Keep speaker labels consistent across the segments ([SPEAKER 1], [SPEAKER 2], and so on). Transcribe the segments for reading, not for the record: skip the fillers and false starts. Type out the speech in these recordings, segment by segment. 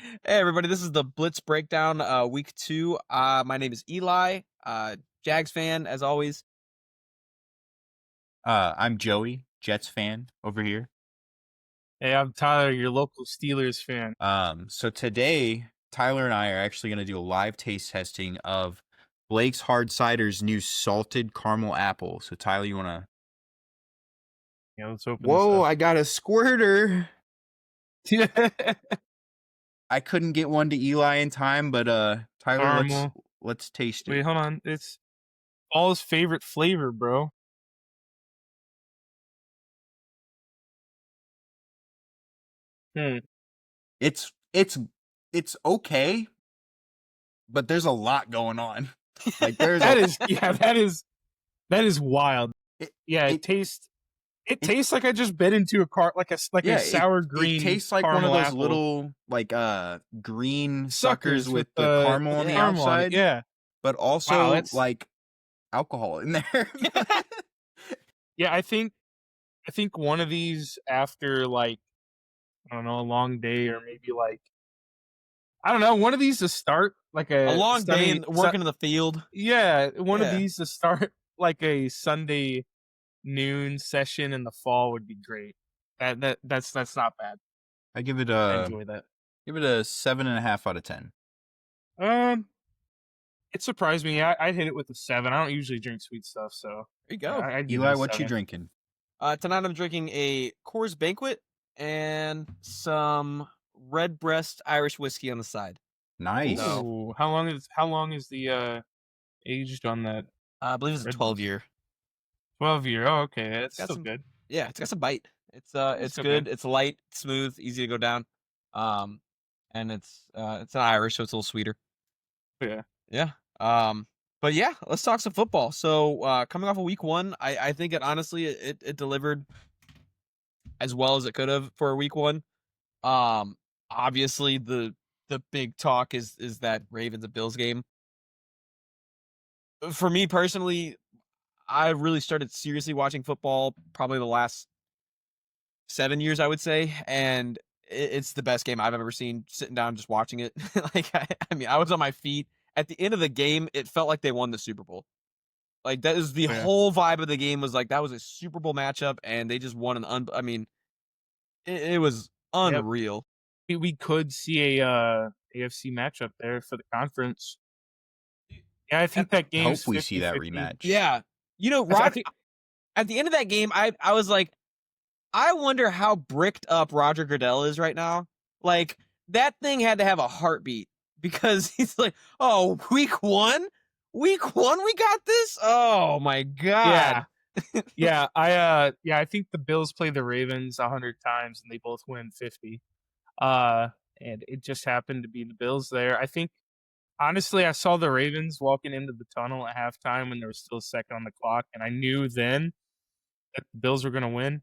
[SPEAKER 1] Hey everybody, this is the Blitz Breakdown, week 2. My name is Eli, Jags fan as always.
[SPEAKER 2] I'm Joey, Jets fan over here.
[SPEAKER 3] Hey, I'm Tyler, your local Steelers fan.
[SPEAKER 2] So today, Tyler and I are actually going to do a live taste testing of Blake's Hard Cider's new salted caramel apple. So Tyler, you want to?
[SPEAKER 3] Yeah, let's open
[SPEAKER 2] Whoa, I got a squirter.
[SPEAKER 3] this up.
[SPEAKER 2] I couldn't get one to Eli in time, but Tyler,
[SPEAKER 3] Caramel.
[SPEAKER 2] let's taste it.
[SPEAKER 3] Wait, hold on. It's Paul's favorite flavor, bro.
[SPEAKER 2] It's okay, but there's a lot going on. Like there's
[SPEAKER 3] that is wild. It tastes like I just bit into a sour green.
[SPEAKER 2] It tastes like one of those little green suckers with the caramel on the outside.
[SPEAKER 3] Yeah,
[SPEAKER 2] but also
[SPEAKER 3] wow,
[SPEAKER 2] like alcohol in there.
[SPEAKER 3] Yeah, I think one of these after I don't know, a long day, or maybe I don't know, one of these to start
[SPEAKER 1] a long day working in the field.
[SPEAKER 3] Yeah, one of these to start like a Sunday noon session in the fall would be great. That's not bad.
[SPEAKER 2] I give it
[SPEAKER 3] I enjoy that.
[SPEAKER 2] Give it a 7.5 out of 10.
[SPEAKER 3] It surprised me. I'd hit it with a 7. I don't usually drink sweet stuff, so
[SPEAKER 1] there you go.
[SPEAKER 2] Eli, what you drinking?
[SPEAKER 1] Tonight I'm drinking a Coors Banquet and some Redbreast Irish whiskey on the side.
[SPEAKER 2] Nice.
[SPEAKER 3] Ooh, how long is the aged on that?
[SPEAKER 1] I believe it's a 12-year.
[SPEAKER 3] 12-year. Oh, okay, that's still good.
[SPEAKER 1] Yeah, it's got some bite. It's good. It's light, smooth, easy to go down. And it's an Irish, so it's a little sweeter.
[SPEAKER 3] Yeah.
[SPEAKER 1] Yeah. But yeah, let's talk some football. So coming off of week 1, I think it honestly it delivered as well as it could have for a week 1. Obviously the big talk is that Ravens and Bills game. For me personally, I really started seriously watching football probably the last 7 years, I would say, and it's the best game I've ever seen. Sitting down just watching it, I mean, I was on my feet. At the end of the game, it felt like they won the Super Bowl. Like that is the whole vibe of the game, was like that was a Super Bowl matchup, and they just won I mean, it was unreal.
[SPEAKER 3] Yep. We could see a AFC matchup there for the conference. Yeah, I think that game.
[SPEAKER 2] Hope we see that rematch.
[SPEAKER 1] Yeah, you know, at the end of that game, I was like, I wonder how bricked up Roger Goodell is right now. Like that thing had to have a heartbeat, because he's like, oh, week 1, we got this. Oh my god.
[SPEAKER 3] Yeah. I think the Bills play the Ravens 100 times and they both win 50. And it just happened to be the Bills there. I think, honestly, I saw the Ravens walking into the tunnel at halftime when there was still a second on the clock, and I knew then that the Bills were going to win.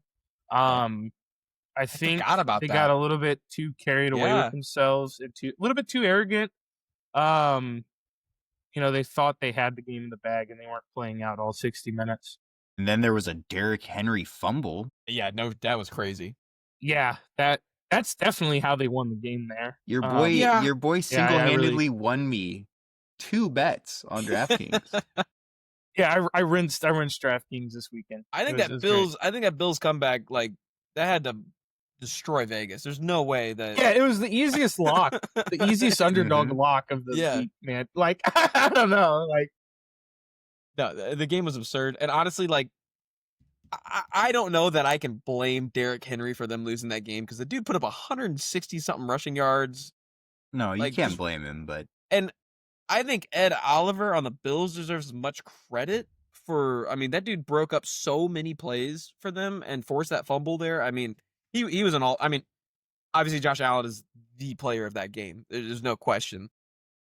[SPEAKER 3] I think they got a little bit too carried away with themselves, and a little bit too arrogant. They thought they had the game in the bag, and they weren't playing out all 60 minutes.
[SPEAKER 2] And then there was a Derrick Henry fumble.
[SPEAKER 1] Yeah, no, that was crazy.
[SPEAKER 3] Yeah, that's definitely how they won the game there.
[SPEAKER 2] Your boy single-handedly won me 2 bets on DraftKings.
[SPEAKER 3] Yeah, I rinsed DraftKings this weekend.
[SPEAKER 1] I think that Bills comeback, like, that had to destroy Vegas. There's no way that.
[SPEAKER 3] Yeah, it was the easiest lock, the easiest underdog lock of the week, man. Like, I don't know, like.
[SPEAKER 1] No, the game was absurd, and honestly, like, I don't know that I can blame Derrick Henry for them losing that game, because the dude put up 160 something rushing yards.
[SPEAKER 2] No, you can't blame him,
[SPEAKER 1] and I think Ed Oliver on the Bills deserves as much credit for. I mean, that dude broke up so many plays for them and forced that fumble there. I mean, he was I mean, obviously Josh Allen is the player of that game. There's no question.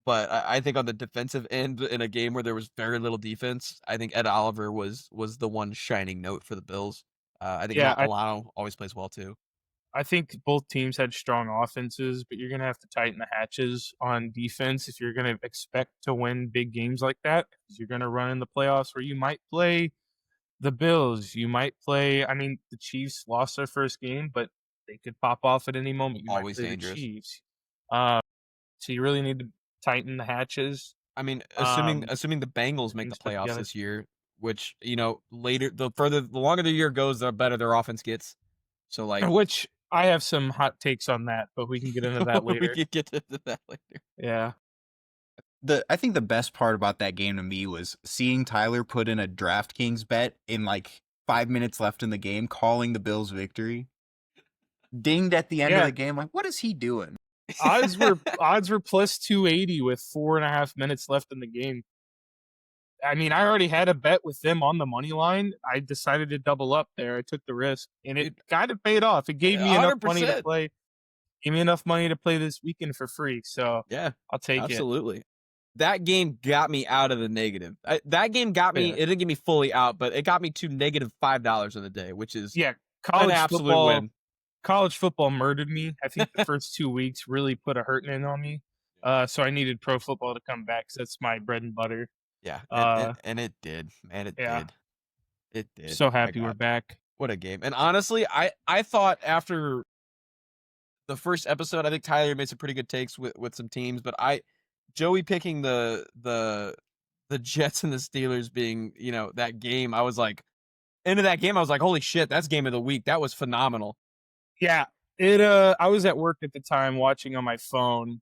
[SPEAKER 1] But I think on the defensive end, in a game where there was very little defense, I think Ed Oliver was the one shining note for the Bills. I think Matt Milano always plays well too.
[SPEAKER 3] I think both teams had strong offenses, but you're going to have to tighten the hatches on defense if you're going to expect to win big games like that. You're going to run in the playoffs where you might play the Bills. You might play, I mean, the Chiefs lost their first game, but they could pop off at any moment. You
[SPEAKER 1] Always
[SPEAKER 3] might play
[SPEAKER 1] dangerous.
[SPEAKER 3] The Chiefs. So you really need to tighten the hatches.
[SPEAKER 1] I mean,
[SPEAKER 3] Um,
[SPEAKER 1] assuming the Bengals
[SPEAKER 3] get
[SPEAKER 1] make the
[SPEAKER 3] things put
[SPEAKER 1] playoffs
[SPEAKER 3] together.
[SPEAKER 1] this year, which later the longer the year goes, the better their offense gets. So like
[SPEAKER 3] Which I have some hot takes on that, but we can get into that
[SPEAKER 1] we
[SPEAKER 3] later.
[SPEAKER 1] could get to that later.
[SPEAKER 3] Yeah.
[SPEAKER 2] I think the best part about that game to me was seeing Tyler put in a DraftKings bet in like 5 minutes left in the game, calling the Bills victory. Dinged at the end of
[SPEAKER 3] Yeah.
[SPEAKER 2] the game, like, what is he doing?
[SPEAKER 3] Odds were plus 280 with 4.5 minutes left in the game. I mean, I already had a bet with them on the money line. I decided to double up there. I took the risk, and it kind of paid off. It gave me enough money to
[SPEAKER 1] 100%.
[SPEAKER 3] play. Gave me enough money to play this weekend for free. So
[SPEAKER 1] Yeah,
[SPEAKER 3] I'll take it.
[SPEAKER 1] absolutely. That game got me out of the negative. That game got me.
[SPEAKER 3] Yeah.
[SPEAKER 1] It didn't get me fully out, but it got me to negative $5 in the day, which is
[SPEAKER 3] Yeah,
[SPEAKER 1] an
[SPEAKER 3] college
[SPEAKER 1] absolute
[SPEAKER 3] football.
[SPEAKER 1] win.
[SPEAKER 3] College football murdered me. I think the first 2 weeks really put a hurting in on me. So I needed pro football to come back because that's my bread and butter.
[SPEAKER 1] Yeah,
[SPEAKER 3] Uh,
[SPEAKER 1] and it did, man. It
[SPEAKER 3] yeah.
[SPEAKER 1] did. It did.
[SPEAKER 3] So
[SPEAKER 1] My
[SPEAKER 3] happy we're
[SPEAKER 1] God,
[SPEAKER 3] back.
[SPEAKER 1] what a game! And honestly, I thought after the first episode, I think Tyler made some pretty good takes with some teams, but Joey picking the Jets and the Steelers being that game, I was like, into that game, I was like, holy shit, that's game of the week. That was phenomenal.
[SPEAKER 3] Yeah, it. I was at work at the time watching on my phone.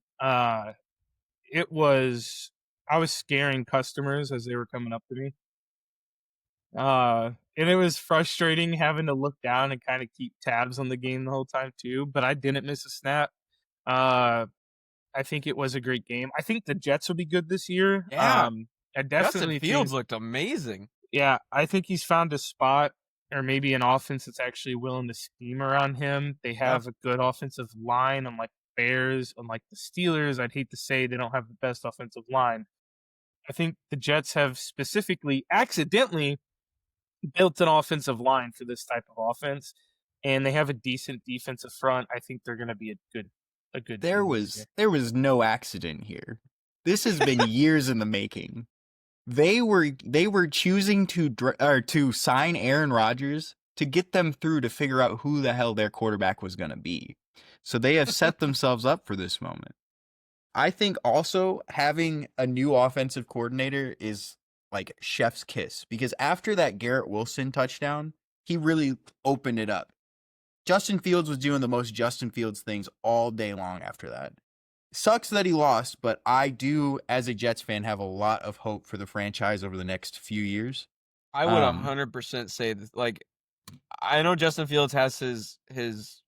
[SPEAKER 3] It was. I was scaring customers as they were coming up to me. And it was frustrating having to look down and kind of keep tabs on the game the whole time too. But I didn't miss a snap. I think it was a great game. I think the Jets will be good this year.
[SPEAKER 1] Yeah.
[SPEAKER 3] I
[SPEAKER 1] Justin
[SPEAKER 3] definitely
[SPEAKER 1] Fields
[SPEAKER 3] think,
[SPEAKER 1] looked amazing.
[SPEAKER 3] yeah, I think he's found a spot or maybe an offense that's actually willing to scheme around him. They have a good offensive line, unlike the Bears, unlike the Steelers. I'd hate to say they don't have the best offensive line. I think the Jets have specifically accidentally built an offensive line for this type of offense, and they have a decent defensive front. I think they're going to be a good
[SPEAKER 2] There
[SPEAKER 3] team this
[SPEAKER 2] was
[SPEAKER 3] year.
[SPEAKER 2] no accident here. This has been years in the making. They were choosing to sign Aaron Rodgers to get them through to figure out who the hell their quarterback was going to be. So they have set themselves up for this moment. I think also having a new offensive coordinator is like chef's kiss, because after that Garrett Wilson touchdown, he really opened it up. Justin Fields was doing the most Justin Fields things all day long after that. Sucks that he lost, but I do, as a Jets fan, have a lot of hope for the franchise over the next few years.
[SPEAKER 1] I would 100% say that. Like, I know Justin Fields has his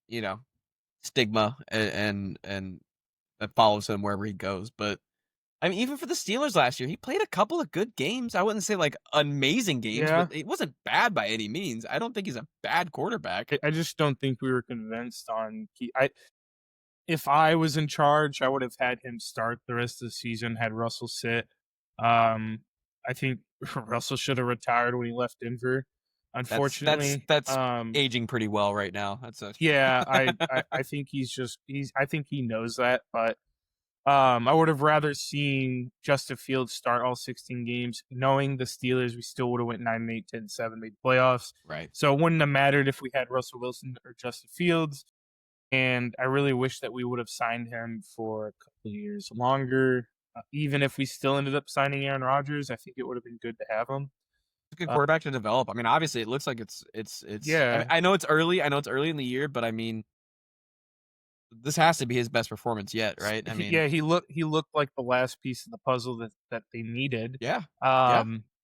[SPEAKER 1] stigma and that follows him wherever he goes, but I mean, even for the Steelers last year, he played a couple of good games. I wouldn't say like amazing games,
[SPEAKER 3] Yeah.
[SPEAKER 1] but it wasn't bad by any means. I don't think he's a bad quarterback.
[SPEAKER 3] I just don't think we were convinced on if I was in charge, I would have had him start the rest of the season, had Russell sit. I think Russell should have retired when he left Denver. Unfortunately,
[SPEAKER 1] That's aging pretty well right now. That's a
[SPEAKER 3] yeah. I think I think he knows that, but I would have rather seen Justin Fields start all 16 games, knowing the Steelers. We still would have went 9-8, 10-7, made playoffs.
[SPEAKER 1] right.
[SPEAKER 3] So it wouldn't have mattered if we had Russell Wilson or Justin Fields. And I really wish that we would have signed him for a couple of years longer. Even if we still ended up signing Aaron Rodgers, I think it would have been good to have him.
[SPEAKER 1] It's a good quarterback to develop. I mean, obviously, it looks like it's.
[SPEAKER 3] Yeah.
[SPEAKER 1] I know it's early. I know it's early in the year, but I mean, this has to be his best performance yet, right? I mean,
[SPEAKER 3] yeah, he looked like the last piece of the puzzle that they needed.
[SPEAKER 1] yeah.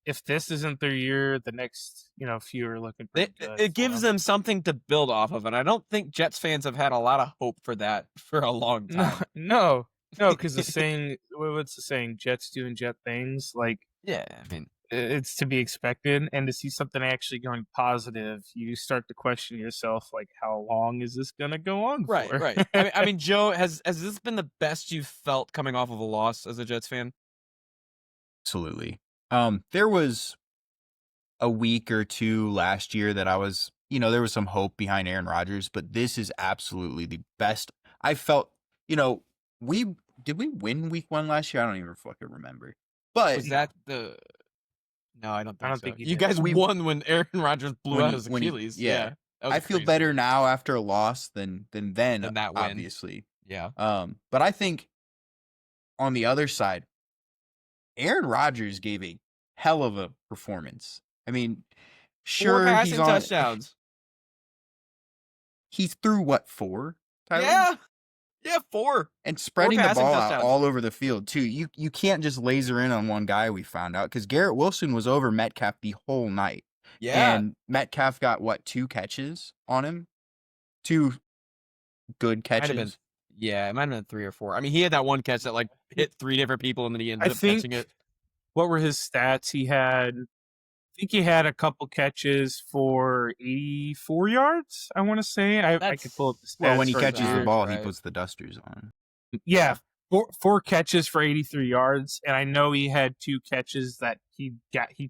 [SPEAKER 3] If this isn't their year, the next few are looking pretty good.
[SPEAKER 1] It gives them something to build off of, and I don't think Jets fans have had a lot of hope for that for a long time.
[SPEAKER 3] No, because the saying, what's the saying? Jets doing Jet things. Like,
[SPEAKER 1] yeah, I mean,
[SPEAKER 3] it's to be expected, and to see something actually going positive, you start to question yourself, like, how long is this gonna go on for?
[SPEAKER 1] Right. I mean, Joe, has this been the best you felt coming off of a loss as a Jets fan?
[SPEAKER 2] Absolutely. There was a week or two last year that I was, there was some hope behind Aaron Rodgers, but this is absolutely the best. I felt, did we win week 1 last year? I don't even fucking remember. But
[SPEAKER 1] Was that the? No, I don't think so.
[SPEAKER 3] think you
[SPEAKER 1] You
[SPEAKER 3] did.
[SPEAKER 1] guys won when Aaron Rodgers blew out his
[SPEAKER 2] when he-
[SPEAKER 1] Achilles.
[SPEAKER 2] yeah.
[SPEAKER 1] That was
[SPEAKER 2] I feel
[SPEAKER 1] crazy.
[SPEAKER 2] better now after a loss than then,
[SPEAKER 1] Than that win.
[SPEAKER 2] obviously.
[SPEAKER 1] Yeah.
[SPEAKER 2] But I think on the other side, Aaron Rodgers gave a hell of a performance. I mean,
[SPEAKER 1] 4
[SPEAKER 2] sure,
[SPEAKER 1] passing touchdowns.
[SPEAKER 2] He threw what, 4? Tyler?
[SPEAKER 1] Yeah, 4.
[SPEAKER 2] And spreading the
[SPEAKER 1] passing
[SPEAKER 2] ball out
[SPEAKER 1] touchdowns.
[SPEAKER 2] all over the field too. You can't just laser in on one guy. We found out because Garrett Wilson was over Metcalf the whole night.
[SPEAKER 1] Yeah,
[SPEAKER 2] And Metcalf got what, 2 catches on him? 2 good
[SPEAKER 1] might have been.
[SPEAKER 2] catches.
[SPEAKER 1] Yeah, it might have been 3 or 4. I mean, he had that one catch that like hit 3 different people, and then he ended
[SPEAKER 3] I
[SPEAKER 1] up catching
[SPEAKER 3] think
[SPEAKER 1] it.
[SPEAKER 3] what were his stats? I think he had a couple catches for 84 yards. I want to say I could pull up the stats.
[SPEAKER 2] Well, when he
[SPEAKER 3] for
[SPEAKER 2] catches the
[SPEAKER 3] that.
[SPEAKER 2] ball,
[SPEAKER 1] right.
[SPEAKER 2] he puts the dusters on.
[SPEAKER 3] Yeah, four catches for 83 yards, and I know he had 2 catches that he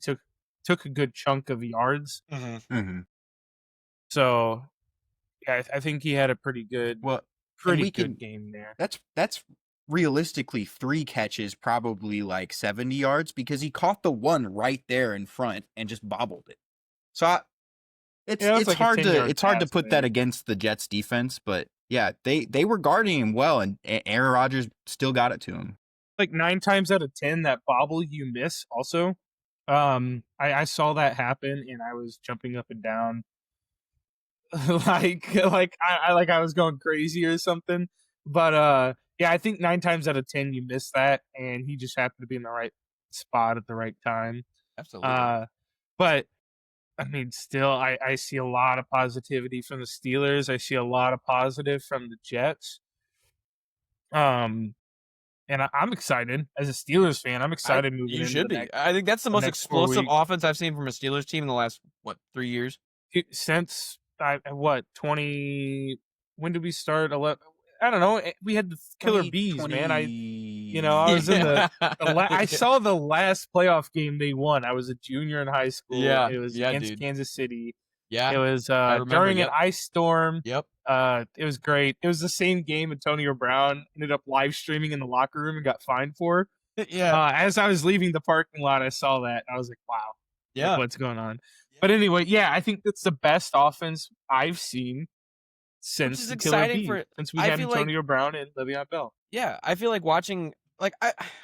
[SPEAKER 3] took a good chunk of yards.
[SPEAKER 2] Mm-hmm.
[SPEAKER 3] So, yeah, I think he had a pretty good game there.
[SPEAKER 2] That's realistically 3 catches, probably like 70 yards, because he caught the one right there in front and just bobbled it. So it's
[SPEAKER 3] like a
[SPEAKER 2] hard
[SPEAKER 3] 10-yard
[SPEAKER 2] to
[SPEAKER 3] pass,
[SPEAKER 2] put that against the Jets defense, but yeah, they were guarding him well, and Aaron Rodgers still got it to him.
[SPEAKER 3] Like 9 times out of 10, that bobble you miss. Also, I saw that happen, and I was jumping up and down, like I was going crazy or something. But yeah, I think 9 times out of 10 you miss that, and he just happened to be in the right spot at the right time.
[SPEAKER 1] Absolutely.
[SPEAKER 3] But I mean, still, I see a lot of positivity from the Steelers. I see a lot of positive from the Jets. And I'm excited as a Steelers fan. I'm excited moving.
[SPEAKER 1] You
[SPEAKER 3] into
[SPEAKER 1] should
[SPEAKER 3] the
[SPEAKER 1] be.
[SPEAKER 3] next-
[SPEAKER 1] I think that's the most
[SPEAKER 3] next 4
[SPEAKER 1] explosive
[SPEAKER 3] weeks.
[SPEAKER 1] offense I've seen from a Steelers team in the last 3 years.
[SPEAKER 3] Since 20. When did we start? 11, I don't know. We had the killer bees, man. I was in the I saw the last playoff game they won. I was a junior in high school.
[SPEAKER 1] Yeah,
[SPEAKER 3] It was
[SPEAKER 1] yeah,
[SPEAKER 3] against
[SPEAKER 1] dude.
[SPEAKER 3] Kansas City.
[SPEAKER 1] Yeah,
[SPEAKER 3] It was
[SPEAKER 1] remember,
[SPEAKER 3] during
[SPEAKER 1] yep.
[SPEAKER 3] an ice storm.
[SPEAKER 1] Yep.
[SPEAKER 3] It was great. It was the same game Antonio Brown ended up live streaming in the locker room and got fined for.
[SPEAKER 1] Yeah.
[SPEAKER 3] As I was leaving the parking lot, I saw that. I was like, wow.
[SPEAKER 1] Yeah.
[SPEAKER 3] Like, what's going on? But anyway, yeah, I think that's the best offense I've seen since
[SPEAKER 1] is
[SPEAKER 3] the Killer
[SPEAKER 1] exciting
[SPEAKER 3] Bee,
[SPEAKER 1] for-
[SPEAKER 3] since we
[SPEAKER 1] I
[SPEAKER 3] had
[SPEAKER 1] feel like-
[SPEAKER 3] Antonio Brown and Le'Veon Bell.
[SPEAKER 1] Yeah, I feel like watching. Like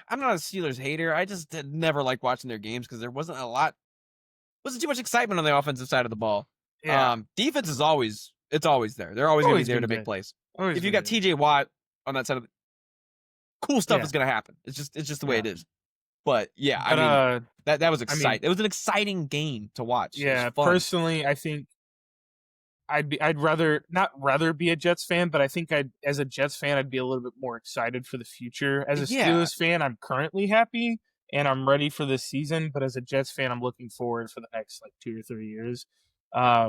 [SPEAKER 1] I'm not a Steelers hater. I just did never like watching their games because there wasn't too much excitement on the offensive side of the ball.
[SPEAKER 3] Yeah.
[SPEAKER 1] Defense is always there. They're always going to be
[SPEAKER 3] Always
[SPEAKER 1] there
[SPEAKER 3] been
[SPEAKER 1] to make
[SPEAKER 3] good.
[SPEAKER 1] plays.
[SPEAKER 3] Always
[SPEAKER 1] If you
[SPEAKER 3] been
[SPEAKER 1] got
[SPEAKER 3] good.
[SPEAKER 1] T.J. Watt on that side of cool stuff
[SPEAKER 3] Yeah.
[SPEAKER 1] is going to happen. It's just the way it
[SPEAKER 3] Yeah.
[SPEAKER 1] is. But yeah,
[SPEAKER 3] But,
[SPEAKER 1] I mean that was
[SPEAKER 3] I mean-
[SPEAKER 1] exciting. It was an exciting game to watch. It was
[SPEAKER 3] yeah,
[SPEAKER 1] fun.
[SPEAKER 3] personally, I think I'd not rather be a Jets fan, but I think as a Jets fan, I'd be a little bit more excited for the future. As a
[SPEAKER 1] Yeah.
[SPEAKER 3] Steelers fan, I'm currently happy and I'm ready for this season, but as a Jets fan, I'm looking forward for the next like 2 or 3 years. I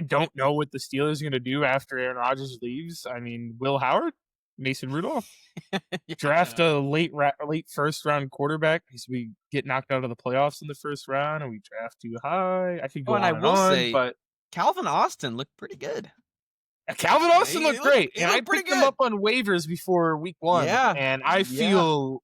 [SPEAKER 3] don't know what the Steelers are going to do after Aaron Rodgers leaves. I mean, Will Howard, Mason Rudolph,
[SPEAKER 1] Yeah.
[SPEAKER 3] draft a late first round quarterback because we get knocked out of the playoffs in the first round and we draft too high. I could go
[SPEAKER 1] Oh, and
[SPEAKER 3] on
[SPEAKER 1] I
[SPEAKER 3] and
[SPEAKER 1] will
[SPEAKER 3] on,
[SPEAKER 1] say-
[SPEAKER 3] but
[SPEAKER 1] Calvin Austin looked pretty good.
[SPEAKER 3] Calvin Austin
[SPEAKER 1] He
[SPEAKER 3] looked
[SPEAKER 1] looked-
[SPEAKER 3] great,
[SPEAKER 1] he
[SPEAKER 3] and I
[SPEAKER 1] looked pretty
[SPEAKER 3] picked him
[SPEAKER 1] good.
[SPEAKER 3] up on waivers before week 1.
[SPEAKER 1] Yeah.
[SPEAKER 3] and I
[SPEAKER 1] Yeah.
[SPEAKER 3] feel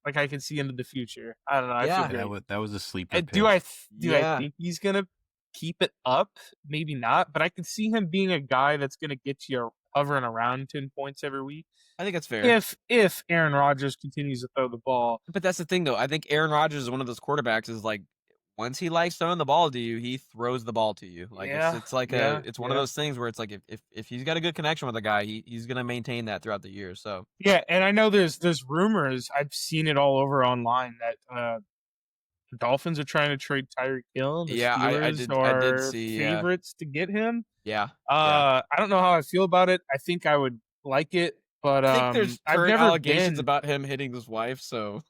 [SPEAKER 3] like I can see into the future. I don't know. I
[SPEAKER 1] Yeah.
[SPEAKER 3] feel great.
[SPEAKER 2] That was a sleeper
[SPEAKER 3] And
[SPEAKER 2] pick.
[SPEAKER 3] do I
[SPEAKER 1] Yeah.
[SPEAKER 3] think he's gonna keep it up? Maybe not, but I can see him being a guy that's gonna get you hovering around 10 points every week.
[SPEAKER 1] I think that's fair.
[SPEAKER 3] If Aaron Rodgers continues to throw the ball.
[SPEAKER 1] But that's the thing, though. I think Aaron Rodgers is one of those quarterbacks. Is like once he likes throwing the ball to you, he throws the ball to you. Like
[SPEAKER 3] Yeah,
[SPEAKER 1] it's like
[SPEAKER 3] yeah,
[SPEAKER 1] it's one of
[SPEAKER 3] yeah.
[SPEAKER 1] those things where it's like if he's got a good connection with a guy, he's gonna maintain that throughout the year. So
[SPEAKER 3] Yeah, and I know there's rumors. I've seen it all over online that the Dolphins are trying to trade Tyreek Hill. And the
[SPEAKER 1] Yeah, I
[SPEAKER 3] Steelers
[SPEAKER 1] did
[SPEAKER 3] are
[SPEAKER 1] see,
[SPEAKER 3] favorites to get him.
[SPEAKER 1] yeah,
[SPEAKER 3] I don't know how I feel about it. I think I would like it, but
[SPEAKER 1] I think there's
[SPEAKER 3] I've
[SPEAKER 1] current
[SPEAKER 3] never
[SPEAKER 1] allegations
[SPEAKER 3] been.
[SPEAKER 1] about him hitting his wife. So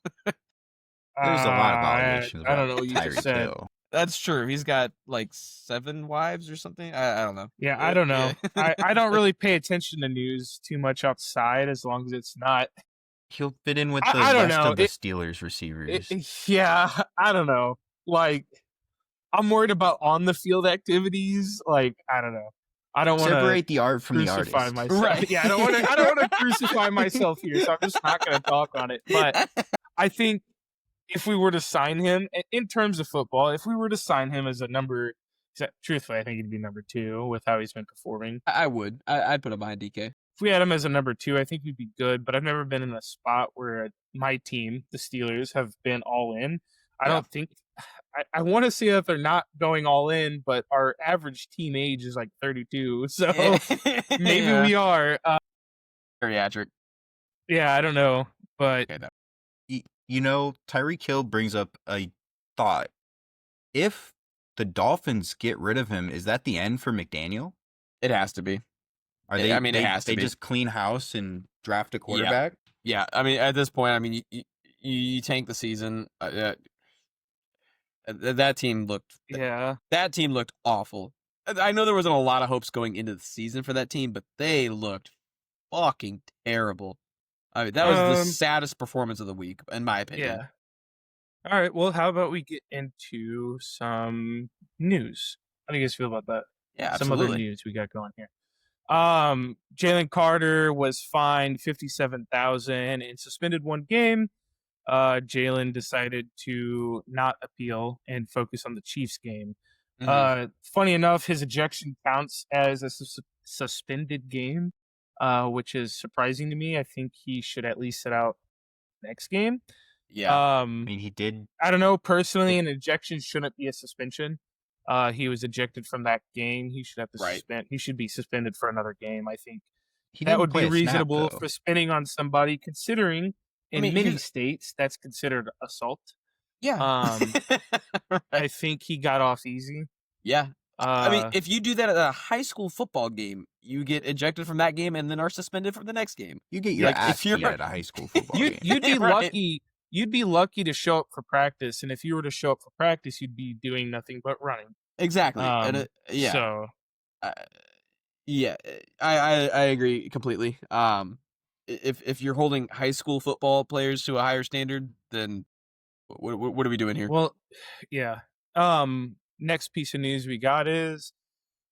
[SPEAKER 2] There's a lot of allegations
[SPEAKER 3] I
[SPEAKER 2] about
[SPEAKER 3] don't know what you just
[SPEAKER 2] Tyreek
[SPEAKER 3] said.
[SPEAKER 2] Hill.
[SPEAKER 1] that's true. He's got like 7 wives or something. I don't know.
[SPEAKER 3] Yeah, I don't know.
[SPEAKER 1] Yeah.
[SPEAKER 3] I don't really pay attention to news too much outside, as long as it's not.
[SPEAKER 2] He'll fit in with
[SPEAKER 3] I-
[SPEAKER 2] the
[SPEAKER 3] I don't
[SPEAKER 2] rest
[SPEAKER 3] know.
[SPEAKER 2] of the
[SPEAKER 3] It-
[SPEAKER 2] Steelers receivers.
[SPEAKER 3] Yeah, I don't know. Like, I'm worried about on the field activities. Like, I don't know. I don't want to
[SPEAKER 2] Separate the art from the
[SPEAKER 3] crucify
[SPEAKER 2] artist.
[SPEAKER 3] myself.
[SPEAKER 1] Right.
[SPEAKER 3] Yeah, I don't want to crucify myself here, so I'm just not going to talk on it. But I think if we were to sign him in terms of football, if we were to sign him as a number Truthfully, I think he'd be number 2 with how he's been performing.
[SPEAKER 1] I would. I'd put him behind DK.
[SPEAKER 3] If we had him as a number 2, I think he'd be good. But I've never been in a spot where my team, the Steelers, have been all in. I
[SPEAKER 1] Yeah.
[SPEAKER 3] don't think. I want to see that they're not going all in, but our average team age is like 32, so maybe
[SPEAKER 1] Yeah.
[SPEAKER 3] we are.
[SPEAKER 1] Geriatric.
[SPEAKER 3] Yeah, I don't know, but
[SPEAKER 1] Okay, that-
[SPEAKER 2] You know, Tyreek Hill brings up a thought. If the Dolphins get rid of him, is that the end for McDaniel?
[SPEAKER 1] it has to be.
[SPEAKER 2] Are
[SPEAKER 1] I
[SPEAKER 2] they?
[SPEAKER 1] mean, it has to
[SPEAKER 2] they
[SPEAKER 1] be.
[SPEAKER 2] just clean house and draft a quarterback.
[SPEAKER 1] Yeah, I mean, at this point, I mean, you tank the season. That team looked.
[SPEAKER 3] yeah,
[SPEAKER 1] That team looked awful. I know there wasn't a lot of hopes going into the season for that team, but they looked fucking terrible. I mean, that was the saddest performance of the week, in my opinion.
[SPEAKER 3] yeah. All right, well, how about we get into some news? How do you guys feel about that?
[SPEAKER 1] Yeah,
[SPEAKER 3] Some
[SPEAKER 1] absolutely.
[SPEAKER 3] other news we got going here. Jalen Carter was fined $57,000 and suspended 1 game. Jalen decided to not appeal and focus on the Chiefs game.
[SPEAKER 1] Mhm.
[SPEAKER 3] Funny enough, his ejection counts as a suspended game, which is surprising to me. I think he should at least sit out next game.
[SPEAKER 1] Yeah.
[SPEAKER 2] I mean, he did.
[SPEAKER 3] I don't know. Personally, an ejection shouldn't be a suspension. He was ejected from that game. He should have to
[SPEAKER 1] Right.
[SPEAKER 3] suspend. He should be suspended for another game. I think
[SPEAKER 2] He
[SPEAKER 3] that
[SPEAKER 2] didn't
[SPEAKER 3] would
[SPEAKER 2] play
[SPEAKER 3] be
[SPEAKER 2] a snap,
[SPEAKER 3] reasonable
[SPEAKER 2] though.
[SPEAKER 3] for spinning on somebody, considering in
[SPEAKER 1] mean,
[SPEAKER 3] many
[SPEAKER 1] here's-
[SPEAKER 3] states that's considered assault.
[SPEAKER 1] Yeah.
[SPEAKER 3] I think he got off easy.
[SPEAKER 1] Yeah. I mean,
[SPEAKER 3] Uh,
[SPEAKER 1] if you do that at a high school football game, you get ejected from that game and then are suspended from the next game.
[SPEAKER 2] You get your
[SPEAKER 1] Like, if
[SPEAKER 2] ass beat
[SPEAKER 1] you're-
[SPEAKER 2] at a high school football game.
[SPEAKER 3] you'd be
[SPEAKER 1] Right.
[SPEAKER 3] lucky. You'd be lucky to show up for practice, and if you were to show up for practice, you'd be doing nothing but running.
[SPEAKER 1] Exactly. And yeah.
[SPEAKER 3] So
[SPEAKER 1] Yeah, I agree completely. If you're holding high school football players to a higher standard, then what are we doing here?
[SPEAKER 3] well, yeah. Next piece of news we got is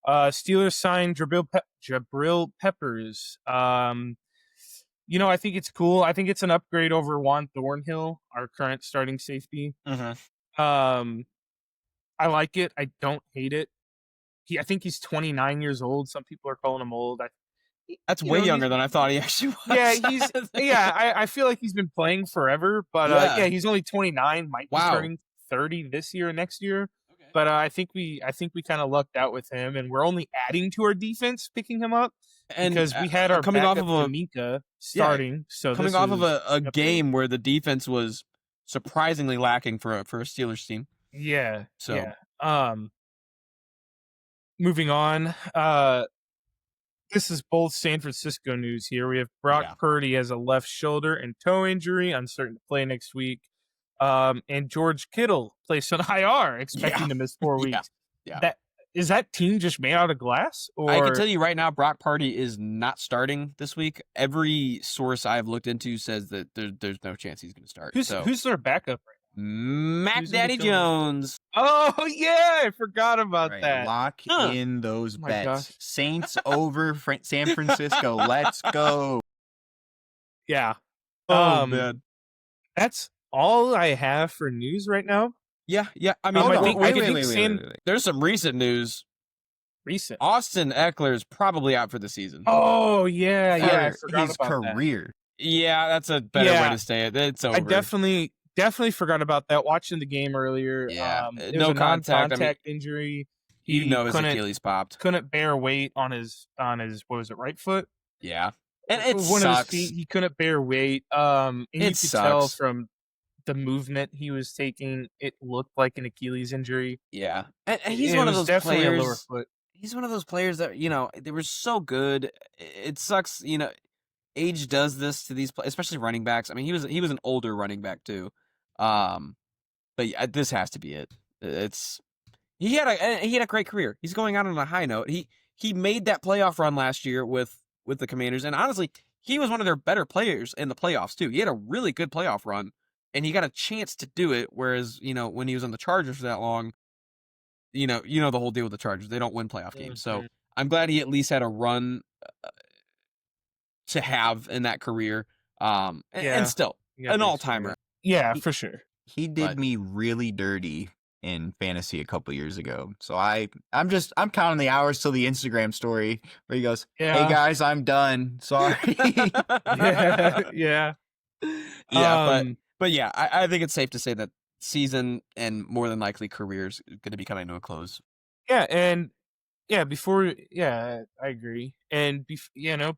[SPEAKER 3] Steelers signed Jabril Peppers. I think it's cool. I think it's an upgrade over Juan Thornhill, our current starting safety.
[SPEAKER 1] Mhm.
[SPEAKER 3] I like it. I don't hate it. I think he's 29 years old. Some people are calling him old.
[SPEAKER 1] That's
[SPEAKER 3] You
[SPEAKER 1] way
[SPEAKER 3] know,
[SPEAKER 1] younger
[SPEAKER 3] he's-
[SPEAKER 1] than I thought he actually was.
[SPEAKER 3] I feel like he's been playing forever, but
[SPEAKER 1] Yeah.
[SPEAKER 3] he's only 29. Might be
[SPEAKER 1] Wow.
[SPEAKER 3] turning 30 this year, next year.
[SPEAKER 1] Okay.
[SPEAKER 3] But I think we kind of lucked out with him, and we're only adding to our defense picking him up
[SPEAKER 1] And
[SPEAKER 3] because we had our
[SPEAKER 1] coming off
[SPEAKER 3] backup
[SPEAKER 1] of a
[SPEAKER 3] D'Amica starting. So
[SPEAKER 1] coming
[SPEAKER 3] this
[SPEAKER 1] off of
[SPEAKER 3] is
[SPEAKER 1] a
[SPEAKER 3] upgrade.
[SPEAKER 1] game where the defense was surprisingly lacking for a Steelers team.
[SPEAKER 3] Yeah.
[SPEAKER 1] So-
[SPEAKER 3] yeah. Moving on. This is both San Francisco news here. We have Brock
[SPEAKER 1] Yeah.
[SPEAKER 3] Purdy has a left shoulder and toe injury, uncertain to play next week. And George Kittle placed on IR, expecting to miss 4
[SPEAKER 1] Yeah.
[SPEAKER 3] weeks.
[SPEAKER 1] Yeah.
[SPEAKER 3] Is that team just made out of glass? Or
[SPEAKER 1] I can tell you right now, Brock Purdy is not starting this week. Every source I've looked into says that there's no chance he's going to start.
[SPEAKER 3] who's their backup right
[SPEAKER 1] Mac
[SPEAKER 3] who's in the
[SPEAKER 1] Daddy
[SPEAKER 3] film?
[SPEAKER 1] Jones?
[SPEAKER 3] now? Oh yeah, I forgot about
[SPEAKER 2] Right,
[SPEAKER 3] that.
[SPEAKER 2] lock
[SPEAKER 1] Huh.
[SPEAKER 2] in those
[SPEAKER 3] Oh my
[SPEAKER 2] bets.
[SPEAKER 3] gosh.
[SPEAKER 2] Saints over San Francisco. Let's go.
[SPEAKER 3] Yeah.
[SPEAKER 1] Oh man.
[SPEAKER 3] That's all I have for news right now.
[SPEAKER 1] Yeah. I mean,
[SPEAKER 3] I
[SPEAKER 1] we're-
[SPEAKER 3] think-
[SPEAKER 1] we're
[SPEAKER 3] I
[SPEAKER 1] getting-
[SPEAKER 3] think San-
[SPEAKER 1] there's some recent news.
[SPEAKER 3] Recent.
[SPEAKER 1] Austin Eckler is probably out for the season.
[SPEAKER 3] Oh yeah, I
[SPEAKER 2] For
[SPEAKER 3] forgot
[SPEAKER 2] his
[SPEAKER 3] about that.
[SPEAKER 2] career.
[SPEAKER 1] Yeah, that's a better way
[SPEAKER 3] Yeah.
[SPEAKER 1] to say it. It's over.
[SPEAKER 3] I definitely forgot about that. Watching the game earlier.
[SPEAKER 1] Yeah,
[SPEAKER 3] it
[SPEAKER 1] no
[SPEAKER 3] was a
[SPEAKER 1] contact, I mean,
[SPEAKER 3] non-contact injury.
[SPEAKER 1] you know his
[SPEAKER 3] couldn't,
[SPEAKER 1] Achilles popped.
[SPEAKER 3] couldn't bear weight on his what was it, right foot?
[SPEAKER 1] Yeah, and it
[SPEAKER 3] One
[SPEAKER 1] sucks.
[SPEAKER 3] of his feet. He couldn't bear weight. And you
[SPEAKER 1] It
[SPEAKER 3] could tell
[SPEAKER 1] sucks.
[SPEAKER 3] from the movement he was taking, it looked like an Achilles injury.
[SPEAKER 1] Yeah, and he's
[SPEAKER 3] It
[SPEAKER 1] one of
[SPEAKER 3] was
[SPEAKER 1] those
[SPEAKER 3] definitely
[SPEAKER 1] players.
[SPEAKER 3] a lower foot.
[SPEAKER 1] He's one of those players that they were so good. It sucks. Age does this to these, especially running backs. I mean, he was an older running back too. But yeah, this has to be it. He had a great career. He's going out on a high note. He made that playoff run last year with the Commanders, and honestly, he was one of their better players in the playoffs too. He had a really good playoff run, and he got a chance to do it. Whereas when he was on the Chargers for that long, the whole deal with the Chargers, they don't win playoff games. So
[SPEAKER 3] Mhm.
[SPEAKER 1] I'm glad he at least had a run to have in that career.
[SPEAKER 3] Yeah.
[SPEAKER 1] And still
[SPEAKER 3] You got
[SPEAKER 1] an
[SPEAKER 3] the
[SPEAKER 1] all timer.
[SPEAKER 3] experience. Yeah, for sure.
[SPEAKER 2] He did
[SPEAKER 1] But-
[SPEAKER 2] me really dirty in fantasy a couple years ago. So I'm counting the hours till the Instagram story where he goes, "Hey
[SPEAKER 3] Yeah.
[SPEAKER 2] guys, I'm done. Sorry."
[SPEAKER 3] Yeah.
[SPEAKER 1] Yeah, but yeah, I think it's safe to say that season and more than likely careers going to be coming to a close.
[SPEAKER 3] Yeah, and I agree. And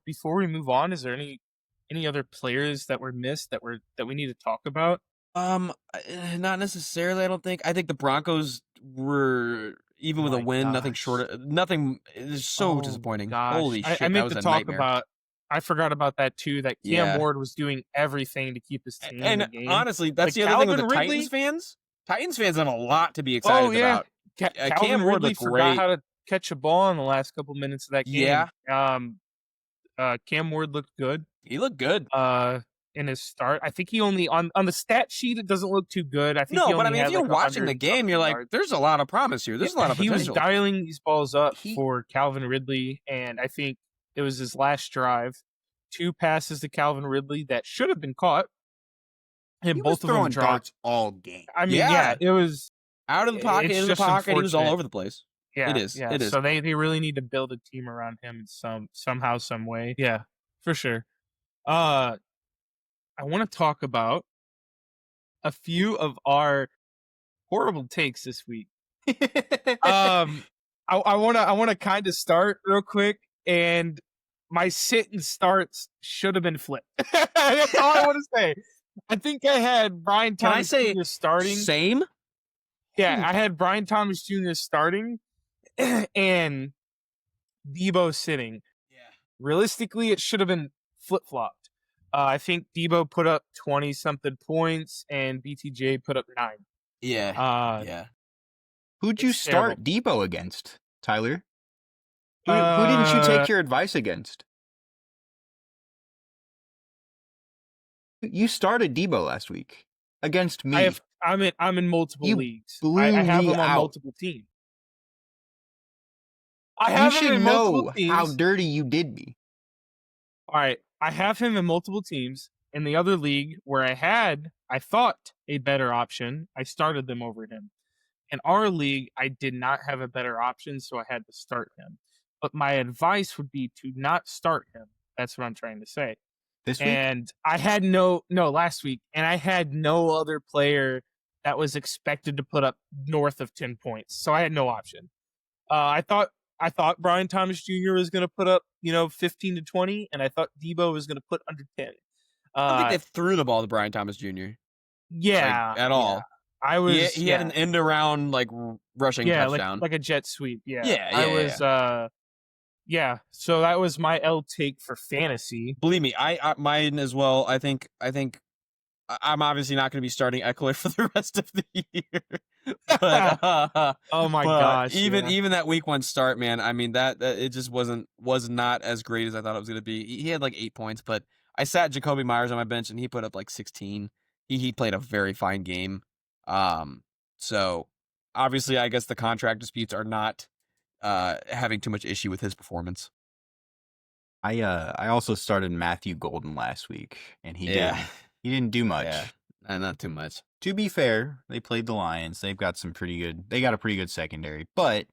[SPEAKER 3] before we move on, is there any other players that were missed that we need to talk about?
[SPEAKER 1] Not necessarily. I don't think. I think the Broncos were even with a
[SPEAKER 2] My
[SPEAKER 1] win, nothing
[SPEAKER 2] gosh.
[SPEAKER 1] short of nothing. Is so
[SPEAKER 3] Oh,
[SPEAKER 1] disappointing.
[SPEAKER 3] gosh.
[SPEAKER 1] Holy shit,
[SPEAKER 3] I
[SPEAKER 1] that
[SPEAKER 3] meant
[SPEAKER 1] was
[SPEAKER 3] to
[SPEAKER 1] a
[SPEAKER 3] talk
[SPEAKER 1] nightmare.
[SPEAKER 3] about. I forgot about that too. That Cam
[SPEAKER 1] Yeah.
[SPEAKER 3] Ward was doing everything to keep his team in
[SPEAKER 1] And
[SPEAKER 3] the game.
[SPEAKER 1] honestly, that's
[SPEAKER 3] Like,
[SPEAKER 1] the other thing with the
[SPEAKER 3] Calvin
[SPEAKER 1] Titans
[SPEAKER 3] Ridley-
[SPEAKER 1] fans. Titans fans have a lot to be excited
[SPEAKER 3] Oh yeah,
[SPEAKER 1] about.
[SPEAKER 3] Calvin
[SPEAKER 1] Cam Ward
[SPEAKER 3] Ridley
[SPEAKER 1] looked
[SPEAKER 3] forgot
[SPEAKER 1] great.
[SPEAKER 3] how to catch a ball in the last couple minutes of that game.
[SPEAKER 1] Yeah.
[SPEAKER 3] Cam Ward looked good.
[SPEAKER 1] He looked good.
[SPEAKER 3] In his start, I think he only on the stat sheet it doesn't look too good. I think
[SPEAKER 1] No,
[SPEAKER 3] he
[SPEAKER 1] but
[SPEAKER 3] only
[SPEAKER 1] I mean,
[SPEAKER 3] had
[SPEAKER 1] if you're
[SPEAKER 3] like
[SPEAKER 1] watching
[SPEAKER 3] 100
[SPEAKER 1] the game, you're
[SPEAKER 3] something
[SPEAKER 1] like,
[SPEAKER 3] yards.
[SPEAKER 1] there's a lot of promise here. There's a lot of
[SPEAKER 3] He was
[SPEAKER 1] potential.
[SPEAKER 3] dialing these balls up
[SPEAKER 1] He-
[SPEAKER 3] for Calvin Ridley, and I think it was his last drive. 2 passes to Calvin Ridley that should have been caught, and
[SPEAKER 2] He was
[SPEAKER 3] both of them
[SPEAKER 2] throwing
[SPEAKER 3] dropped.
[SPEAKER 2] darts all game.
[SPEAKER 3] I mean,
[SPEAKER 1] Yeah.
[SPEAKER 3] it was
[SPEAKER 1] Out of the pocket,
[SPEAKER 3] it's
[SPEAKER 1] in the
[SPEAKER 3] just
[SPEAKER 1] pocket, he was all
[SPEAKER 3] unfortunate.
[SPEAKER 1] over the place.
[SPEAKER 3] Yeah,
[SPEAKER 1] It is.
[SPEAKER 3] Yeah.
[SPEAKER 1] It is.
[SPEAKER 3] So they really need to build a team around him somehow, some way. Yeah, for sure. I want to talk about a few of our horrible takes this week. I want to kind of start real quick, and my sit and starts should have been flipped. That's all I want to say. I think I had Brian
[SPEAKER 1] Can I
[SPEAKER 3] Thomas
[SPEAKER 1] say
[SPEAKER 3] Jr. starting.
[SPEAKER 1] Same.
[SPEAKER 3] Yeah, I had Brian Thomas Jr. starting and Debo sitting.
[SPEAKER 1] Yeah.
[SPEAKER 3] Realistically, it should have been flip-flopped. I think Debo put up 20-something points and BTJ put up 9.
[SPEAKER 1] Yeah. Yeah.
[SPEAKER 2] Who'd you
[SPEAKER 3] It's
[SPEAKER 2] start Debo against, Tyler? Who didn't you take your advice against? You started Debo last week against me.
[SPEAKER 3] I'm in multiple
[SPEAKER 2] You
[SPEAKER 3] leagues.
[SPEAKER 2] blew
[SPEAKER 3] I have
[SPEAKER 2] me
[SPEAKER 3] him on
[SPEAKER 2] out.
[SPEAKER 3] multiple teams. I
[SPEAKER 2] You
[SPEAKER 3] have him
[SPEAKER 2] should
[SPEAKER 3] in
[SPEAKER 2] know
[SPEAKER 3] multiple teams.
[SPEAKER 2] how dirty you did me.
[SPEAKER 3] All right, I have him in multiple teams. In the other league where I thought a better option, I started them over him. In our league, I did not have a better option, so I had to start him. But my advice would be to not start him. That's what I'm trying to say.
[SPEAKER 2] This week?
[SPEAKER 3] And I had last week, and I had no other player that was expected to put up north of 10 points. So I had no option. I thought Brian Thomas Jr. was going to put up, 15 to 20, and I thought Debo was going to put under 10.
[SPEAKER 1] I don't think they threw the ball to Brian Thomas Jr.
[SPEAKER 3] Yeah,
[SPEAKER 1] at all.
[SPEAKER 3] I was.
[SPEAKER 1] He had an end around rushing touchdown.
[SPEAKER 3] like a jet sweep. Yeah,
[SPEAKER 1] Yeah,
[SPEAKER 3] I was. So that was my L take for fantasy.
[SPEAKER 1] Believe me, I mine as well. I think I'm obviously not going to be starting Eckler for the rest of the year. But
[SPEAKER 3] Oh my
[SPEAKER 1] but
[SPEAKER 3] gosh!
[SPEAKER 1] even that week 1 start, man. I mean that it just was not as great as I thought it was going to be. He had 8 points, but I sat Jacoby Myers on my bench and he put up 16. He played a very fine game. So obviously I guess the contract disputes are not having too much issue with his performance.
[SPEAKER 2] I also started Matthew Golden last week, and he didn't do much.
[SPEAKER 1] Yeah, not too much.
[SPEAKER 2] To be fair, they played the Lions. They got a pretty good secondary, but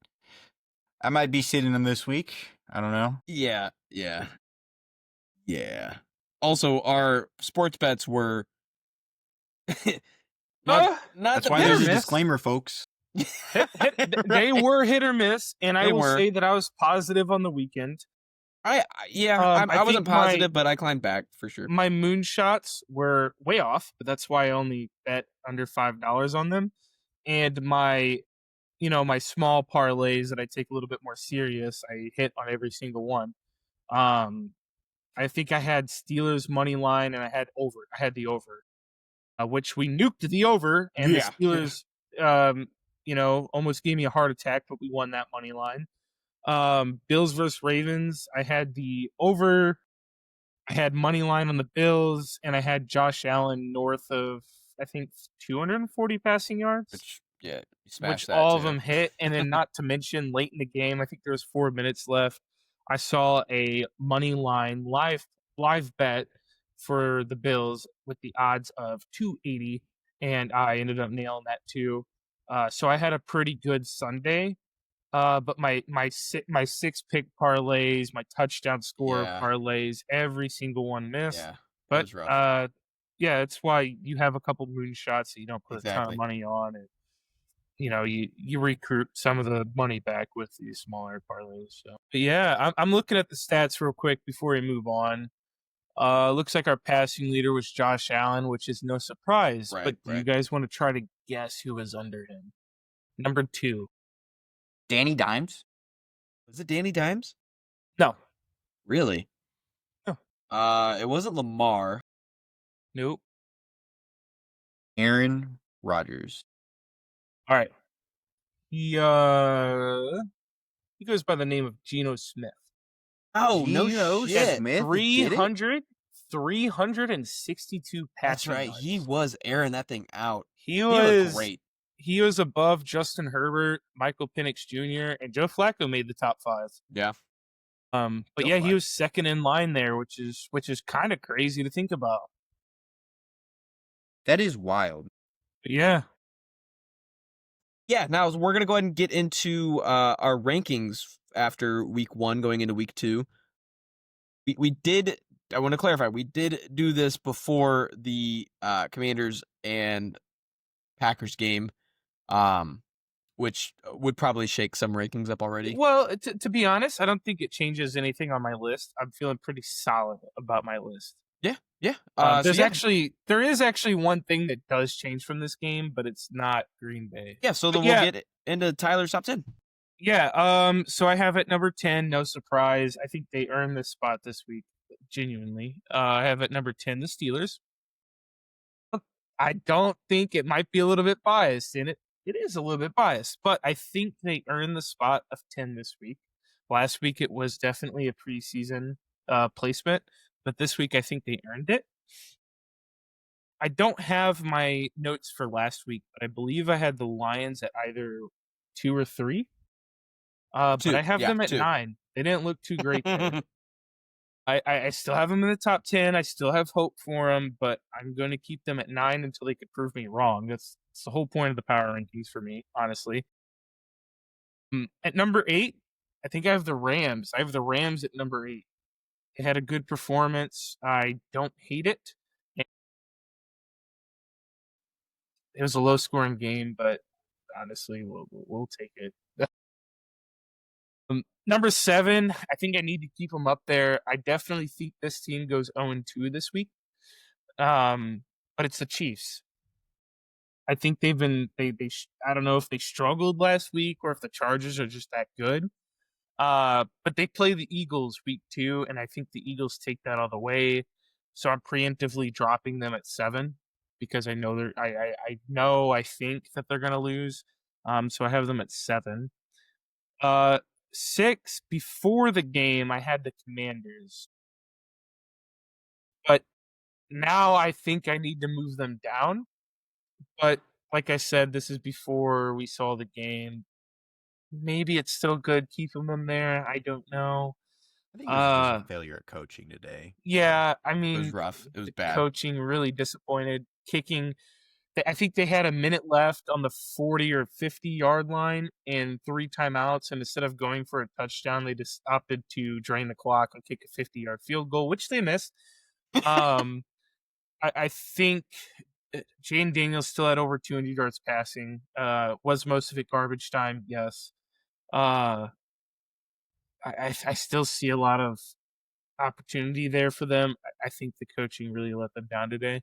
[SPEAKER 2] I might be sitting them this week. I don't know.
[SPEAKER 1] Yeah. Also, our sports bets were not
[SPEAKER 2] That's
[SPEAKER 1] the
[SPEAKER 2] why
[SPEAKER 3] hit or
[SPEAKER 2] there's a
[SPEAKER 3] miss.
[SPEAKER 2] disclaimer, folks.
[SPEAKER 3] They were hit or miss, and I
[SPEAKER 1] They
[SPEAKER 3] will
[SPEAKER 1] were.
[SPEAKER 3] say that I was positive on the weekend.
[SPEAKER 1] I
[SPEAKER 3] I
[SPEAKER 1] wasn't
[SPEAKER 3] think my-
[SPEAKER 1] positive, but I climbed back for sure.
[SPEAKER 3] My moonshots were way off, but that's why I only bet under $5 on them. And my small parlays that I take a little bit more serious, I hit on every single one. I think I had Steelers money line, and I had the over, which we nuked the over, and
[SPEAKER 1] Yeah.
[SPEAKER 3] the Steelers, almost gave me a heart attack, but we won that money line. Bills versus Ravens, I had the over. I had money line on the Bills, and I had Josh Allen north of, I think, 240 passing yards,
[SPEAKER 1] Which you smashed
[SPEAKER 3] which
[SPEAKER 1] that
[SPEAKER 3] all of
[SPEAKER 1] too.
[SPEAKER 3] them hit. And then not to mention late in the game, I think there was 4 minutes left. I saw a money line live bet for the Bills with the odds of 280, and I ended up nailing that too. So I had a pretty good Sunday. But my 6 pick parlays, my touchdown score
[SPEAKER 1] Yeah.
[SPEAKER 3] parlays, every single one missed.
[SPEAKER 1] Yeah, that
[SPEAKER 3] But
[SPEAKER 1] was rough.
[SPEAKER 3] yeah, it's why you have a couple moonshots that you don't put a ton of
[SPEAKER 1] Exactly.
[SPEAKER 3] money on, and you recruit some of the money back with these smaller parlays. So, but yeah, I'm looking at the stats real quick before we move on. Looks like our passing leader was Josh Allen, which is no surprise.
[SPEAKER 1] Right,
[SPEAKER 3] But do you
[SPEAKER 1] right.
[SPEAKER 3] guys want to try to guess who was under him? Number 2.
[SPEAKER 2] Danny Dimes.
[SPEAKER 1] Was it Danny Dimes?
[SPEAKER 3] No.
[SPEAKER 1] Really?
[SPEAKER 3] No.
[SPEAKER 1] It wasn't Lamar.
[SPEAKER 3] Nope.
[SPEAKER 2] Aaron Rodgers.
[SPEAKER 3] All right. He goes by the name of Geno Smith.
[SPEAKER 1] Oh, no
[SPEAKER 2] Geno
[SPEAKER 1] shit.
[SPEAKER 2] Smith did it?
[SPEAKER 3] 362
[SPEAKER 1] That's
[SPEAKER 3] passing
[SPEAKER 1] right.
[SPEAKER 3] yards.
[SPEAKER 1] He was airing that thing out.
[SPEAKER 3] He
[SPEAKER 1] He looked
[SPEAKER 3] was
[SPEAKER 1] great.
[SPEAKER 3] He was above Justin Herbert, Michael Penix Jr., and Joe Flacco made the top 5.
[SPEAKER 1] Yeah.
[SPEAKER 3] But
[SPEAKER 1] Joe
[SPEAKER 3] yeah, he
[SPEAKER 1] Flacco.
[SPEAKER 3] was second in line there, which is kind of crazy to think about.
[SPEAKER 2] That is wild.
[SPEAKER 3] But yeah.
[SPEAKER 1] Yeah, now we're gonna go ahead and get into our rankings after week 1, going into week 2. We did. I want to clarify. We did do this before the Commanders and Packers game, which would probably shake some rankings up already.
[SPEAKER 3] Well, to be honest, I don't think it changes anything on my list. I'm feeling pretty solid about my list.
[SPEAKER 1] Yeah.
[SPEAKER 3] There is actually one thing that does change from this game, but it's not Green Bay.
[SPEAKER 1] Yeah. So then
[SPEAKER 3] But yeah.
[SPEAKER 1] we'll get into Tyler's top 10.
[SPEAKER 3] Yeah. So I have at number 10, no surprise. I think they earned this spot this week, genuinely. I have at number 10 the Steelers. I don't think it might be a little bit biased in it. It is a little bit biased, but I think they earned the spot of 10 this week. Last week it was definitely a preseason placement, but this week I think they earned it. I don't have my notes for last week, but I believe I had the Lions at either 2 or 3. But
[SPEAKER 1] Two.
[SPEAKER 3] I have
[SPEAKER 1] Yeah,
[SPEAKER 3] them at
[SPEAKER 1] 2.
[SPEAKER 3] 9. They didn't look too great there. I still have them in the top 10. I still have hope for them, but I'm going to keep them at 9 until they could prove me wrong. That's the whole point of the power rankings for me, honestly. At number 8, I think I have the Rams. I have the Rams at number 8. They had a good performance. I don't hate it. It was a low-scoring game, but honestly, we'll take it. Number 7, I think I need to keep them up there. I definitely think this team goes 0-2 this week. But it's the Chiefs. I think they've been I don't know if they struggled last week or if the Chargers are just that good. But they play the Eagles week 2, and I think the Eagles take that all the way. So I'm preemptively dropping them at 7 because I know I think that they're gonna lose. So I have them at 7. 6, before the game, I had the Commanders. But now I think I need to move them down. But like I said, this is before we saw the game. Maybe it's still good keeping them there. I don't know.
[SPEAKER 2] I think it was just a failure at coaching today.
[SPEAKER 3] Yeah, I
[SPEAKER 1] It was
[SPEAKER 3] mean,
[SPEAKER 1] rough. It was
[SPEAKER 3] the
[SPEAKER 1] bad.
[SPEAKER 3] coaching really disappointed. Kicking, I think they had a minute left on the 40 or 50-yard line and 3 timeouts. And instead of going for a touchdown, they just opted to drain the clock and kick a 50-yard field goal, which they missed. I think Jane Daniels still had over 200 yards passing. Was most of it garbage time? Yes. I still see a lot of opportunity there for them. I think the coaching really let them down today.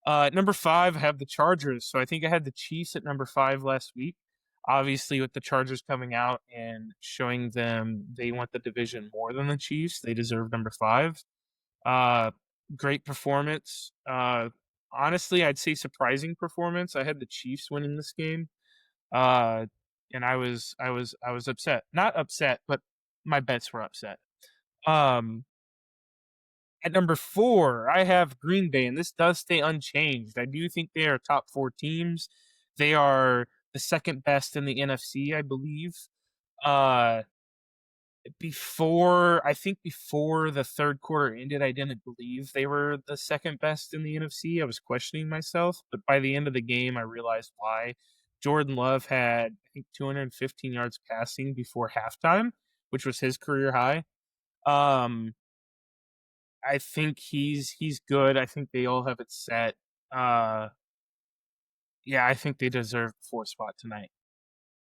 [SPEAKER 3] Number 5, I have the Chargers. So I think I had the Chiefs at number 5 last week. Obviously, with the Chargers coming out and showing them they want the division more than the Chiefs, they deserve number 5. Great performance. Honestly, I'd say surprising performance. I had the Chiefs winning this game. And I was upset. Not upset, but my bets were upset. At number 4, I have Green Bay, and this does stay unchanged. I do think they are top 4 teams. They are the second best in the NFC, I believe. Before the third quarter ended, I didn't believe they were the second best in the NFC. I was questioning myself, but by the end of the game, I realized why. Jordan Love had, I think, 215 yards passing before halftime, which was his career high. Um, I think he's good. I think they all have it set. Uh, yeah, I think they deserve the 4th spot tonight.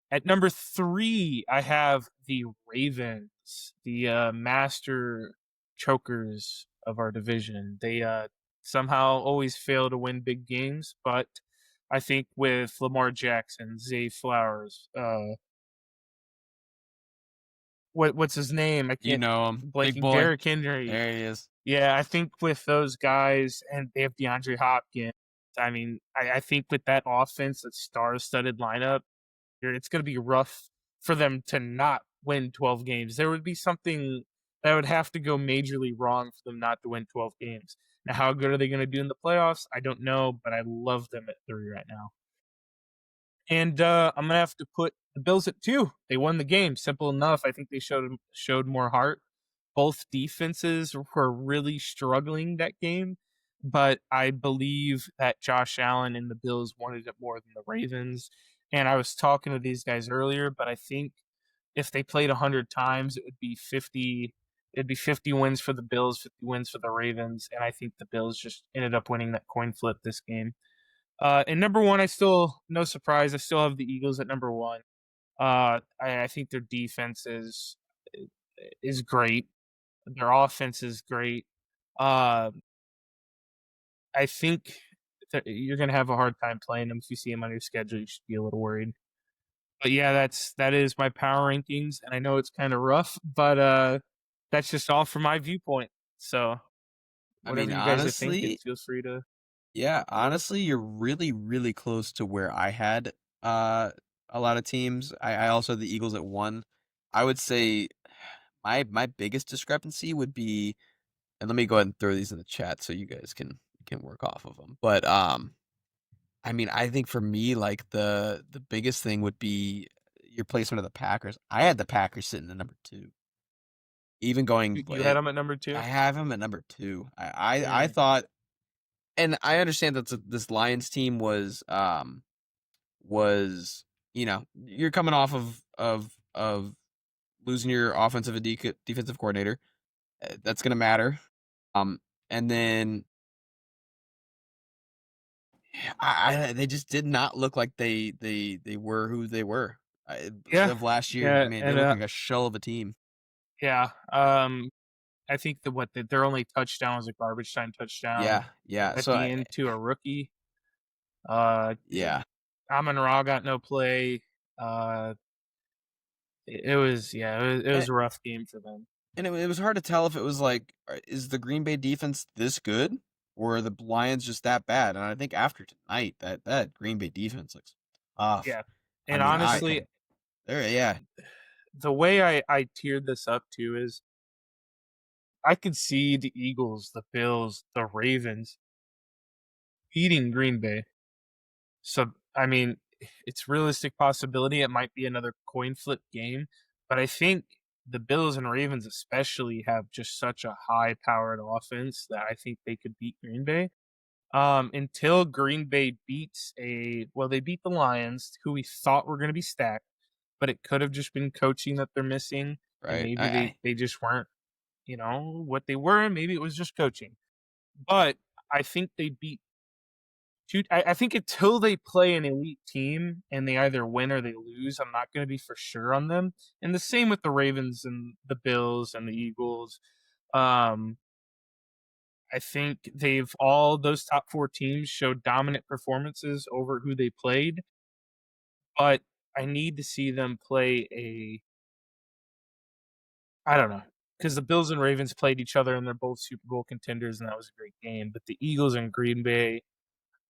[SPEAKER 3] At number 3, I have the Ravens, the master chokers of our division. They somehow always fail to win big games, but I think with Lamar Jackson, Zay Flowers, what's his name? I
[SPEAKER 1] You
[SPEAKER 3] can't
[SPEAKER 1] know him, big
[SPEAKER 3] blanking.
[SPEAKER 1] boy.
[SPEAKER 3] Derrick Henry.
[SPEAKER 1] There he is.
[SPEAKER 3] Yeah, I think with those guys, and they have DeAndre Hopkins. I mean, I think with that offense, that star-studded lineup, it's going to be rough for them to not win 12 games. There would be something that would have to go majorly wrong for them not to win 12 games. Now, how good are they going to do in the playoffs? I don't know, but I love them at 3 right now. And I'm going to have to put the Bills at 2. They won the game. Simple enough. I think they showed more heart. Both defenses were really struggling that game, but I believe that Josh Allen and the Bills wanted it more than the Ravens. And I was talking to these guys earlier, but I think if they played 100 times, it would be 50. It'd be 50 wins for the Bills, 50 wins for the Ravens, and I think the Bills just ended up winning that coin flip this game. And number 1, no surprise, I still have the Eagles at number 1. I think their defense is great. Their offense is great. I think that you're going to have a hard time playing them. If you see them on your schedule, you should be a little worried. But yeah, that is my power rankings, and I know it's kind of rough, but that's just all from my viewpoint. So
[SPEAKER 1] I
[SPEAKER 3] whatever
[SPEAKER 1] mean,
[SPEAKER 3] you guys are thinking,
[SPEAKER 1] honestly,
[SPEAKER 3] feel free to.
[SPEAKER 1] yeah, honestly, you're really, really close to where I had a lot of teams. I also had the Eagles at 1. I would say my biggest discrepancy would be, and let me go ahead and throw these in the chat so you guys can work off of them. But I mean, I think for me, like the biggest thing would be your placement of the Packers. I had the Packers sitting at number 2. Even going,
[SPEAKER 3] You had them at number 2.
[SPEAKER 1] I have them at number 2. I
[SPEAKER 3] Mm.
[SPEAKER 1] thought, and I understand that this Lions team was you're coming off of losing your offensive and defensive coordinator. That's gonna matter. And then they just did not look like they were who they were
[SPEAKER 3] Yeah,
[SPEAKER 1] of last year. I
[SPEAKER 3] yeah,
[SPEAKER 1] mean, they
[SPEAKER 3] and
[SPEAKER 1] look like a shell of a team.
[SPEAKER 3] yeah. I think their only touchdown was a garbage time touchdown
[SPEAKER 1] Yeah, yeah.
[SPEAKER 3] at
[SPEAKER 1] So
[SPEAKER 3] the end to a rookie. Uh,
[SPEAKER 1] yeah,
[SPEAKER 3] Amon Ra got no play. Uh, it was
[SPEAKER 1] and,
[SPEAKER 3] a rough game for them.
[SPEAKER 1] and it was hard to tell if it was like, is the Green Bay defense this good, or are the Lions just that bad? And I think after tonight, that Green Bay defense looks tough.
[SPEAKER 3] Yeah,
[SPEAKER 1] I
[SPEAKER 3] and
[SPEAKER 1] mean,
[SPEAKER 3] honestly,
[SPEAKER 1] yeah,
[SPEAKER 3] the way I tiered this up too is I could see the Eagles, the Bills, the Ravens beating Green Bay. So I mean, it's realistic possibility. It might be another coin flip game, but I think the Bills and Ravens especially have just such a high powered offense that I think they could beat Green Bay. Until Green Bay they beat the Lions, who we thought were going to be stacked, but it could have just been coaching that they're missing, and
[SPEAKER 1] right.
[SPEAKER 3] maybe they just weren't, what they were, and maybe it was just coaching. But I think they beat I think until they play an elite team and they either win or they lose, I'm not going to be for sure on them. And the same with the Ravens and the Bills and the Eagles. Um, I think those top 4 teams showed dominant performances over who they played, but I need to see them play I don't know, because the Bills and Ravens played each other and they're both Super Bowl contenders, and that was a great game. But the Eagles and Green Bay,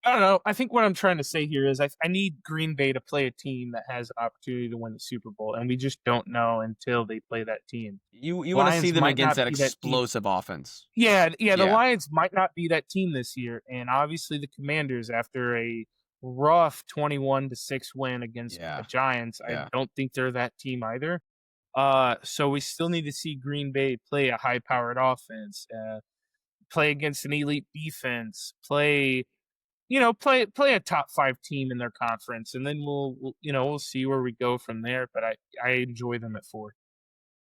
[SPEAKER 3] I don't know. I think what I'm trying to say here is I need Green Bay to play a team that has an opportunity to win the Super Bowl, and we just don't know until they play that team.
[SPEAKER 1] You want to see them
[SPEAKER 3] might
[SPEAKER 1] against
[SPEAKER 3] not
[SPEAKER 1] that
[SPEAKER 3] be that team.
[SPEAKER 1] explosive offense.
[SPEAKER 3] Yeah, the
[SPEAKER 1] Yeah.
[SPEAKER 3] Lions might not be that team this year, and obviously the Commanders, after a rough 21-6 win against the Giants,
[SPEAKER 1] Yeah.
[SPEAKER 3] I don't think they're that team either. So we still need to see Green Bay play a high-powered offense, play against an elite defense, play play a top 5 team in their conference, and then we'll see where we go from there. But I enjoy them at 4.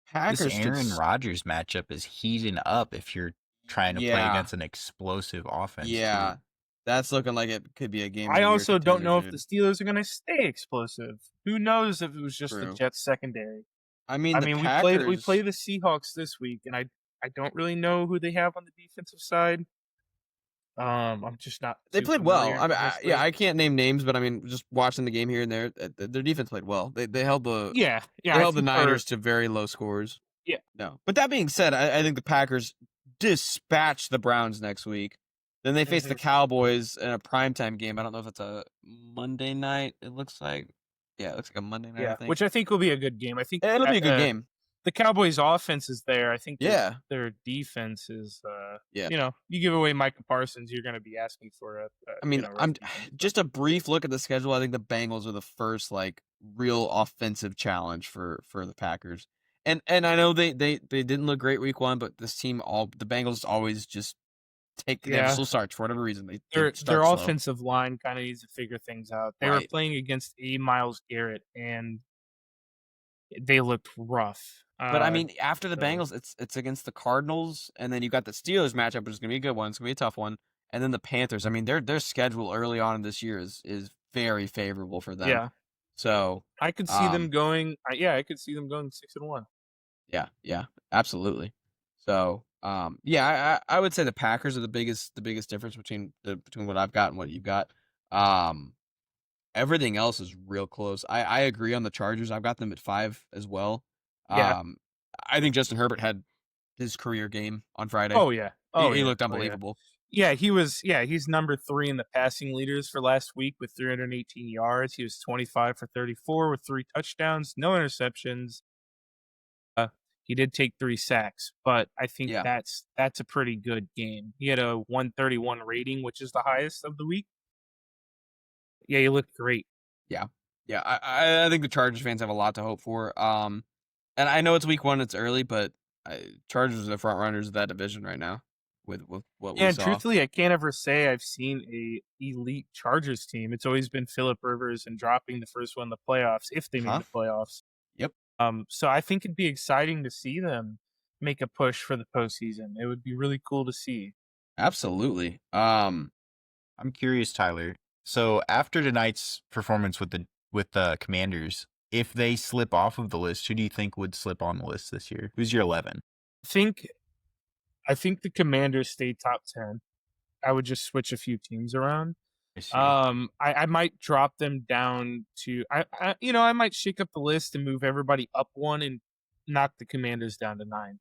[SPEAKER 2] This
[SPEAKER 1] Packers could
[SPEAKER 2] Aaron Rodgers matchup is heating up if you're trying to play
[SPEAKER 1] Yeah.
[SPEAKER 2] against an explosive offense.
[SPEAKER 1] Yeah,
[SPEAKER 2] too.
[SPEAKER 1] that's looking like it could be a game. Of
[SPEAKER 3] I
[SPEAKER 1] the year
[SPEAKER 3] also don't know if
[SPEAKER 1] contender,
[SPEAKER 3] the
[SPEAKER 1] dude.
[SPEAKER 3] Steelers are going to stay explosive. Who knows if it was just the
[SPEAKER 1] True.
[SPEAKER 3] Jets secondary.
[SPEAKER 1] I mean,
[SPEAKER 3] I
[SPEAKER 1] the
[SPEAKER 3] mean, we
[SPEAKER 1] Packers.
[SPEAKER 3] play the Seahawks this week, and I don't really know who they have on the defensive side. I'm just not.
[SPEAKER 1] They
[SPEAKER 3] too
[SPEAKER 1] played well.
[SPEAKER 3] familiar,
[SPEAKER 1] I mean,
[SPEAKER 3] honestly.
[SPEAKER 1] I can't name names, but I mean, just watching the game here and there, their defense played well. They held the
[SPEAKER 3] Yeah,
[SPEAKER 1] they
[SPEAKER 3] I
[SPEAKER 1] held the
[SPEAKER 3] think
[SPEAKER 1] Niners to very low scores.
[SPEAKER 3] Yeah.
[SPEAKER 1] No, but that being said, I think the Packers dispatch the Browns next week. Then they face the
[SPEAKER 3] Mhm.
[SPEAKER 1] Cowboys in a primetime game. I don't know if it's a Monday night. It looks like, yeah, it looks like a Monday night. I
[SPEAKER 3] Yeah,
[SPEAKER 1] think
[SPEAKER 3] which I think will be a good game. I think
[SPEAKER 1] it'll be a good game.
[SPEAKER 3] The Cowboys' offense is there. I think
[SPEAKER 1] Yeah.
[SPEAKER 3] their defense is.
[SPEAKER 1] Yeah.
[SPEAKER 3] You give away Micah Parsons, you're going to be asking for a.
[SPEAKER 1] I mean, I'm
[SPEAKER 3] rest defense,
[SPEAKER 1] just a brief look at the schedule. I think the Bengals are the first like real offensive challenge for the Packers. And I know they didn't look great week 1, but this team the Bengals always just they have
[SPEAKER 3] Yeah.
[SPEAKER 1] slow starts for whatever reason. They
[SPEAKER 3] Their
[SPEAKER 1] start slow.
[SPEAKER 3] offensive line kind of needs to figure things out. They were
[SPEAKER 1] Right.
[SPEAKER 3] playing against a Myles Garrett, and they looked rough.
[SPEAKER 1] But I mean, after the
[SPEAKER 3] so-
[SPEAKER 1] Bengals, it's against the Cardinals, and then you got the Steelers matchup, which is gonna be a good one. It's gonna be a tough one, and then the Panthers. I mean, their schedule early on in this year is very favorable for them.
[SPEAKER 3] Yeah,
[SPEAKER 1] So
[SPEAKER 3] I could see them going. I could see them going 6-1.
[SPEAKER 1] yeah, absolutely. So I would say the Packers are the biggest difference between what I've got and what you've got. Everything else is real close. I agree on the Chargers. I've got them at 5 as well.
[SPEAKER 3] Yeah.
[SPEAKER 1] I think Justin Herbert had his career game on Friday.
[SPEAKER 3] Oh yeah.
[SPEAKER 1] He looked
[SPEAKER 3] Oh, yeah.
[SPEAKER 1] unbelievable.
[SPEAKER 3] Yeah, he was. Yeah, he's number 3 in the passing leaders for last week with 318 yards. He was 25 for 34 with 3 touchdowns, no interceptions. He did take 3 sacks, but I think
[SPEAKER 1] Yeah.
[SPEAKER 3] that's a pretty good game. He had a 131 rating, which is the highest of the week. Yeah, he looked great.
[SPEAKER 1] Yeah, I think the Chargers fans have a lot to hope for. And I know it's week 1, it's early, but Chargers are the front runners of that division right now with what we
[SPEAKER 3] And
[SPEAKER 1] saw.
[SPEAKER 3] truthfully, I can't ever say I've seen a elite Chargers team. It's always been Phillip Rivers and dropping the first one in the playoffs if they made the playoffs.
[SPEAKER 1] Yep.
[SPEAKER 3] So I think it'd be exciting to see them make a push for the postseason. It would be really cool to see.
[SPEAKER 1] Absolutely.
[SPEAKER 2] I'm curious, Tyler. So after tonight's performance with the Commanders, if they slip off of the list, who do you think would slip on the list this year? Who's your 11?
[SPEAKER 3] I think the Commanders stay top 10. I would just switch a few teams around.
[SPEAKER 2] I see.
[SPEAKER 3] I might drop them down to I might shake up the list and move everybody up 1 and knock the Commanders down to 9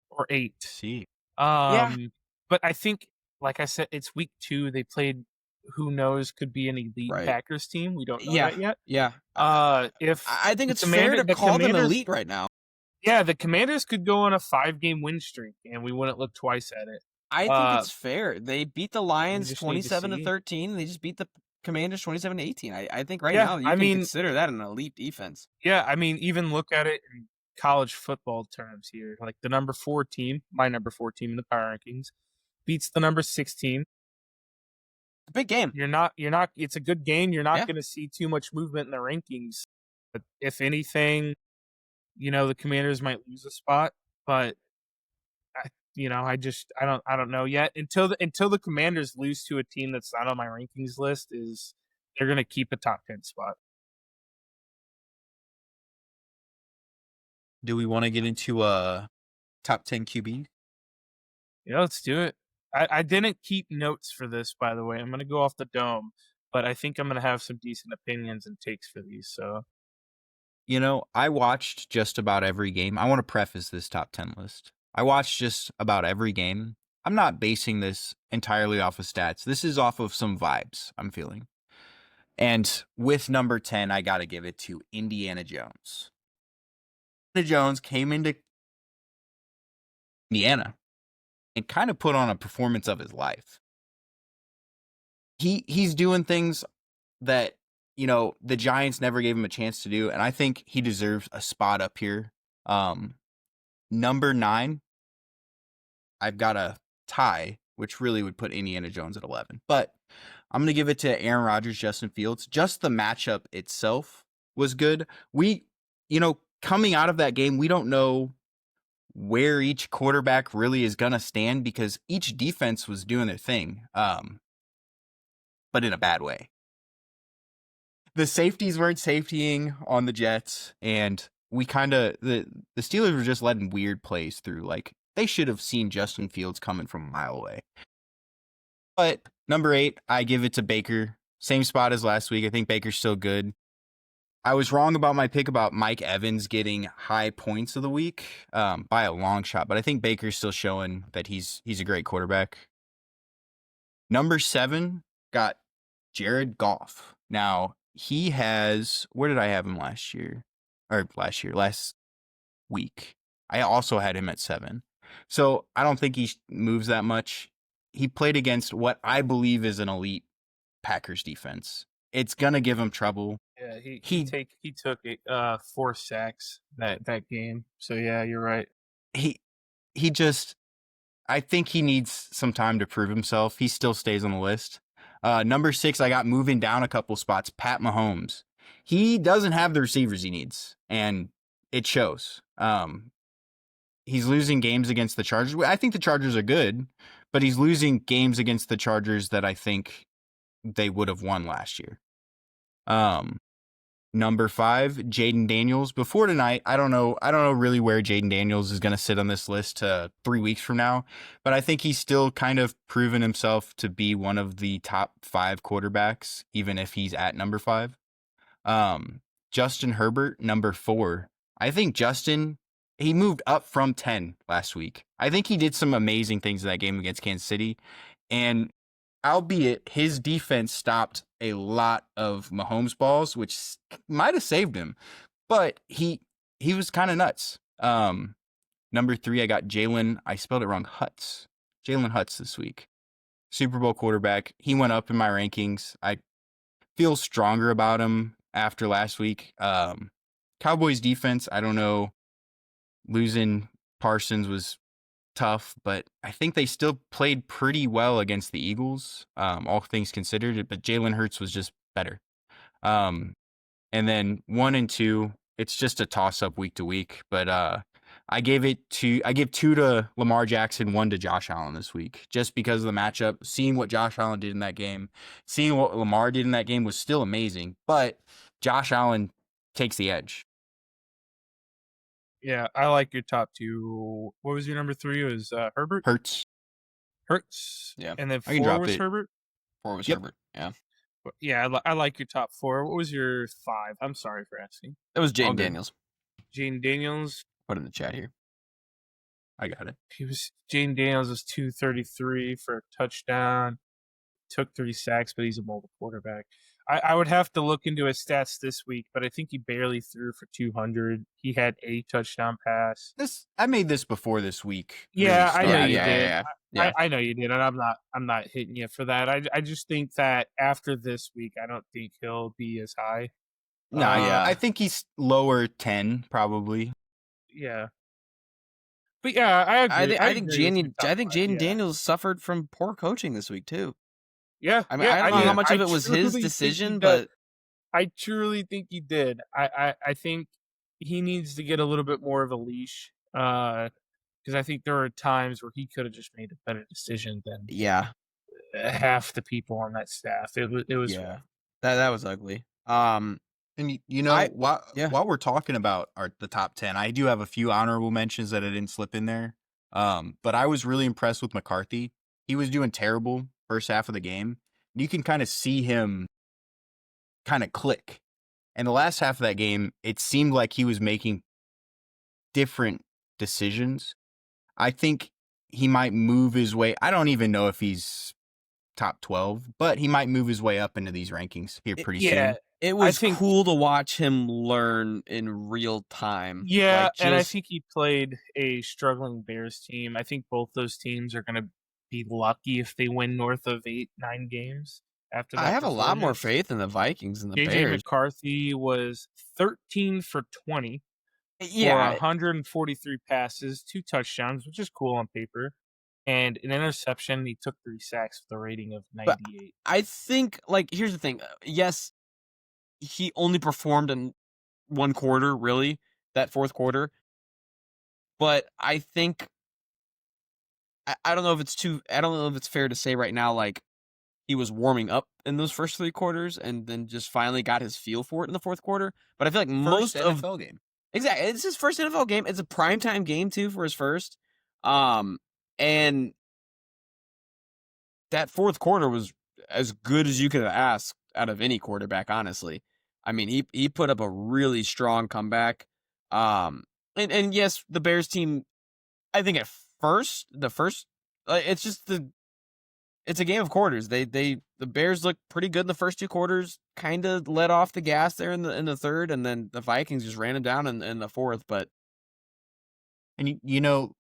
[SPEAKER 3] or 8.
[SPEAKER 2] see.
[SPEAKER 3] But I think, like I said, it's week 2. They played who knows could be an elite
[SPEAKER 1] Right.
[SPEAKER 3] Packers team. We don't know
[SPEAKER 1] Yeah.
[SPEAKER 3] that yet.
[SPEAKER 1] Yeah.
[SPEAKER 3] If
[SPEAKER 1] I think
[SPEAKER 3] the
[SPEAKER 1] it's fair to
[SPEAKER 3] the
[SPEAKER 1] call them
[SPEAKER 3] Commanders-
[SPEAKER 1] elite right now.
[SPEAKER 3] Yeah, the Commanders could go on a 5-game win streak, and we wouldn't look twice at it.
[SPEAKER 1] I think it's fair. They beat the Lions
[SPEAKER 3] just need to
[SPEAKER 1] 27-13. They just beat the Commanders 27-18. I think right
[SPEAKER 3] Yeah,
[SPEAKER 1] now you
[SPEAKER 3] I
[SPEAKER 1] can
[SPEAKER 3] mean-
[SPEAKER 1] consider that an elite defense.
[SPEAKER 3] Yeah, I mean, even look at it in college football terms here. Like the number 4 team, my number 4 team in the power rankings, beats the number 16.
[SPEAKER 1] It's a big game.
[SPEAKER 3] You're not. It's a good game. You're not
[SPEAKER 1] Yeah.
[SPEAKER 3] going to see too much movement in the rankings. But if anything, the Commanders might lose a spot. But I don't know yet. Until the Commanders lose to a team that's not on my rankings list, they're going to keep a top 10 spot.
[SPEAKER 2] Do we want to get into top 10 QB?
[SPEAKER 3] Yeah, let's do it. I didn't keep notes for this, by the way. I'm going to go off the dome, but I think I'm going to have some decent opinions and takes for these. So,
[SPEAKER 2] I watched just about every game. I want to preface this top 10 list. I watched just about every game. I'm not basing this entirely off of stats. This is off of some vibes I'm feeling. And with number 10, I got to give it to Indiana Jones. Indiana Jones came into Indiana and kind of put on a performance of his life. He's doing things that, the Giants never gave him a chance to do, and I think he deserves a spot up here. Number 9, I've got a tie, which really would put Indiana Jones at 11. But I'm going to give it to Aaron Rodgers, Justin Fields. Just the matchup itself was good. Coming out of that game, we don't know where each quarterback really is going to stand because each defense was doing their thing, but in a bad way. The safeties weren't safetying on the Jets, and we the Steelers were just letting weird plays through. Like, they should have seen Justin Fields coming from a mile away. But number 8, I give it to Baker. Same spot as last week. I think Baker's still good. I was wrong about my pick about Mike Evans getting high points of the week by a long shot, but I think Baker's still showing that he's a great quarterback. Number 7 got Jared Goff. Now, he has, where did I have him last week? I also had him at 7. So I don't think he moves that much. He played against what I believe is an elite Packers defense. It's gonna give him trouble.
[SPEAKER 3] Yeah, he took 4 sacks that game. So yeah, you're right.
[SPEAKER 2] I think he needs some time to prove himself. He still stays on the list. Number 6, I got moving down a couple spots. Pat Mahomes. He doesn't have the receivers he needs, and it shows. He's losing games against the Chargers. I think the Chargers are good, but he's losing games against the Chargers that I think they would have won last year. Number 5, Jaden Daniels. Before tonight, I don't know really where Jaden Daniels is going to sit on this list 3 weeks from now, but I think he's still kind of proven himself to be one of the top 5 quarterbacks, even if he's at number 5. Justin Herbert, number 4. I think Justin, he moved up from 10 last week. I think he did some amazing things in that game against Kansas City, and albeit his defense stopped a lot of Mahomes balls, which might have saved him, but he was kind of nuts. Number 3, I got I spelled it wrong, Jalen Hurts this week. Super Bowl quarterback. He went up in my rankings. I feel stronger about him after last week. Cowboys defense, I don't know. Losing Parsons was tough, but I think they still played pretty well against the Eagles, all things considered, but Jalen Hurts was just better. And then 1 and 2, it's just a toss-up week to week, but I give 2 to Lamar Jackson, 1 to Josh Allen this week, just because of the matchup. Seeing what Josh Allen did in that game, seeing what Lamar did in that game was still amazing, but Josh Allen takes the edge.
[SPEAKER 3] Yeah, I like your top 2. What was your number 3? It was Herbert?
[SPEAKER 2] Hurts.
[SPEAKER 1] Yeah.
[SPEAKER 3] And then
[SPEAKER 2] I can
[SPEAKER 3] 4
[SPEAKER 2] drop
[SPEAKER 3] was
[SPEAKER 2] it.
[SPEAKER 3] Herbert?
[SPEAKER 1] 4 was
[SPEAKER 2] Yep.
[SPEAKER 1] Herbert. Yeah.
[SPEAKER 3] Yeah, I like your top 4. What was your 5? I'm sorry for asking.
[SPEAKER 1] It was
[SPEAKER 3] All
[SPEAKER 1] Jaden
[SPEAKER 3] good.
[SPEAKER 1] Daniels.
[SPEAKER 3] Jaden Daniels.
[SPEAKER 1] Put it in the chat here.
[SPEAKER 2] I got it.
[SPEAKER 3] Jaden Daniels was 233 for a touchdown. Took 3 sacks, but he's a mobile quarterback. I would have to look into his stats this week, but I think he barely threw for 200. He had a touchdown pass.
[SPEAKER 2] I made this before this week.
[SPEAKER 3] Yeah, I know
[SPEAKER 2] started.
[SPEAKER 3] you did.
[SPEAKER 1] Yeah.
[SPEAKER 3] I know you did, and I'm not hitting you for that. I just think that after this week, I don't think he'll be as high.
[SPEAKER 2] No,
[SPEAKER 1] yeah.
[SPEAKER 2] I think he's lower 10 probably.
[SPEAKER 3] Yeah. But yeah, I agree.
[SPEAKER 1] I think
[SPEAKER 3] agree with your top 5,
[SPEAKER 1] Jaden
[SPEAKER 3] yeah.
[SPEAKER 1] Daniels suffered from poor coaching this week too.
[SPEAKER 3] Yeah,
[SPEAKER 1] I mean,
[SPEAKER 3] yeah,
[SPEAKER 1] I don't know how much of
[SPEAKER 3] I
[SPEAKER 1] it was
[SPEAKER 3] truly
[SPEAKER 1] his
[SPEAKER 3] think he
[SPEAKER 1] decision,
[SPEAKER 3] does.
[SPEAKER 1] but
[SPEAKER 3] I truly think he did. I think he needs to get a little bit more of a leash, because I think there are times where he could have just made a better decision than
[SPEAKER 1] yeah,
[SPEAKER 3] half the people on that staff. It was
[SPEAKER 1] yeah, that was ugly.
[SPEAKER 2] And while
[SPEAKER 1] yeah.
[SPEAKER 2] we're talking about the top 10, I do have a few honorable mentions that I didn't slip in there. But I was really impressed with McCarthy. He was doing terrible first half of the game. You can kind of see him kind of click. And the last half of that game, it seemed like he was making different decisions. I think he might move his way. I don't even know if he's top 12, but he might move his way up into these rankings here pretty soon.
[SPEAKER 1] It was cool to watch him learn in real time.
[SPEAKER 3] Yeah, and I think he played a struggling Bears team. I think both those teams are going to be lucky if they win north of 8-9 games after that.
[SPEAKER 1] I have a lot more faith in the Vikings than the
[SPEAKER 3] JJ
[SPEAKER 1] Bears.
[SPEAKER 3] McCarthy was 13 for 20 for
[SPEAKER 1] Yeah,
[SPEAKER 3] 143 passes, 2 touchdowns, which is cool on paper. and an interception. He took 3 sacks with a rating of
[SPEAKER 1] But
[SPEAKER 3] 98.
[SPEAKER 1] I think, like, here's the thing. Yes, he only performed in one quarter, really, that fourth quarter. But I think I don't know if it's fair to say right now, like, he was warming up in those first 3 quarters and then just finally got his feel for it in the fourth quarter. But I feel like
[SPEAKER 2] First
[SPEAKER 1] most of
[SPEAKER 2] NFL game.
[SPEAKER 1] exactly, it's his first NFL game. It's a primetime game too for his first. And that fourth quarter was as good as you could have asked out of any quarterback, honestly. I mean, he put up a really strong comeback. And yes, the Bears team, I think at first, it's just it's a game of quarters. The Bears looked pretty good in the first 2 quarters, kind of let off the gas there in the third, and then the Vikings just ran them down in the fourth. But
[SPEAKER 2] And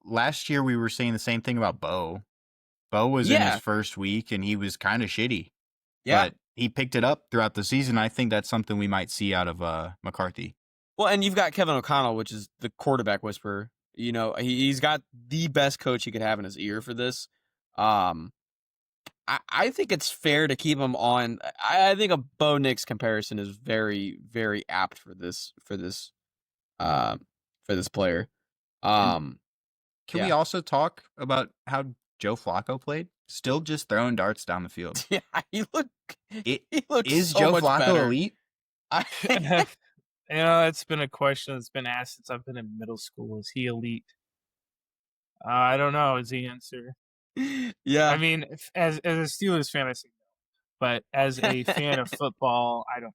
[SPEAKER 2] last year we were saying the same thing about Bo. Bo was in his
[SPEAKER 1] yeah,
[SPEAKER 2] first week and he was kind of shitty,
[SPEAKER 1] yeah.
[SPEAKER 2] but he picked it up throughout the season. I think that's something we might see out of McCarthy.
[SPEAKER 1] Well, and you've got Kevin O'Connell, which is the quarterback whisperer. He's got the best coach he could have in his ear for this. I think it's fair to keep him on. I think a Bo Nix comparison is very, very apt for this player.
[SPEAKER 2] Can
[SPEAKER 1] Yeah.
[SPEAKER 2] we also talk about how Joe Flacco played? Still just throwing darts down the field.
[SPEAKER 1] Yeah, he looks
[SPEAKER 2] Is
[SPEAKER 1] so
[SPEAKER 2] Joe
[SPEAKER 1] much
[SPEAKER 2] Flacco
[SPEAKER 1] better.
[SPEAKER 2] elite?
[SPEAKER 3] It's been a question that's been asked since I've been in middle school. Is he elite? I don't know is the answer.
[SPEAKER 1] Yeah.
[SPEAKER 3] I mean, as a Steelers fan, I say no. But as a fan of football, I don't.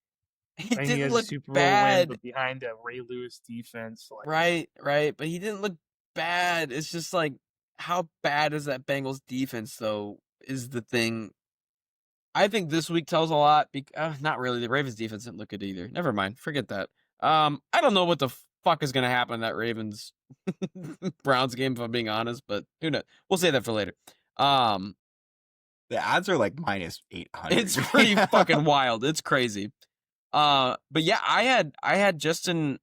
[SPEAKER 1] He
[SPEAKER 3] I mean, he
[SPEAKER 1] didn't
[SPEAKER 3] has a
[SPEAKER 1] look
[SPEAKER 3] Super Bowl
[SPEAKER 1] bad.
[SPEAKER 3] win, but behind a Ray Lewis defense.
[SPEAKER 1] Right. But he didn't look bad. It's just like, how bad is that Bengals defense, though, is the thing. I think this week tells a lot. Not really. The Ravens defense didn't look good either. Never mind. Forget that. I don't know what the fuck is going to happen in that Ravens Browns game, if I'm being honest, but who knows? We'll say that for later.
[SPEAKER 2] The odds are like minus 800.
[SPEAKER 1] It's pretty fucking wild. It's crazy. But yeah, I had Justin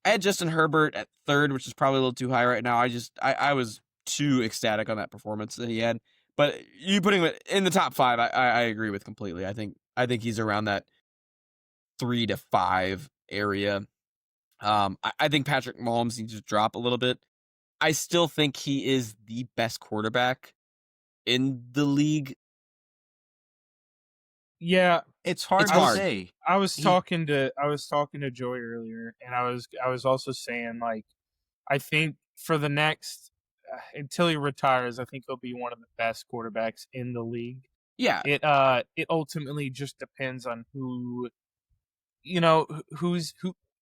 [SPEAKER 1] Herbert at third, which is probably a little too high right now. I was too ecstatic on that performance that he had. But you putting him in the top 5, I agree with completely. I think he's around that 3 to 5 area. I think Patrick Mahomes needs to drop a little bit. I still think he is the best quarterback in the league.
[SPEAKER 3] Yeah,
[SPEAKER 2] it's hard
[SPEAKER 1] It's
[SPEAKER 2] to
[SPEAKER 1] hard.
[SPEAKER 2] say.
[SPEAKER 3] I was talking to Joey earlier, and I was also saying, like, I think for the next until he retires, I think he'll be one of the best quarterbacks in the league.
[SPEAKER 1] Yeah.
[SPEAKER 3] It ultimately just depends on who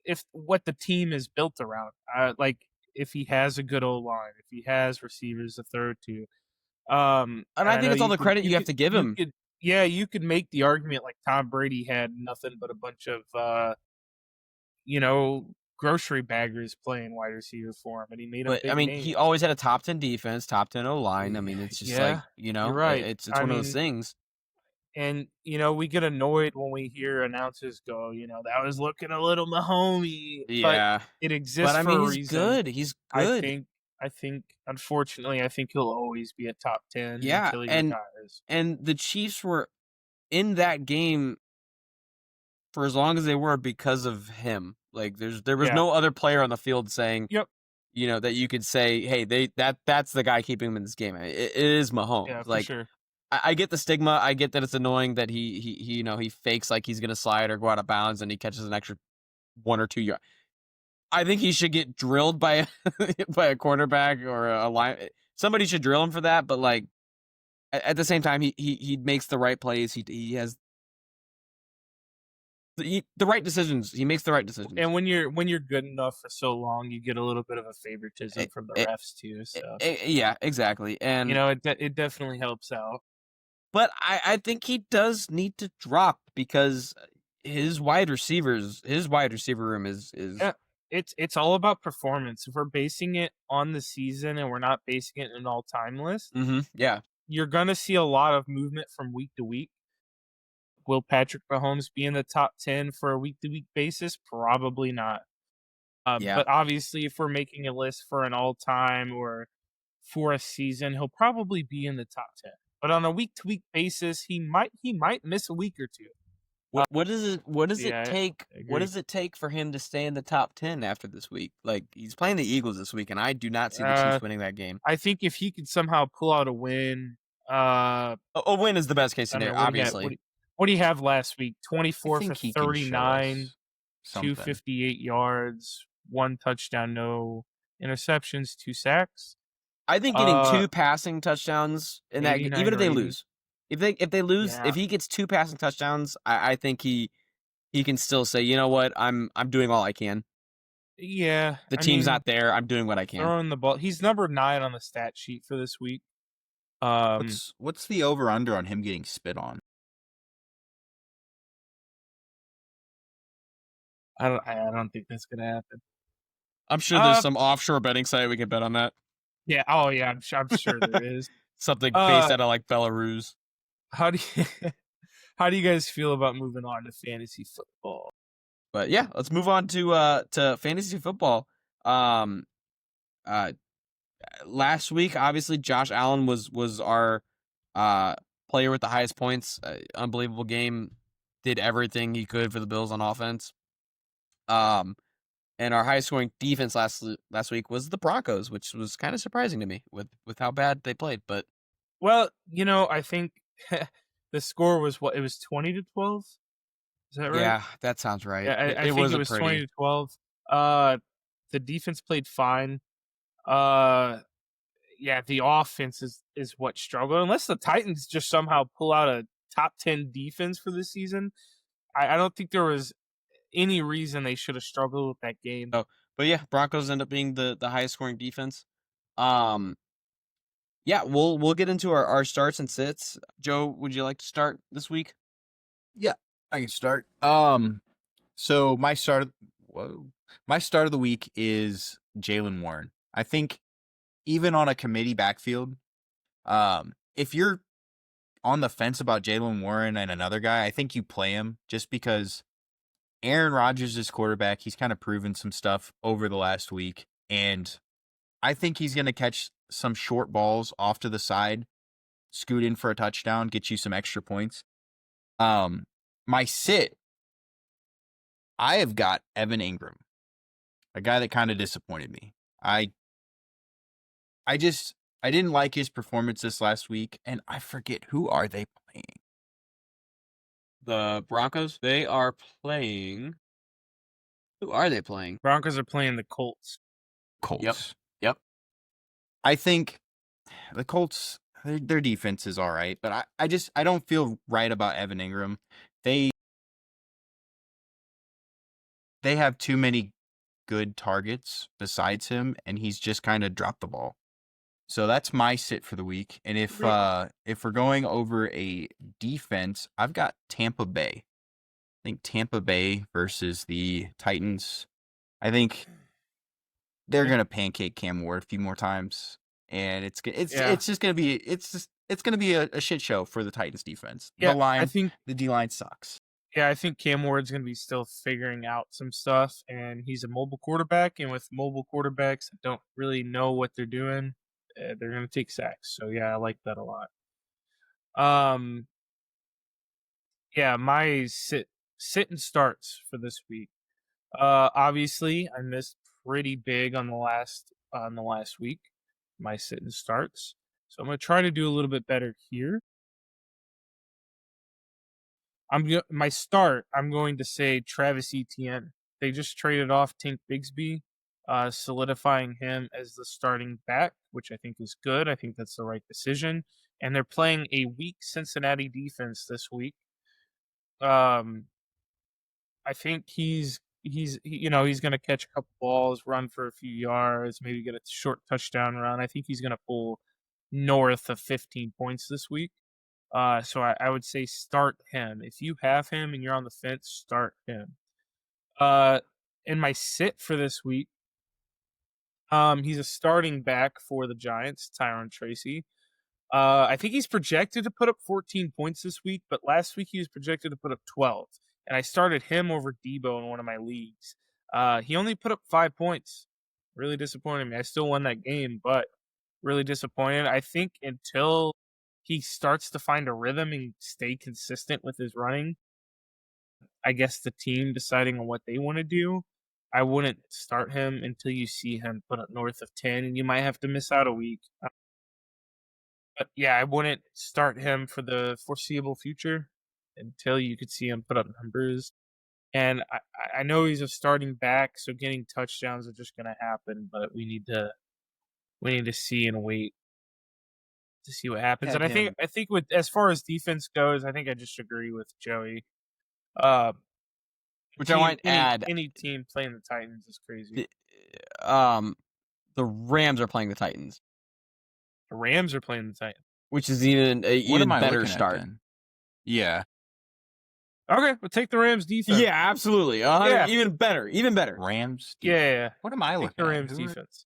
[SPEAKER 3] if what the team is built around. Like if he has a good old line, if he has receivers to throw to.
[SPEAKER 1] And I think it's all the credit you have to give him.
[SPEAKER 3] You could make the argument like Tom Brady had nothing but a bunch of grocery baggers playing wide receiver for him, and he made him.
[SPEAKER 1] But I mean, he always had a top 10 defense, top 10 O line. I mean, it's just like,
[SPEAKER 3] you're right.
[SPEAKER 1] It's one of those things.
[SPEAKER 3] And we get annoyed when we hear announcers go, that was looking a little Mahomes.
[SPEAKER 1] Yeah,
[SPEAKER 3] but it exists.
[SPEAKER 1] But I mean,
[SPEAKER 3] for a
[SPEAKER 1] he's
[SPEAKER 3] reason.
[SPEAKER 1] good. He's good.
[SPEAKER 3] I think, unfortunately, I think he'll always be a top 10 until he retires.
[SPEAKER 1] And the Chiefs were in that game for as long as they were because of him. Like, there was no other player on the field saying,
[SPEAKER 3] "Yep,"
[SPEAKER 1] that you could say, "Hey, that's the guy keeping him in this game." It is Mahomes.
[SPEAKER 3] Yeah,
[SPEAKER 1] like,
[SPEAKER 3] for sure.
[SPEAKER 1] I get the stigma. I get that it's annoying that he fakes like he's gonna slide or go out of bounds and he catches an extra 1 or 2 yards. I think he should get drilled by by a cornerback or a line. Somebody should drill him for that. But like at the same time, he makes the right plays. He has the right decisions. He makes the right decisions.
[SPEAKER 3] And when you're good enough for so long, you get a little bit of a favoritism from the refs too. So
[SPEAKER 1] yeah, exactly. And
[SPEAKER 3] it definitely helps out.
[SPEAKER 1] But I think he does need to drop because his wide receiver room is
[SPEAKER 3] yeah. It's all about performance. If we're basing it on the season and we're not basing it in an all-time list,
[SPEAKER 1] yeah,
[SPEAKER 3] you're gonna see a lot of movement from week to week. Will Patrick Mahomes be in the top 10 for a week-to-week basis? Probably not. But obviously, if we're making a list for an all-time or for a season, he'll probably be in the top 10. But on a week-to-week basis, he might miss a week or two.
[SPEAKER 1] What does it
[SPEAKER 3] Yeah,
[SPEAKER 1] take?
[SPEAKER 3] I
[SPEAKER 1] What
[SPEAKER 3] agree.
[SPEAKER 1] does it take for him to stay in the top 10 after this week? Like, he's playing the Eagles this week, and I do not see the
[SPEAKER 3] Uh,
[SPEAKER 1] Chiefs winning that game.
[SPEAKER 3] I think if he could somehow pull out a win,
[SPEAKER 1] A win is the best case
[SPEAKER 3] I mean,
[SPEAKER 1] scenario, obviously.
[SPEAKER 3] what do you have last week?
[SPEAKER 2] I
[SPEAKER 3] 24 for
[SPEAKER 2] think he can show
[SPEAKER 3] 39,
[SPEAKER 2] us something.
[SPEAKER 3] 258 yards, 1 touchdown, no interceptions, 2 sacks.
[SPEAKER 1] I think getting
[SPEAKER 3] Uh,
[SPEAKER 1] 2 passing touchdowns in that game,
[SPEAKER 3] 89
[SPEAKER 1] even if they
[SPEAKER 3] rating.
[SPEAKER 1] lose, if they lose,
[SPEAKER 3] Yeah.
[SPEAKER 1] if he gets 2 passing touchdowns, I think he can still say, you know what, I'm doing all I can.
[SPEAKER 3] Yeah.
[SPEAKER 1] The
[SPEAKER 3] I
[SPEAKER 1] team's
[SPEAKER 3] mean,
[SPEAKER 1] not there. I'm doing what I can.
[SPEAKER 3] throwing the ball. He's number 9 on the stat sheet for this week.
[SPEAKER 2] What's the over under on him getting spit on?
[SPEAKER 3] I don't think that's gonna happen.
[SPEAKER 1] I'm sure there's some offshore betting site we can bet on that.
[SPEAKER 3] Yeah. Oh yeah. I'm sure there is.
[SPEAKER 1] Something based out of like Belarus.
[SPEAKER 3] How do you how do you guys feel about moving on to fantasy football?
[SPEAKER 1] But yeah, let's move on to fantasy football. Last week, obviously, Josh Allen was our player with the highest points. Unbelievable game. Did everything he could for the Bills on offense. And our highest scoring defense last week was the Broncos, which was kind of surprising to me with how bad they played. But
[SPEAKER 3] Well, I think the score was what? It was 20-12. Is that right?
[SPEAKER 1] yeah, that sounds right.
[SPEAKER 3] Yeah, I think it was 20-12. The defense played fine. Yeah, the offense is what struggled. Unless the Titans just somehow pull out a top 10 defense for this season, I don't think there was any reason they should have struggled with that game.
[SPEAKER 1] Oh, but yeah, Broncos end up being the highest scoring defense. Yeah, we'll get into our starts and sits. Joe, would you like to start this week?
[SPEAKER 2] Yeah, I can start. So my start of the week is Jaylen Warren. I think even on a committee backfield, if you're on the fence about Jaylen Warren and another guy, I think you play him just because Aaron Rodgers is quarterback. He's kind of proven some stuff over the last week, and I think he's going to catch some short balls off to the side, scoot in for a touchdown, get you some extra points. My sit, I have got Evan Ingram, a guy that kind of disappointed me. I didn't like his performance this last week, and I forget, who are they playing?
[SPEAKER 1] The Broncos, they are playing. Who are they playing?
[SPEAKER 3] Broncos are playing the Colts.
[SPEAKER 2] Colts.
[SPEAKER 1] Yep.
[SPEAKER 2] I think the Colts, their defense is all right, but I don't feel right about Evan Ingram. They have too many good targets besides him, and he's just kind of dropped the ball. So that's my sit for the week. And if we're going over a defense, I've got Tampa Bay. I think Tampa Bay versus the Titans. I think they're gonna pancake Cam Ward a few more times, and it's just gonna be a shit show for the Titans defense.
[SPEAKER 3] Yeah,
[SPEAKER 2] I think the D line sucks.
[SPEAKER 3] Yeah, I think Cam Ward's going to be still figuring out some stuff, and he's a mobile quarterback, and with mobile quarterbacks that don't really know what they're doing, they're going to take sacks. So yeah, I like that a lot. Yeah, my sit and starts for this week. Obviously, I missed pretty big on the last week. My sit and starts, so I'm going to try to do a little bit better here. My start, I'm going to say Travis Etienne. They just traded off Tank Bigsby, solidifying him as the starting back, which I think is good. I think that's the right decision. And they're playing a weak Cincinnati defense this week. I think he's going to catch a couple balls, run for a few yards, maybe get a short touchdown run. I think he's going to pull north of 15 points this week. So I would say start him. If you have him and you're on the fence, start him. In my sit for this week, he's a starting back for the Giants, Tyron Tracy. I think he's projected to put up 14 points this week, but last week he was projected to put up 12. And I started him over Debo in one of my leagues. He only put up 5 points. Really disappointed me. I still won that game, but really disappointed. I think until he starts to find a rhythm and stay consistent with his running, I guess the team deciding on what they want to do, I wouldn't start him until you see him put up north of 10, and you might have to miss out a week. But yeah, I wouldn't start him for the foreseeable future until you could see him put up numbers. And I know he's a starting back, so getting touchdowns are just going to happen. But we need to see and wait to see what happens.
[SPEAKER 2] Had
[SPEAKER 3] And
[SPEAKER 2] him.
[SPEAKER 3] I think with as far as defense goes, I think I just agree with Joey. Uh,
[SPEAKER 4] Which I might
[SPEAKER 3] any,
[SPEAKER 4] add,
[SPEAKER 3] any team playing the Titans is crazy.
[SPEAKER 4] the Rams are playing the Titans,
[SPEAKER 3] The Rams are playing the Titans.
[SPEAKER 4] which is even a
[SPEAKER 2] What am I
[SPEAKER 4] better
[SPEAKER 2] looking at
[SPEAKER 4] start.
[SPEAKER 2] then? Yeah,
[SPEAKER 3] Okay, we'll take the Rams defense.
[SPEAKER 4] Yeah, absolutely.
[SPEAKER 3] Yeah.
[SPEAKER 4] Even better.
[SPEAKER 2] Rams.
[SPEAKER 3] Yeah.
[SPEAKER 2] What am I
[SPEAKER 3] Take
[SPEAKER 2] looking
[SPEAKER 3] the
[SPEAKER 2] at?
[SPEAKER 3] Rams
[SPEAKER 2] Who are-
[SPEAKER 3] defense.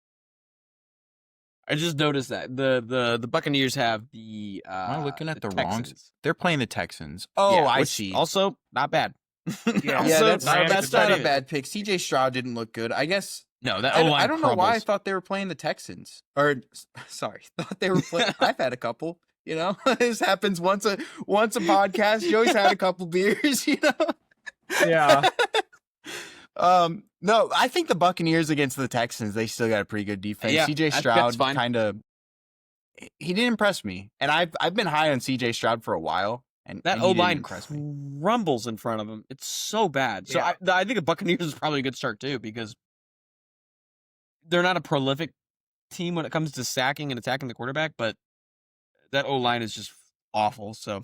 [SPEAKER 4] I just noticed that the Buccaneers have the.
[SPEAKER 2] Am I looking at the wrong?
[SPEAKER 4] Texans.
[SPEAKER 2] They're playing the Texans. Oh,
[SPEAKER 4] Yeah,
[SPEAKER 2] I
[SPEAKER 4] which
[SPEAKER 2] see.
[SPEAKER 4] Also, not bad.
[SPEAKER 3] Yeah,
[SPEAKER 5] Yeah,
[SPEAKER 4] Also,
[SPEAKER 5] that's
[SPEAKER 3] Rams
[SPEAKER 5] that's
[SPEAKER 3] are
[SPEAKER 5] not a
[SPEAKER 3] good.
[SPEAKER 5] bad pick. CJ Stroud didn't look good. I guess
[SPEAKER 4] No, that
[SPEAKER 5] I,
[SPEAKER 4] O-line
[SPEAKER 5] I don't know why I
[SPEAKER 4] crumbles.
[SPEAKER 5] thought they were playing the Texans. Or sorry, thought they were playing. I've had a couple. You know, this happens once a podcast. Joey's had a couple beers. You know.
[SPEAKER 3] Yeah.
[SPEAKER 2] No, I think the Buccaneers against the Texans, they still got a pretty good defense.
[SPEAKER 4] Yeah,
[SPEAKER 2] CJ
[SPEAKER 4] that's
[SPEAKER 2] Stroud
[SPEAKER 4] fine.
[SPEAKER 2] kind of he didn't impress me. And I've been high on CJ Stroud for a while. And
[SPEAKER 4] That
[SPEAKER 2] and he
[SPEAKER 4] O
[SPEAKER 2] didn't
[SPEAKER 4] line
[SPEAKER 2] impress me.
[SPEAKER 4] crumbles in front of him. It's so bad. So
[SPEAKER 3] Yeah.
[SPEAKER 4] I think the Buccaneers is probably a good start too because they're not a prolific team when it comes to sacking and attacking the quarterback, but that O line is just awful. So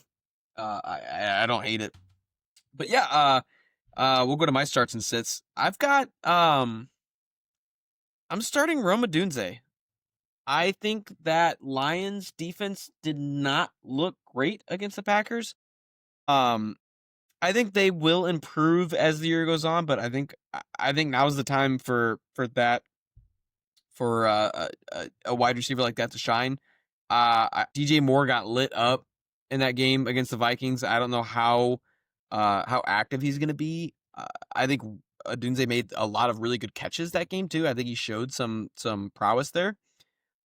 [SPEAKER 4] I don't hate it. But yeah, we'll go to my starts and sits. I've got I'm starting Roma Dunze. I think that Lions defense did not look great against the Packers. I think they will improve as the year goes on, but I think now's the time for that for a wide receiver like that to shine. DJ Moore got lit up in that game against the Vikings. I don't know how active he's going to be. I think Dunze made a lot of really good catches that game too. I think he showed some prowess there.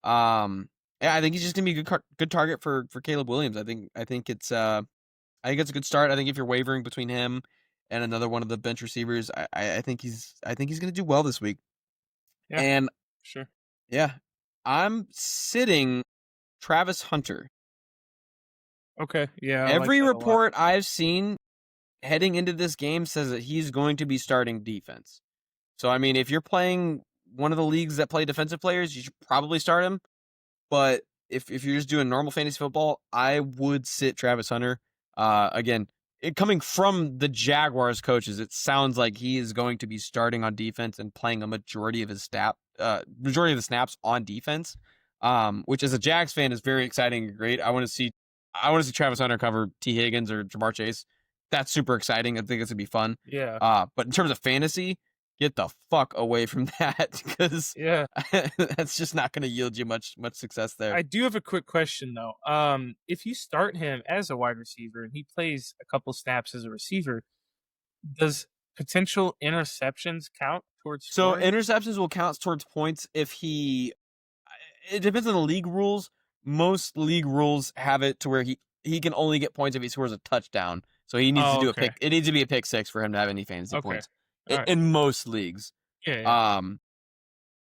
[SPEAKER 4] Yeah, I think he's just gonna be a good target for Caleb Williams. I think it's a good start. I think if you're wavering between him and another one of the bench receivers, I think he's gonna do well this week.
[SPEAKER 3] Yeah.
[SPEAKER 4] And
[SPEAKER 3] Sure.
[SPEAKER 4] yeah, I'm sitting Travis Hunter.
[SPEAKER 3] Okay. Yeah. I like
[SPEAKER 4] Every
[SPEAKER 3] that a lot.
[SPEAKER 4] report I've seen heading into this game says that he's going to be starting defense. So I mean, if you're playing one of the leagues that play defensive players, you should probably start him. But if you're just doing normal fantasy football, I would sit Travis Hunter. Again, coming from the Jaguars coaches, it sounds like he is going to be starting on defense and playing a majority of the snaps on defense. Which as a Jags fan is very exciting and great. I want to see Travis Hunter cover T. Higgins or Jamar Chase. That's super exciting. I think it's gonna be fun.
[SPEAKER 3] Yeah.
[SPEAKER 4] But in terms of fantasy, get the fuck away from that because
[SPEAKER 3] Yeah.
[SPEAKER 4] that's just not going to yield you much success there.
[SPEAKER 3] I do have a quick question though. If you start him as a wide receiver and he plays a couple snaps as a receiver, does potential interceptions count towards
[SPEAKER 4] So
[SPEAKER 3] scoring?
[SPEAKER 4] interceptions will count towards points if he. It depends on the league rules. Most league rules have it to where he can only get points if he scores a touchdown. So he needs to do a
[SPEAKER 3] okay.
[SPEAKER 4] pick. It needs to be a pick six for him to have any fantasy
[SPEAKER 3] Okay.
[SPEAKER 4] points
[SPEAKER 3] All right.
[SPEAKER 4] in most leagues.
[SPEAKER 3] Yeah.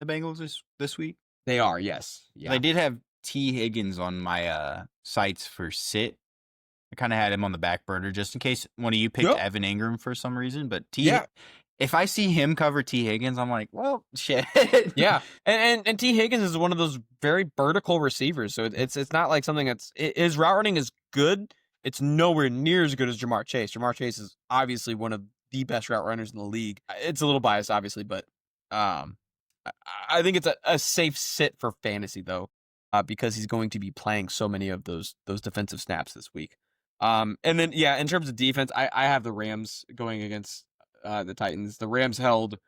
[SPEAKER 2] The Bengals this week.
[SPEAKER 4] They are, yes. Yeah.
[SPEAKER 2] I did have T. Higgins on my sites for sit. I kind of had him on the back burner just in case one of you picked
[SPEAKER 4] Yep.
[SPEAKER 2] Evan Ingram for some reason. But
[SPEAKER 4] Yeah.
[SPEAKER 2] if I see him cover T. Higgins, I'm like, well, shit.
[SPEAKER 4] Yeah, and T. Higgins is one of those very vertical receivers, so it's not like something his route running is good. It's nowhere near as good as Jamar Chase. Jamar Chase is obviously one of the best route runners in the league. It's a little biased, obviously, but I think it's a safe sit for fantasy though, because he's going to be playing so many of those defensive snaps this week. And then yeah, in terms of defense, I have the Rams going against the Titans. The Rams held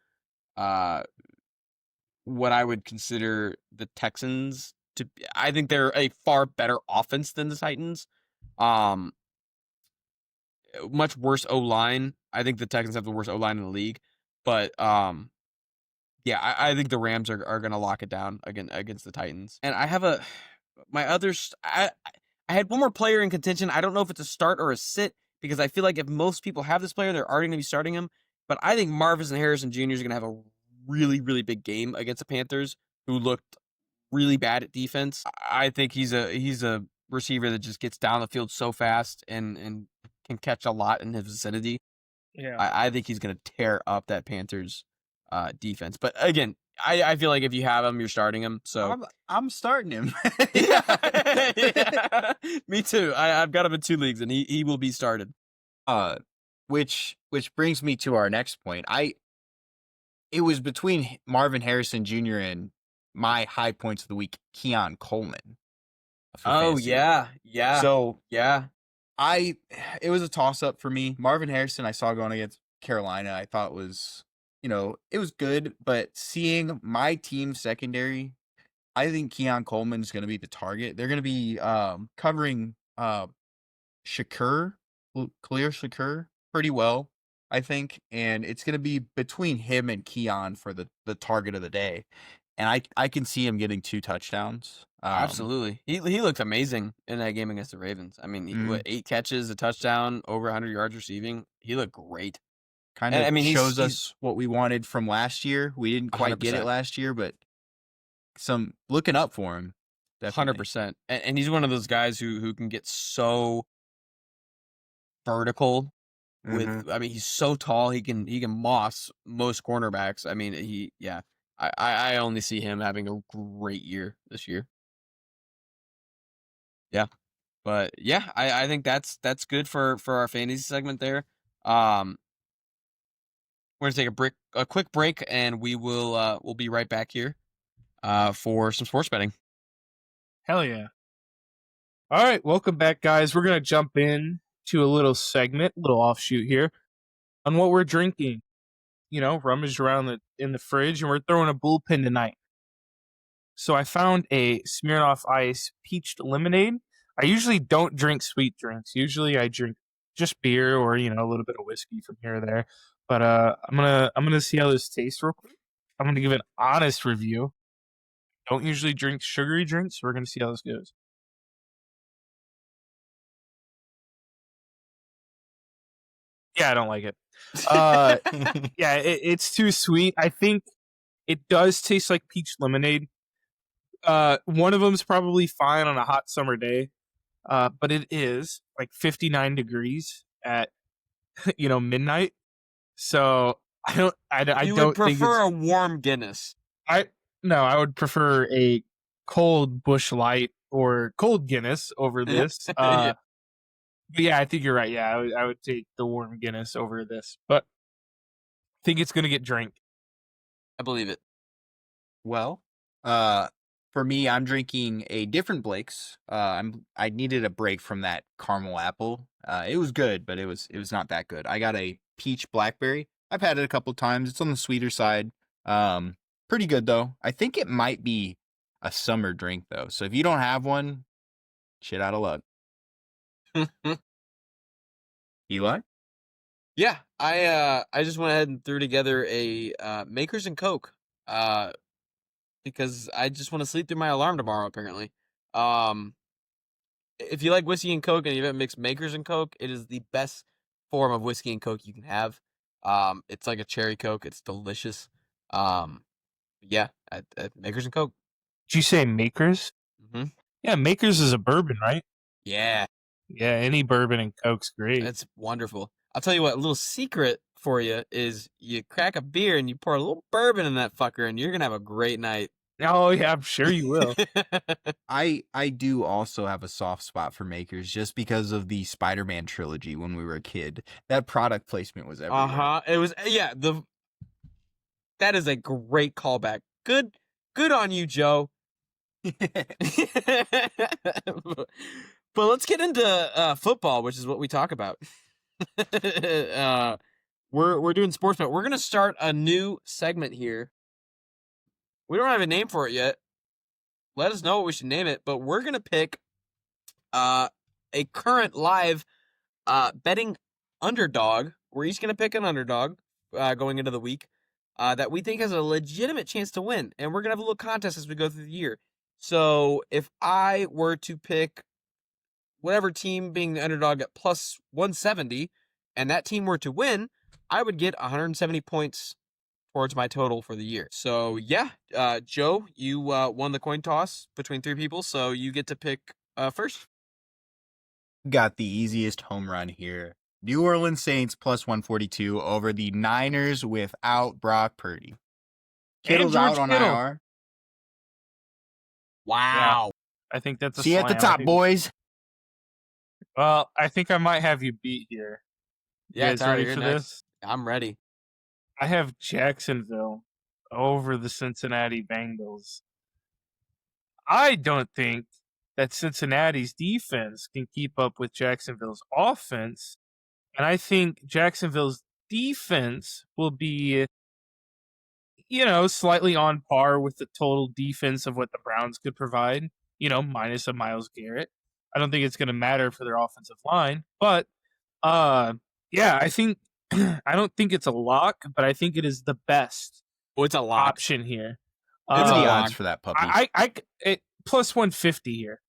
[SPEAKER 4] what I would consider the Texans to be. I think they're a far better offense than the Titans. Much worse O-line. I think the Texans have the worst O-line in the league, but yeah, I think the Rams are going to lock it down against the Titans. And I have my others. I had one more player in contention. I don't know if it's a start or a sit because I feel like if most people have this player, they're already going to be starting him. But I think Marvin Harrison Jr. is going to have a really, really big game against the Panthers, who looked really bad at defense. I think he's a receiver that just gets down the field so fast and can catch a lot in his vicinity.
[SPEAKER 3] Yeah.
[SPEAKER 4] I think he's going to tear up that Panthers defense. But again, I feel like if you have him, you're starting him. So
[SPEAKER 2] I'm starting him.
[SPEAKER 4] yeah. Me too. I've got him in 2 leagues, and he will be started.
[SPEAKER 2] Which brings me to our next point. It was between Marvin Harrison Jr. and my high points of the week, Keon Coleman. for
[SPEAKER 4] Oh
[SPEAKER 2] fantasy.
[SPEAKER 4] yeah.
[SPEAKER 2] So
[SPEAKER 4] yeah.
[SPEAKER 2] it was a toss up for me. Marvin Harrison, I saw going against Carolina. I thought was, it was good, but seeing my team secondary, I think Keon Coleman's going to be the target. They're going to be covering Khalil Shakur pretty well, I think, and it's going to be between him and Keon for the target of the day. And I can see him getting 2 touchdowns.
[SPEAKER 4] Absolutely. He looked amazing in that game against the Ravens. I mean,
[SPEAKER 2] Mhm.
[SPEAKER 4] 8 catches, a touchdown, over 100 yards receiving. He looked great.
[SPEAKER 2] Kind
[SPEAKER 4] And,
[SPEAKER 2] of
[SPEAKER 4] I mean,
[SPEAKER 2] shows
[SPEAKER 4] he's
[SPEAKER 2] us what we wanted from last year. We didn't quite get it
[SPEAKER 4] 100%.
[SPEAKER 2] last year, but some looking up for him. Definitely.
[SPEAKER 4] 100%. And he's one of those guys who can get so vertical with
[SPEAKER 2] Mhm.
[SPEAKER 4] I mean, he's so tall, he can moss most cornerbacks. I mean, I only see him having a great year this year. Yeah. But yeah, I think that's good for our fantasy segment there. We're gonna take a quick break, and we'll be right back here for some sports betting.
[SPEAKER 3] Hell yeah. All right, welcome back, guys. We're going to jump in to a little segment, little offshoot here on what we're drinking. Rummaged around in the fridge, and we're throwing a bullpen tonight. So I found a Smirnoff Ice peach lemonade. I usually don't drink sweet drinks. Usually I drink just beer or, a little bit of whiskey from here or there. But I'm gonna see how this tastes real quick. I'm gonna give an honest review. Don't usually drink sugary drinks. So we're gonna see how this goes. Yeah, I don't like it. Yeah, it's too sweet. I think it does taste like peach lemonade. One of them's probably fine on a hot summer day, but it is like 59 degrees at midnight. So I don't
[SPEAKER 4] You
[SPEAKER 3] don't
[SPEAKER 4] would
[SPEAKER 3] think
[SPEAKER 4] prefer a warm Guinness.
[SPEAKER 3] I would prefer a cold Busch Light or cold Guinness over this.
[SPEAKER 4] Yeah.
[SPEAKER 3] But yeah, I think you're right. Yeah, I would take the warm Guinness over this, but I think it's gonna get drank.
[SPEAKER 4] I believe it.
[SPEAKER 2] Well, for me, I'm drinking a different Blake's. I needed a break from that caramel apple. It was good, but it was not that good. I got a peach blackberry. I've had it a couple times. It's on the sweeter side. Pretty good though. I think it might be a summer drink though. So if you don't have one, shit out of luck. Eli?
[SPEAKER 4] Yeah, I just went ahead and threw together a Makers and Coke because I just want to sleep through my alarm tomorrow. Apparently, if you like whiskey and Coke and you haven't mixed Makers and Coke, it is the best form of whiskey and Coke you can have. It's like a cherry Coke. It's delicious. Yeah, at Makers and Coke.
[SPEAKER 3] Did you say Makers?
[SPEAKER 4] Mm-hmm.
[SPEAKER 3] Yeah, Makers is a bourbon, right?
[SPEAKER 4] Yeah,
[SPEAKER 3] Yeah, any bourbon and Coke's great.
[SPEAKER 4] it's wonderful. I'll tell you what, a little secret for you is you crack a beer and you pour a little bourbon in that fucker, and you're gonna have a great night.
[SPEAKER 3] Oh yeah, I'm sure you will.
[SPEAKER 2] I do also have a soft spot for Makers just because of the Spider-Man trilogy when we were a kid. That product placement was everywhere.
[SPEAKER 4] It was that is a great callback. Good on you, Joe. But let's get into football, which is what we talk about. We're doing sports bet. We're gonna start a new segment here. We don't have a name for it yet. Let us know what we should name it, but we're gonna pick a current live betting underdog. We're each gonna pick an underdog going into the week.
[SPEAKER 1] that we think has a legitimate chance to win. And we're going to have a little contest as we go through the year. So if I were to pick whatever team being the underdog at plus 170, and that team were to win, I would get 170 points towards my total for the year. So yeah, Joe, you won the coin toss between three people, so you get to pick first.
[SPEAKER 2] Got the easiest home run here. New Orleans Saints plus 142 over the Niners without Brock Purdy. Kittle's
[SPEAKER 3] George
[SPEAKER 2] out on
[SPEAKER 3] Kittle.
[SPEAKER 2] IR.
[SPEAKER 1] Wow.
[SPEAKER 3] I think that's a
[SPEAKER 2] See you at the
[SPEAKER 3] slam. I
[SPEAKER 2] top,
[SPEAKER 3] think-
[SPEAKER 2] boys.
[SPEAKER 3] Well, I think I might have you beat here. You
[SPEAKER 1] Yeah,
[SPEAKER 3] guys
[SPEAKER 1] Tyler,
[SPEAKER 3] ready
[SPEAKER 1] you're
[SPEAKER 3] for
[SPEAKER 1] next.
[SPEAKER 3] this?
[SPEAKER 1] I'm ready.
[SPEAKER 3] I have Jacksonville over the Cincinnati Bengals. I don't think that Cincinnati's defense can keep up with Jacksonville's offense. And I think Jacksonville's defense will be, slightly on par with the total defense of what the Browns could provide, minus a Myles Garrett. I don't think it's going to matter for their offensive line. But, I think I don't think it's a lock, but I think it is the best
[SPEAKER 1] Well, it's a lot.
[SPEAKER 3] option here.
[SPEAKER 2] What are the
[SPEAKER 1] lock.
[SPEAKER 2] odds for that puppy?
[SPEAKER 3] I plus 150 here.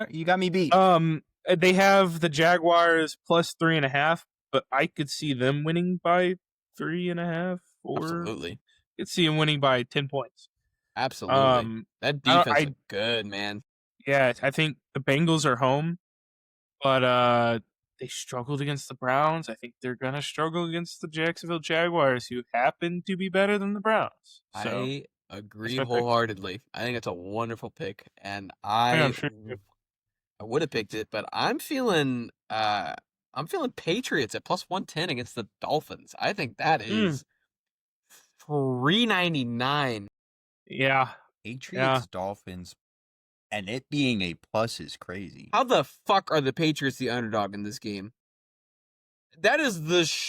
[SPEAKER 2] You got me beat.
[SPEAKER 3] They have the Jaguars plus 3.5, but I could see them winning by 3.5, or
[SPEAKER 1] Absolutely.
[SPEAKER 3] could see them winning by 10 points.
[SPEAKER 1] Absolutely. That
[SPEAKER 3] I don't-
[SPEAKER 1] defense
[SPEAKER 3] I-
[SPEAKER 1] is good, man.
[SPEAKER 3] Yeah, I think the Bengals are home, but they struggled against the Browns. I think they're gonna struggle against the Jacksonville Jaguars, who happen to be better than the Browns. So
[SPEAKER 1] I agree
[SPEAKER 3] my pick.
[SPEAKER 1] wholeheartedly. I think it's a wonderful pick, and
[SPEAKER 3] Yeah, I'm sure you do.
[SPEAKER 1] I would have picked it, but I'm feeling Patriots at plus 110 against the Dolphins. I think that is $3.99.
[SPEAKER 3] yeah,
[SPEAKER 2] Patriots, Dolphins, and it being a plus is crazy.
[SPEAKER 1] How the fuck are the Patriots the underdog in this game? That is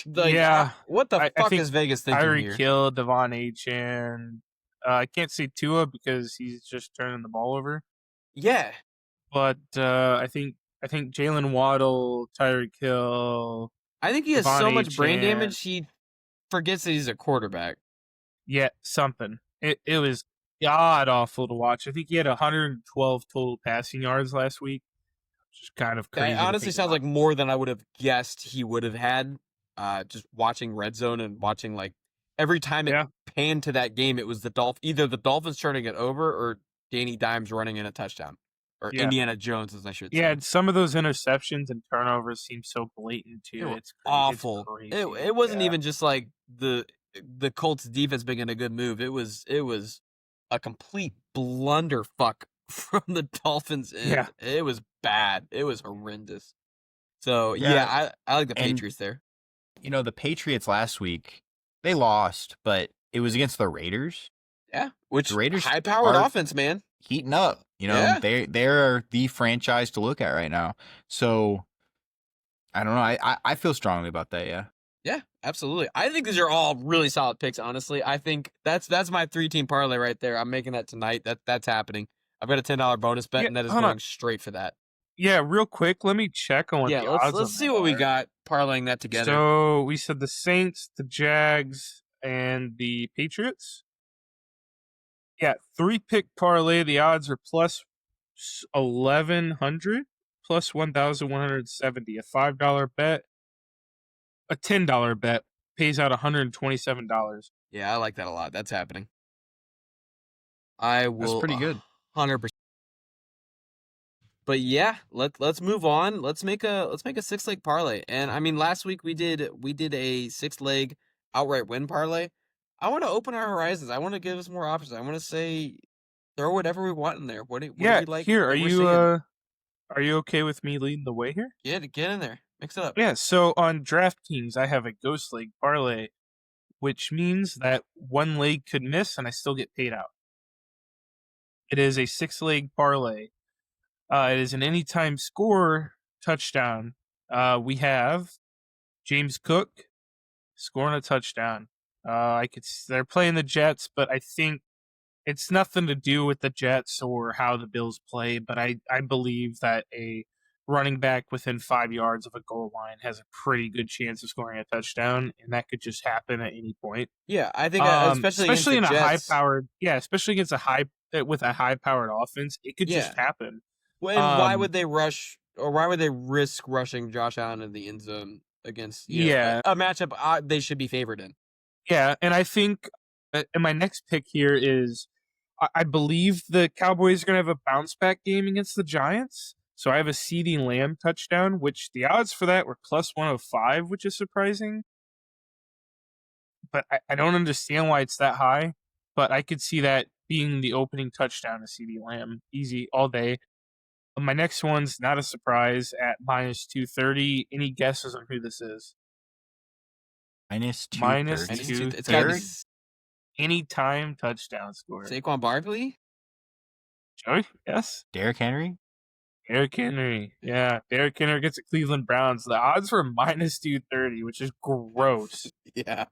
[SPEAKER 3] Yeah.
[SPEAKER 1] What the
[SPEAKER 3] I
[SPEAKER 1] fuck
[SPEAKER 3] think
[SPEAKER 1] is Vegas thinking
[SPEAKER 3] Tyreek
[SPEAKER 1] here?
[SPEAKER 3] Hill, Devon Achane. I can't say Tua because he's just turning the ball over.
[SPEAKER 1] Yeah,
[SPEAKER 3] But I think Jalen Waddle, Tyreek Hill,
[SPEAKER 1] I think he has
[SPEAKER 3] Devon
[SPEAKER 1] so much brain
[SPEAKER 3] Achane.
[SPEAKER 1] damage he forgets that he's a quarterback.
[SPEAKER 3] yeah, something. It was god awful to watch. I think he had 112 total passing yards last week, which is kind of crazy.
[SPEAKER 1] That
[SPEAKER 3] to
[SPEAKER 1] honestly
[SPEAKER 3] think
[SPEAKER 1] sounds
[SPEAKER 3] about.
[SPEAKER 1] like more than I would have guessed he would have had. Just watching Red Zone and watching like every time it
[SPEAKER 3] Yeah.
[SPEAKER 1] panned to that game, it was either the Dolphins turning it over or Danny Dimes running in a touchdown, or
[SPEAKER 3] Yeah.
[SPEAKER 1] Indiana Jones, as I should say.
[SPEAKER 3] Yeah, and some of those interceptions and turnovers seem so blatant
[SPEAKER 1] They
[SPEAKER 3] too.
[SPEAKER 1] were
[SPEAKER 3] It's
[SPEAKER 1] awful.
[SPEAKER 3] It's crazy.
[SPEAKER 1] It wasn't
[SPEAKER 3] Yeah.
[SPEAKER 1] even just like the Colts defense making a good move. It was a complete blunderfuck from the Dolphins end.
[SPEAKER 3] Yeah.
[SPEAKER 1] It was bad. It was horrendous. So
[SPEAKER 2] Yeah.
[SPEAKER 1] yeah, I like the
[SPEAKER 2] And-
[SPEAKER 1] Patriots there.
[SPEAKER 2] The Patriots last week, they lost, but it was against the Raiders.
[SPEAKER 1] Yeah, which
[SPEAKER 2] The Raiders
[SPEAKER 1] high powered
[SPEAKER 2] are-
[SPEAKER 1] offense, man.
[SPEAKER 2] Heating up.
[SPEAKER 1] Yeah.
[SPEAKER 2] They're the franchise to look at right now. So I don't know. I feel strongly about that, yeah.
[SPEAKER 1] Yeah, absolutely. I think these are all really solid picks. Honestly, I think that's my 3-team parlay right there. I'm making that tonight. That's happening. I've got a $10 bonus bet,
[SPEAKER 3] Yeah,
[SPEAKER 1] and that is
[SPEAKER 3] hold
[SPEAKER 1] going
[SPEAKER 3] on.
[SPEAKER 1] straight for that.
[SPEAKER 3] Yeah, real quick, let me check on what
[SPEAKER 1] Yeah,
[SPEAKER 3] the odds
[SPEAKER 1] let's
[SPEAKER 3] on
[SPEAKER 1] see
[SPEAKER 3] that
[SPEAKER 1] what we
[SPEAKER 3] are.
[SPEAKER 1] got parlaying that together.
[SPEAKER 3] So we said the Saints, the Jags, and the Patriots. Yeah, 3-pick parlay. The odds are plus 1,100, plus 1,170. A $5 bet, a $10 bet pays out $127.
[SPEAKER 1] Yeah, I like that a lot. That's happening. I will.
[SPEAKER 2] pretty good.
[SPEAKER 1] 100%. But yeah, let's move on. Let's make a 6-leg parlay. And I mean, last week we did a 6-leg outright win parlay. I want to open our horizons. I want to give us more options. I want to say throw whatever we want in there. What do
[SPEAKER 3] Yeah,
[SPEAKER 1] we like?
[SPEAKER 3] here,
[SPEAKER 1] what
[SPEAKER 3] are
[SPEAKER 1] we're
[SPEAKER 3] you
[SPEAKER 1] seeing?
[SPEAKER 3] are you okay with me leading the way here?
[SPEAKER 1] Get in there. Mix it up.
[SPEAKER 3] Yeah, so on DraftKings, I have a ghost leg parlay, which means that one leg could miss and I still get paid out. It is a 6-leg parlay. It is an anytime score touchdown. We have James Cook scoring a touchdown. They're playing the Jets, but I think it's nothing to do with the Jets or how the Bills play. But I believe that a running back within 5 yards of a goal line has a pretty good chance of scoring a touchdown, and that could just happen at any point.
[SPEAKER 1] Yeah, I think
[SPEAKER 3] Especially in
[SPEAKER 1] against the
[SPEAKER 3] a
[SPEAKER 1] Jets.
[SPEAKER 3] especially against a high-powered offense, it could just happen.
[SPEAKER 1] Well, and why would they rush, or why would they risk rushing Josh Allen in the end zone against a matchup they should be favored in?
[SPEAKER 3] Yeah, and I think, and my next pick here is, I believe the Cowboys are going to have a bounce back game against the Giants. So I have a CeeDee Lamb touchdown, which the odds for that were plus 105, which is surprising. But I don't understand why it's that high. But I could see that being the opening touchdown to CeeDee Lamb. Easy all day. My next one's not a surprise at minus 230. Any guesses on who this is?
[SPEAKER 2] Minus
[SPEAKER 3] Minus
[SPEAKER 2] 230.
[SPEAKER 1] It's gotta be
[SPEAKER 3] Anytime touchdown score.
[SPEAKER 1] Saquon Barkley?
[SPEAKER 3] Joey? Yes?
[SPEAKER 2] Derrick Henry?
[SPEAKER 3] Derrick Henry. Yeah. Derrick Henry gets the Cleveland Browns. The odds were minus 230, which is gross.
[SPEAKER 1] Yeah.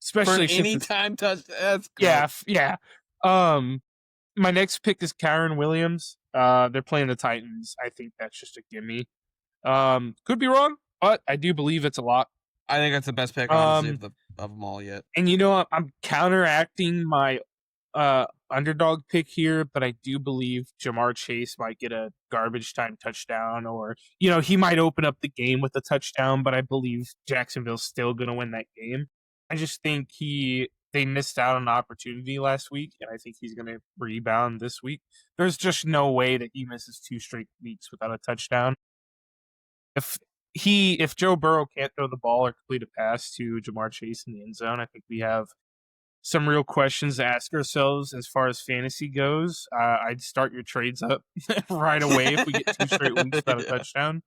[SPEAKER 3] Especially
[SPEAKER 1] for anytime touchdown. That's
[SPEAKER 3] great. Yeah. My next pick is Kyren Williams. They're playing the Titans. I think that's just a gimme. Could be wrong, but I do believe it's a lot.
[SPEAKER 1] I think that's the best pick, honestly, of them all yet.
[SPEAKER 3] And I'm counteracting my underdog pick here, but I do believe Jamar Chase might get a garbage time touchdown, or he might open up the game with a touchdown, but I believe Jacksonville's still going to win that game. I just think they missed out on an opportunity last week, and I think he's going to rebound this week. There's just no way that he misses 2 straight weeks without a touchdown. If Joe Burrow can't throw the ball or complete a pass to Jamar Chase in the end zone, I think we have some real questions to ask ourselves as far as fantasy goes. I'd start your trades up right away if we get 2 straight weeks without a touchdown.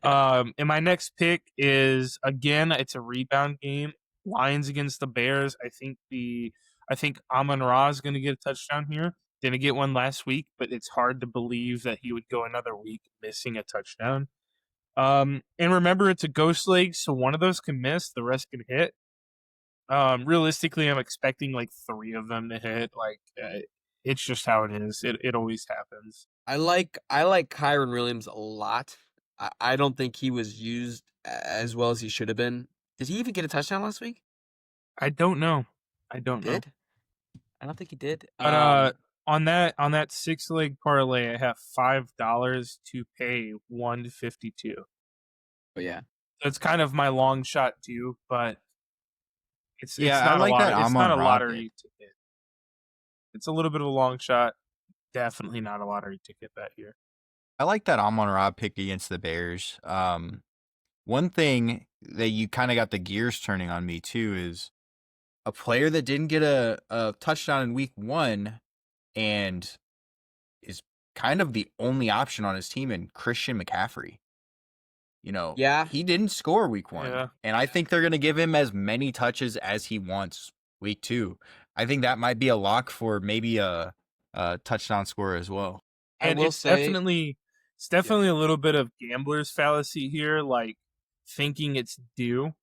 [SPEAKER 3] And my next pick is, again, it's a rebound game. Lions against the Bears. I think Amon-Ra is going to get a touchdown here. Didn't get one last week, but it's hard to believe that he would go another week missing a touchdown. And remember, it's a ghost leg, so one of those can miss, the rest can hit. Realistically, I'm expecting like 3 of them to hit. It's just how it is. It always happens.
[SPEAKER 1] I like Kyren Williams a lot. I don't think he was used as well as he should have been. Did he even get a touchdown last week?
[SPEAKER 3] I don't know. I don't know.
[SPEAKER 1] I don't think he did.
[SPEAKER 3] But on that 6-leg parlay, I have $5 to pay $152.
[SPEAKER 1] But yeah,
[SPEAKER 3] so it's kind of my long shot too, but it's not
[SPEAKER 2] I like that.
[SPEAKER 3] It's not a lottery ticket. It's a little bit of a long shot. Definitely not a lottery ticket that year.
[SPEAKER 2] I like that Amon-Ra pick against the Bears. One thing that you kind of got the gears turning on me too is a player that didn't get a touchdown in week 1 and is kind of the only option on his team in Christian McCaffrey. He didn't score week 1. And I think they're going to give him as many touches as he wants week 2. I think that might be a lock for maybe a touchdown score as well.
[SPEAKER 3] And it's definitely a little bit of gambler's fallacy here, like thinking it's due.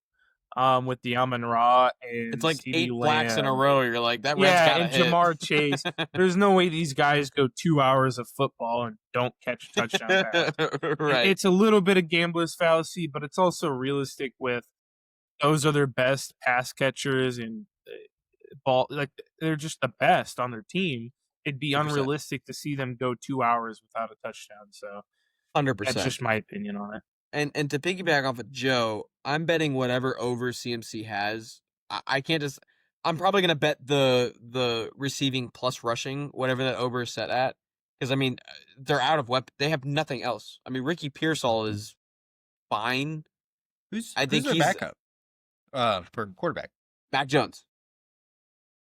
[SPEAKER 3] With the Amon-Ra and
[SPEAKER 1] it's like
[SPEAKER 3] CeeDee
[SPEAKER 1] 8 blacks
[SPEAKER 3] Lamb.
[SPEAKER 1] in a row. You're like, that red's gotta
[SPEAKER 3] and
[SPEAKER 1] hit.
[SPEAKER 3] Jamar Chase. There's no way these guys go 2 hours of football and don't catch a touchdown pass.
[SPEAKER 1] Right.
[SPEAKER 3] It's a little bit of gambler's fallacy, but it's also realistic with those are their best pass catchers and they're just the best on their team. It'd be
[SPEAKER 1] 100%.
[SPEAKER 3] unrealistic to see them go 2 hours without a touchdown. So
[SPEAKER 1] 100%.
[SPEAKER 3] That's just my opinion on it.
[SPEAKER 1] And to piggyback off of Joe, I'm betting whatever over CMC has. I can't just. I'm probably gonna bet the receiving plus rushing, whatever that over is set at, because I mean they're out of weapon. They have nothing else. I mean Ricky Pearsall is fine.
[SPEAKER 2] Who's
[SPEAKER 1] their
[SPEAKER 2] he's backup? For quarterback,
[SPEAKER 1] Mac Jones.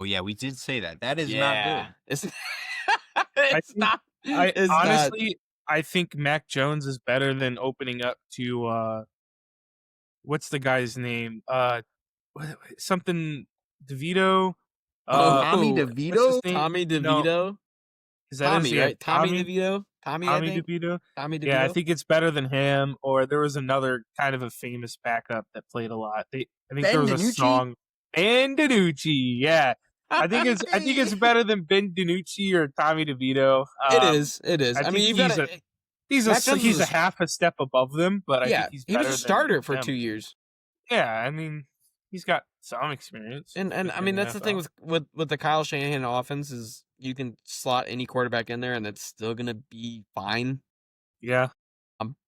[SPEAKER 2] Oh yeah, we did say that. That is not good.
[SPEAKER 3] I think Mac Jones is better than opening up to what's the guy's name? Something DeVito.
[SPEAKER 2] Tommy DeVito.
[SPEAKER 1] Tommy DeVito.
[SPEAKER 3] No. Is that
[SPEAKER 1] Tommy, right?
[SPEAKER 3] Tommy
[SPEAKER 1] DeVito.
[SPEAKER 3] Tommy
[SPEAKER 1] DeVito.
[SPEAKER 3] Yeah, I think it's better than him. Or there was another kind of a famous backup that played a lot. I think there was a song. Ben DiNucci. Yeah. I think it's better than Ben DiNucci or Tommy DeVito.
[SPEAKER 1] It is. I mean, Matt Jones
[SPEAKER 3] he's
[SPEAKER 1] was
[SPEAKER 3] a
[SPEAKER 1] a s-
[SPEAKER 3] half a step above them, but I
[SPEAKER 1] yeah,
[SPEAKER 3] think he's
[SPEAKER 1] he was
[SPEAKER 3] better
[SPEAKER 1] a
[SPEAKER 3] than
[SPEAKER 1] starter for
[SPEAKER 3] them.
[SPEAKER 1] 2 years.
[SPEAKER 3] Yeah, I mean, he's got some experience.
[SPEAKER 1] And
[SPEAKER 3] within
[SPEAKER 1] I mean that's the thing
[SPEAKER 3] NFL.
[SPEAKER 1] with the Kyle Shanahan offense is you can slot any quarterback in there and it's still gonna be fine.
[SPEAKER 3] Yeah.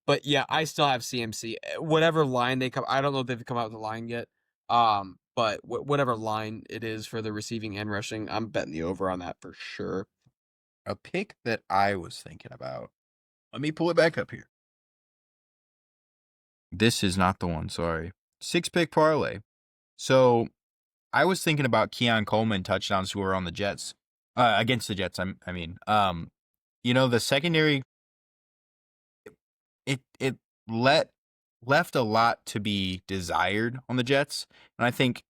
[SPEAKER 1] But yeah, I still have CMC. Whatever line they come, I don't know if they've come out with the line yet. But whatever line it is for the receiving and rushing, I'm betting the over on that for sure.
[SPEAKER 5] A pick that I was thinking about.
[SPEAKER 2] Let me pull it back up here. This is not the one, sorry. 6-pick parlay. So I was thinking about Keon Coleman touchdowns who are on the Jets. Against the Jets, I mean. The secondary it left a lot to be desired on the Jets. And I think,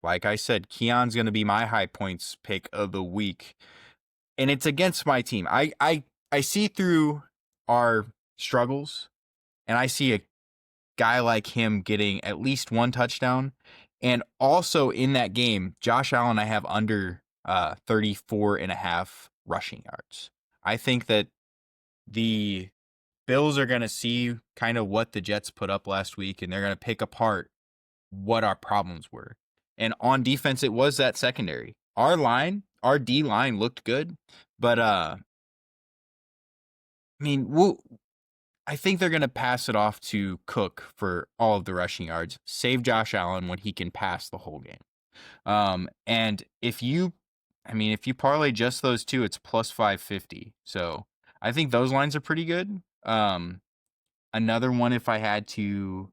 [SPEAKER 2] like I said, Keon's gonna be my high points pick of the week. And it's against my team. I see through our struggles, and I see a guy like him getting at least one touchdown. And also in that game, Josh Allen, I have under 34 and a half rushing yards. I think that the Bills are going to see kind of what the Jets put up last week, and they're going to pick apart what our problems were. And on defense, it was that secondary. Our D line looked good, but I mean, I think they're going to pass it off to Cook for all of the rushing yards. Save Josh Allen when he can pass the whole game. And if you parlay just those two, it's plus 550. So I think those lines are pretty good. Another one, if I had to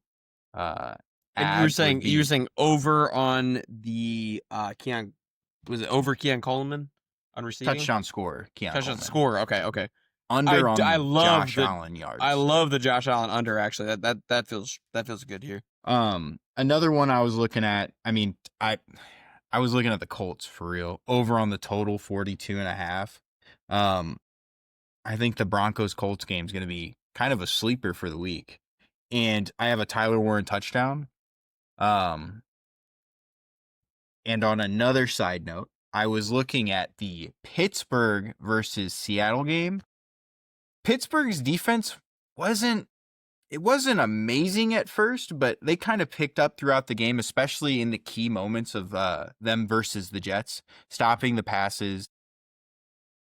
[SPEAKER 1] And
[SPEAKER 2] add,
[SPEAKER 1] you were
[SPEAKER 2] would
[SPEAKER 1] saying
[SPEAKER 2] be
[SPEAKER 1] over on the Keon, was it over Keon Coleman on receiving
[SPEAKER 2] touchdown score. Keon
[SPEAKER 1] touchdown
[SPEAKER 2] Coleman.
[SPEAKER 1] score? Okay.
[SPEAKER 2] Under
[SPEAKER 1] I
[SPEAKER 2] on
[SPEAKER 1] love
[SPEAKER 2] Josh
[SPEAKER 1] the-
[SPEAKER 2] Allen yards.
[SPEAKER 1] I love the Josh Allen under. Actually, that feels good here.
[SPEAKER 2] Another one I was looking at. I mean, I was looking at the Colts for real. Over on the total 42.5. I think the Broncos Colts game is going to be kind of a sleeper for the week, and I have a Tyler Warren touchdown. And on another side note, I was looking at the Pittsburgh versus Seattle game. Pittsburgh's defense wasn't amazing at first, but they kind of picked up throughout the game, especially in the key moments of them versus the Jets, stopping the passes.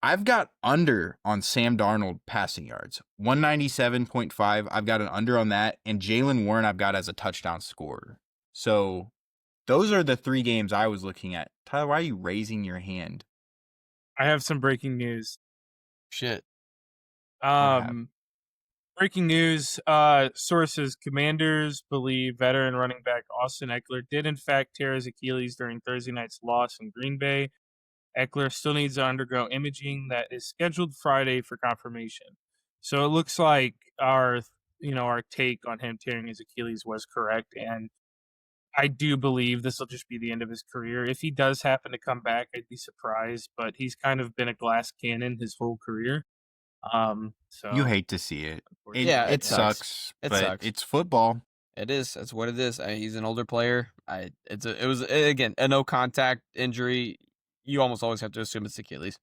[SPEAKER 2] I've got under on Sam Darnold passing yards, 197.5. I've got an under on that, and Jalen Warren I've got as a touchdown scorer. So those are the three games I was looking at. Tyler, why are you raising your hand?
[SPEAKER 3] I have some breaking news.
[SPEAKER 1] Shit.
[SPEAKER 3] Breaking news, sources, Commanders believe veteran running back Austin Eckler did in fact tear his Achilles during Thursday night's loss in Green Bay. Eckler still needs to undergo imaging that is scheduled Friday for confirmation. So it looks like our take on him tearing his Achilles was correct, and I do believe this will just be the end of his career. If he does happen to come back, I'd be surprised, but he's kind of been a glass cannon his whole career. So
[SPEAKER 2] You hate to see it.
[SPEAKER 1] Yeah,
[SPEAKER 2] it
[SPEAKER 1] it sucks.
[SPEAKER 2] sucks.
[SPEAKER 1] It
[SPEAKER 2] but
[SPEAKER 1] sucks.
[SPEAKER 2] it's football.
[SPEAKER 1] It is. That's what it is. He's an older player. It was again a no contact injury. You almost always have to assume it's Achilles.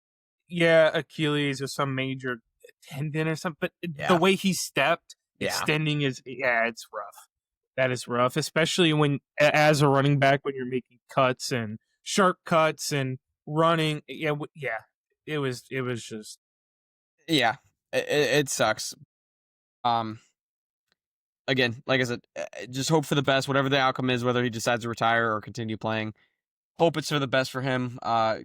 [SPEAKER 3] yeah, Achilles or some major tendon or something. But
[SPEAKER 1] Yeah.
[SPEAKER 3] the way he stepped,
[SPEAKER 1] Yeah.
[SPEAKER 3] extending it's rough. That is rough, especially when, as a running back, when you're making cuts and sharp cuts and running. Yeah, it was just.
[SPEAKER 1] Yeah, it sucks. Again, like I said, just hope for the best. Whatever the outcome is, whether he decides to retire or continue playing, hope it's for the best for him.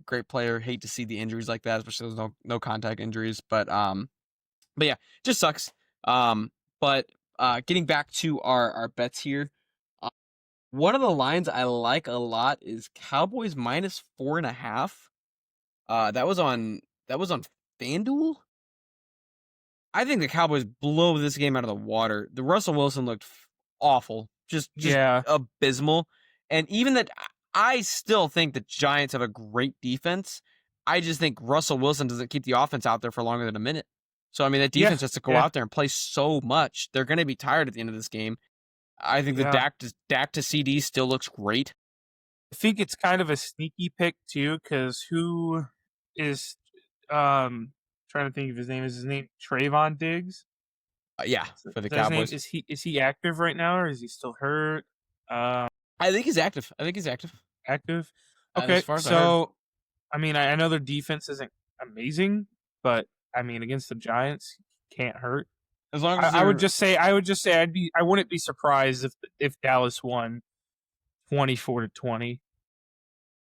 [SPEAKER 1] Great player. Hate to see the injuries like that, especially those no contact injuries. But yeah, just sucks. But getting back to our bets here, one of the lines I like a lot is Cowboys minus 4.5. That was on FanDuel. I think the Cowboys blow this game out of the water. The Russell Wilson looked awful, just
[SPEAKER 3] Yeah.
[SPEAKER 1] abysmal. And even that, I still think the Giants have a great defense. I just think Russell Wilson doesn't keep the offense out there for longer than a minute. So I mean, that defense has to go out there and play so much. They're going to be tired at the end of this game. I think the Dak to CD still looks great.
[SPEAKER 3] I think it's kind of a sneaky pick too, because who is trying to think of his name? Is his name Trayvon Diggs?
[SPEAKER 4] Yeah, for the
[SPEAKER 3] Is that his name?
[SPEAKER 4] Cowboys.
[SPEAKER 3] Is he active right now, or is he still hurt?
[SPEAKER 4] I think he's active.
[SPEAKER 3] Active.
[SPEAKER 4] As
[SPEAKER 3] Okay,
[SPEAKER 4] far as I heard.
[SPEAKER 3] so I mean, I know their defense isn't amazing, but I mean, against the Giants, can't hurt.
[SPEAKER 4] As long as
[SPEAKER 3] I would
[SPEAKER 4] they're-
[SPEAKER 3] just say I wouldn't be surprised if Dallas won 24-20.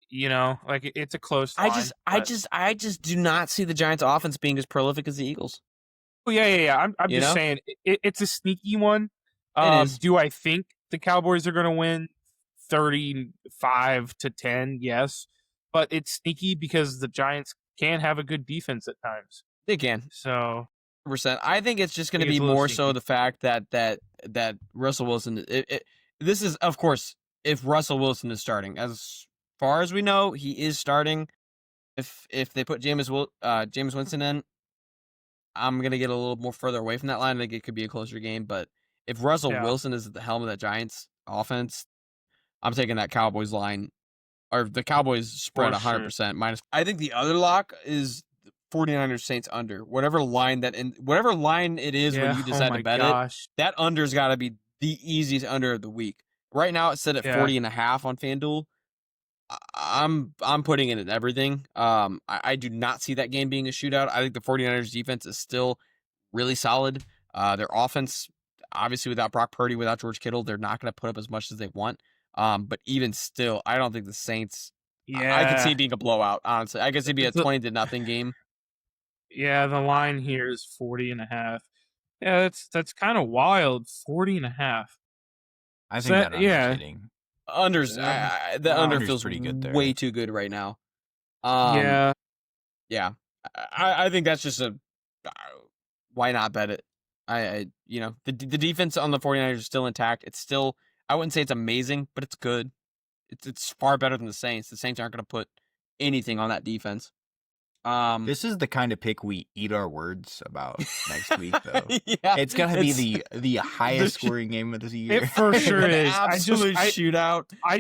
[SPEAKER 3] You know, like it's a close line.
[SPEAKER 4] I just do not see the Giants' offense being as prolific as the Eagles.
[SPEAKER 3] Oh, yeah. I'm
[SPEAKER 4] You
[SPEAKER 3] just
[SPEAKER 4] know?
[SPEAKER 3] saying it's a sneaky one.
[SPEAKER 4] is.
[SPEAKER 3] Do I think the Cowboys are going to win 35-10? Yes, but it's sneaky because the Giants can have a good defense at times.
[SPEAKER 4] They can.
[SPEAKER 3] So
[SPEAKER 4] 100%. I think it's just going to
[SPEAKER 3] think it's
[SPEAKER 4] be
[SPEAKER 3] a little
[SPEAKER 4] more so
[SPEAKER 3] sneaky.
[SPEAKER 4] the fact that Russell Wilson. This is, of course, if Russell Wilson is starting. As far as we know, he is starting. If they put Jameis Winston in, I'm gonna get a little more further away from that line. I think it could be a closer game. But if Russell
[SPEAKER 3] Yeah.
[SPEAKER 4] Wilson is at the helm of that Giants offense, I'm taking that Cowboys line or the Cowboys spread
[SPEAKER 3] For sure.
[SPEAKER 4] 100% minus. I think the other lock is 49ers Saints under. Whatever line it is when you decide
[SPEAKER 3] oh my
[SPEAKER 4] to bet
[SPEAKER 3] gosh.
[SPEAKER 4] it, that under's got to be the easiest under of the week. Right now it's set at
[SPEAKER 3] Yeah.
[SPEAKER 4] 40.5 on FanDuel. I'm putting it in everything. I do not see that game being a shootout. I think the 49ers defense is still really solid. Their offense, obviously without Brock Purdy, without George Kittle, they're not going to put up as much as they want. But even still, I don't think the Saints.
[SPEAKER 3] Yeah,
[SPEAKER 4] I could see it being a blowout. Honestly, I could see it be a
[SPEAKER 3] It's a-
[SPEAKER 4] 20-0 game.
[SPEAKER 3] Yeah, the line here is 40.5. Yeah, that's kind of wild. 40.5.
[SPEAKER 2] I
[SPEAKER 3] So
[SPEAKER 2] think
[SPEAKER 3] that-
[SPEAKER 2] that
[SPEAKER 3] yeah.
[SPEAKER 2] under's hitting.
[SPEAKER 4] Unders, the under
[SPEAKER 2] Under's
[SPEAKER 4] feels
[SPEAKER 2] pretty good there.
[SPEAKER 4] way too good right now.
[SPEAKER 3] Yeah,
[SPEAKER 4] Yeah, I think that's just a why not bet it? The defense on the 49ers is still intact. It's still, I wouldn't say it's amazing, but it's good. It's far better than the Saints. The Saints aren't going to put anything on that defense.
[SPEAKER 2] This is the kind of pick we eat our words about next week, though.
[SPEAKER 4] Yeah,
[SPEAKER 2] It's gonna be the highest scoring game of the year.
[SPEAKER 3] it for sure
[SPEAKER 4] an
[SPEAKER 3] is.
[SPEAKER 4] absolute shootout.
[SPEAKER 3] I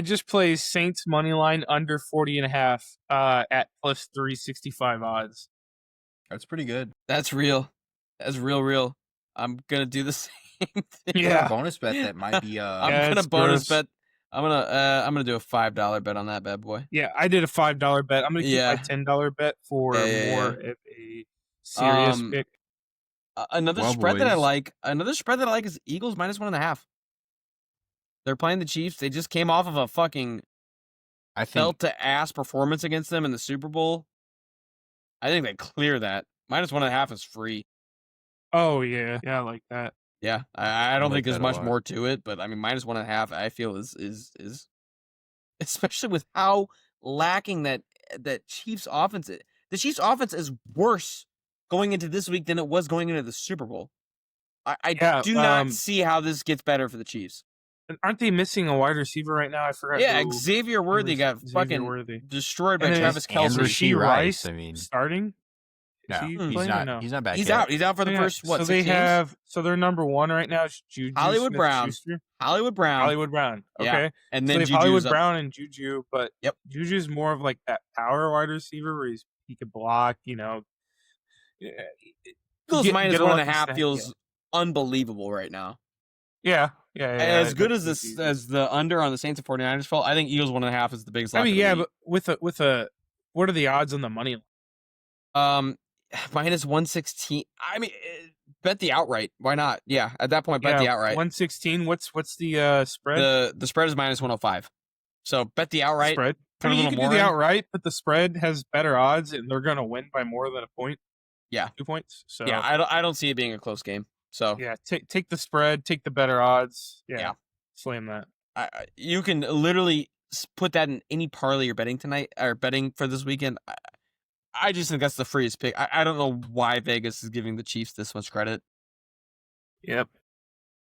[SPEAKER 3] just placed Saints money line under 40.5 at plus 365 odds.
[SPEAKER 5] That's pretty good.
[SPEAKER 4] That's real. That's real. I'm gonna do the same thing.
[SPEAKER 3] Yeah.
[SPEAKER 5] A bonus bet that might be
[SPEAKER 4] I'm
[SPEAKER 3] Yeah,
[SPEAKER 4] gonna
[SPEAKER 3] it's
[SPEAKER 4] bonus
[SPEAKER 3] gross.
[SPEAKER 4] bet. I'm gonna do a $5 bet on that bad boy.
[SPEAKER 3] Yeah, I did a $5 bet. I'm gonna keep
[SPEAKER 4] Yeah.
[SPEAKER 3] my $10 bet for
[SPEAKER 4] Yeah.
[SPEAKER 3] more of a serious pick.
[SPEAKER 4] Another
[SPEAKER 2] Well,
[SPEAKER 4] spread that I
[SPEAKER 2] boys.
[SPEAKER 4] like. Another spread that I like is Eagles minus 1.5. They're playing the Chiefs. They just came off of a fucking
[SPEAKER 2] I think
[SPEAKER 4] belt to ass performance against them in the Super Bowl. I think they clear that. Minus 1.5 is free.
[SPEAKER 3] Oh yeah, I like that.
[SPEAKER 4] Yeah, I don't
[SPEAKER 2] like
[SPEAKER 4] think there's
[SPEAKER 2] that a
[SPEAKER 4] much
[SPEAKER 2] lot.
[SPEAKER 4] more to it, but I mean, minus 1.5, I feel is especially with how lacking that Chiefs offense. The Chiefs offense is worse going into this week than it was going into the Super Bowl. I
[SPEAKER 3] Yeah,
[SPEAKER 4] do not see how this gets better for the Chiefs.
[SPEAKER 3] And aren't they missing a wide receiver right now? I forgot.
[SPEAKER 4] Yeah,
[SPEAKER 3] who-
[SPEAKER 4] Xavier
[SPEAKER 3] who
[SPEAKER 4] Worthy
[SPEAKER 3] was-
[SPEAKER 4] got
[SPEAKER 3] Xavier
[SPEAKER 4] fucking
[SPEAKER 3] Worthy.
[SPEAKER 4] destroyed by
[SPEAKER 3] And then
[SPEAKER 4] Travis
[SPEAKER 2] and
[SPEAKER 3] Is
[SPEAKER 4] Kelce.
[SPEAKER 2] Rasheed
[SPEAKER 3] Rasheed
[SPEAKER 2] Rice,
[SPEAKER 3] Rice
[SPEAKER 2] I mean-
[SPEAKER 3] starting?
[SPEAKER 2] no,
[SPEAKER 3] Is he
[SPEAKER 2] he's
[SPEAKER 3] playing or
[SPEAKER 2] not.
[SPEAKER 3] no?
[SPEAKER 2] He's not back.
[SPEAKER 4] He's
[SPEAKER 2] yet.
[SPEAKER 4] out. He's out for the
[SPEAKER 3] Yeah,
[SPEAKER 4] first what?
[SPEAKER 3] So
[SPEAKER 4] 6
[SPEAKER 3] they
[SPEAKER 4] games?
[SPEAKER 3] have. So their number one right now is Juju
[SPEAKER 4] Hollywood Brown.
[SPEAKER 3] Smith-Schuster.
[SPEAKER 4] Hollywood Brown,
[SPEAKER 3] Hollywood Brown.
[SPEAKER 4] Yeah.
[SPEAKER 3] Okay.
[SPEAKER 4] and
[SPEAKER 3] So
[SPEAKER 4] then
[SPEAKER 3] they have
[SPEAKER 4] Juju's
[SPEAKER 3] Hollywood
[SPEAKER 4] up.
[SPEAKER 3] Brown and Juju, but
[SPEAKER 4] Yep.
[SPEAKER 3] Juju's more of like that power wide receiver where he could block.
[SPEAKER 4] Eagles
[SPEAKER 3] get-
[SPEAKER 4] minus
[SPEAKER 3] get a
[SPEAKER 4] 1.5
[SPEAKER 3] lucky stat,
[SPEAKER 4] feels unbelievable right now.
[SPEAKER 3] Yeah.
[SPEAKER 4] As good as
[SPEAKER 3] that's
[SPEAKER 4] this
[SPEAKER 3] easy.
[SPEAKER 4] as the under on the Saints and 49ers fall, I think Eagles 1.5 is the biggest.
[SPEAKER 3] I
[SPEAKER 4] lock
[SPEAKER 3] mean,
[SPEAKER 4] of the
[SPEAKER 3] yeah,
[SPEAKER 4] week.
[SPEAKER 3] but with a what are the odds on the money line?
[SPEAKER 4] Minus 116. I mean, bet the outright. Why not? Yeah, at that point, bet the outright.
[SPEAKER 3] 116. What's the spread?
[SPEAKER 4] The spread is minus 105. So bet the outright.
[SPEAKER 3] Spread.
[SPEAKER 4] put
[SPEAKER 3] I
[SPEAKER 4] a
[SPEAKER 3] mean, you
[SPEAKER 4] little
[SPEAKER 3] can do
[SPEAKER 4] more
[SPEAKER 3] the
[SPEAKER 4] in.
[SPEAKER 3] outright, but the spread has better odds, and they're going to win by more than a point.
[SPEAKER 4] Yeah.
[SPEAKER 3] 2 points. So
[SPEAKER 4] Yeah, I don't see it being a close game. So
[SPEAKER 3] yeah, take the spread, take the better odds. Yeah,
[SPEAKER 4] Yeah.
[SPEAKER 3] slam that.
[SPEAKER 4] you can literally put that in any parlay you're betting tonight or betting for this weekend. I just think that's the freest pick. I don't know why Vegas is giving the Chiefs this much credit,
[SPEAKER 3] Yep.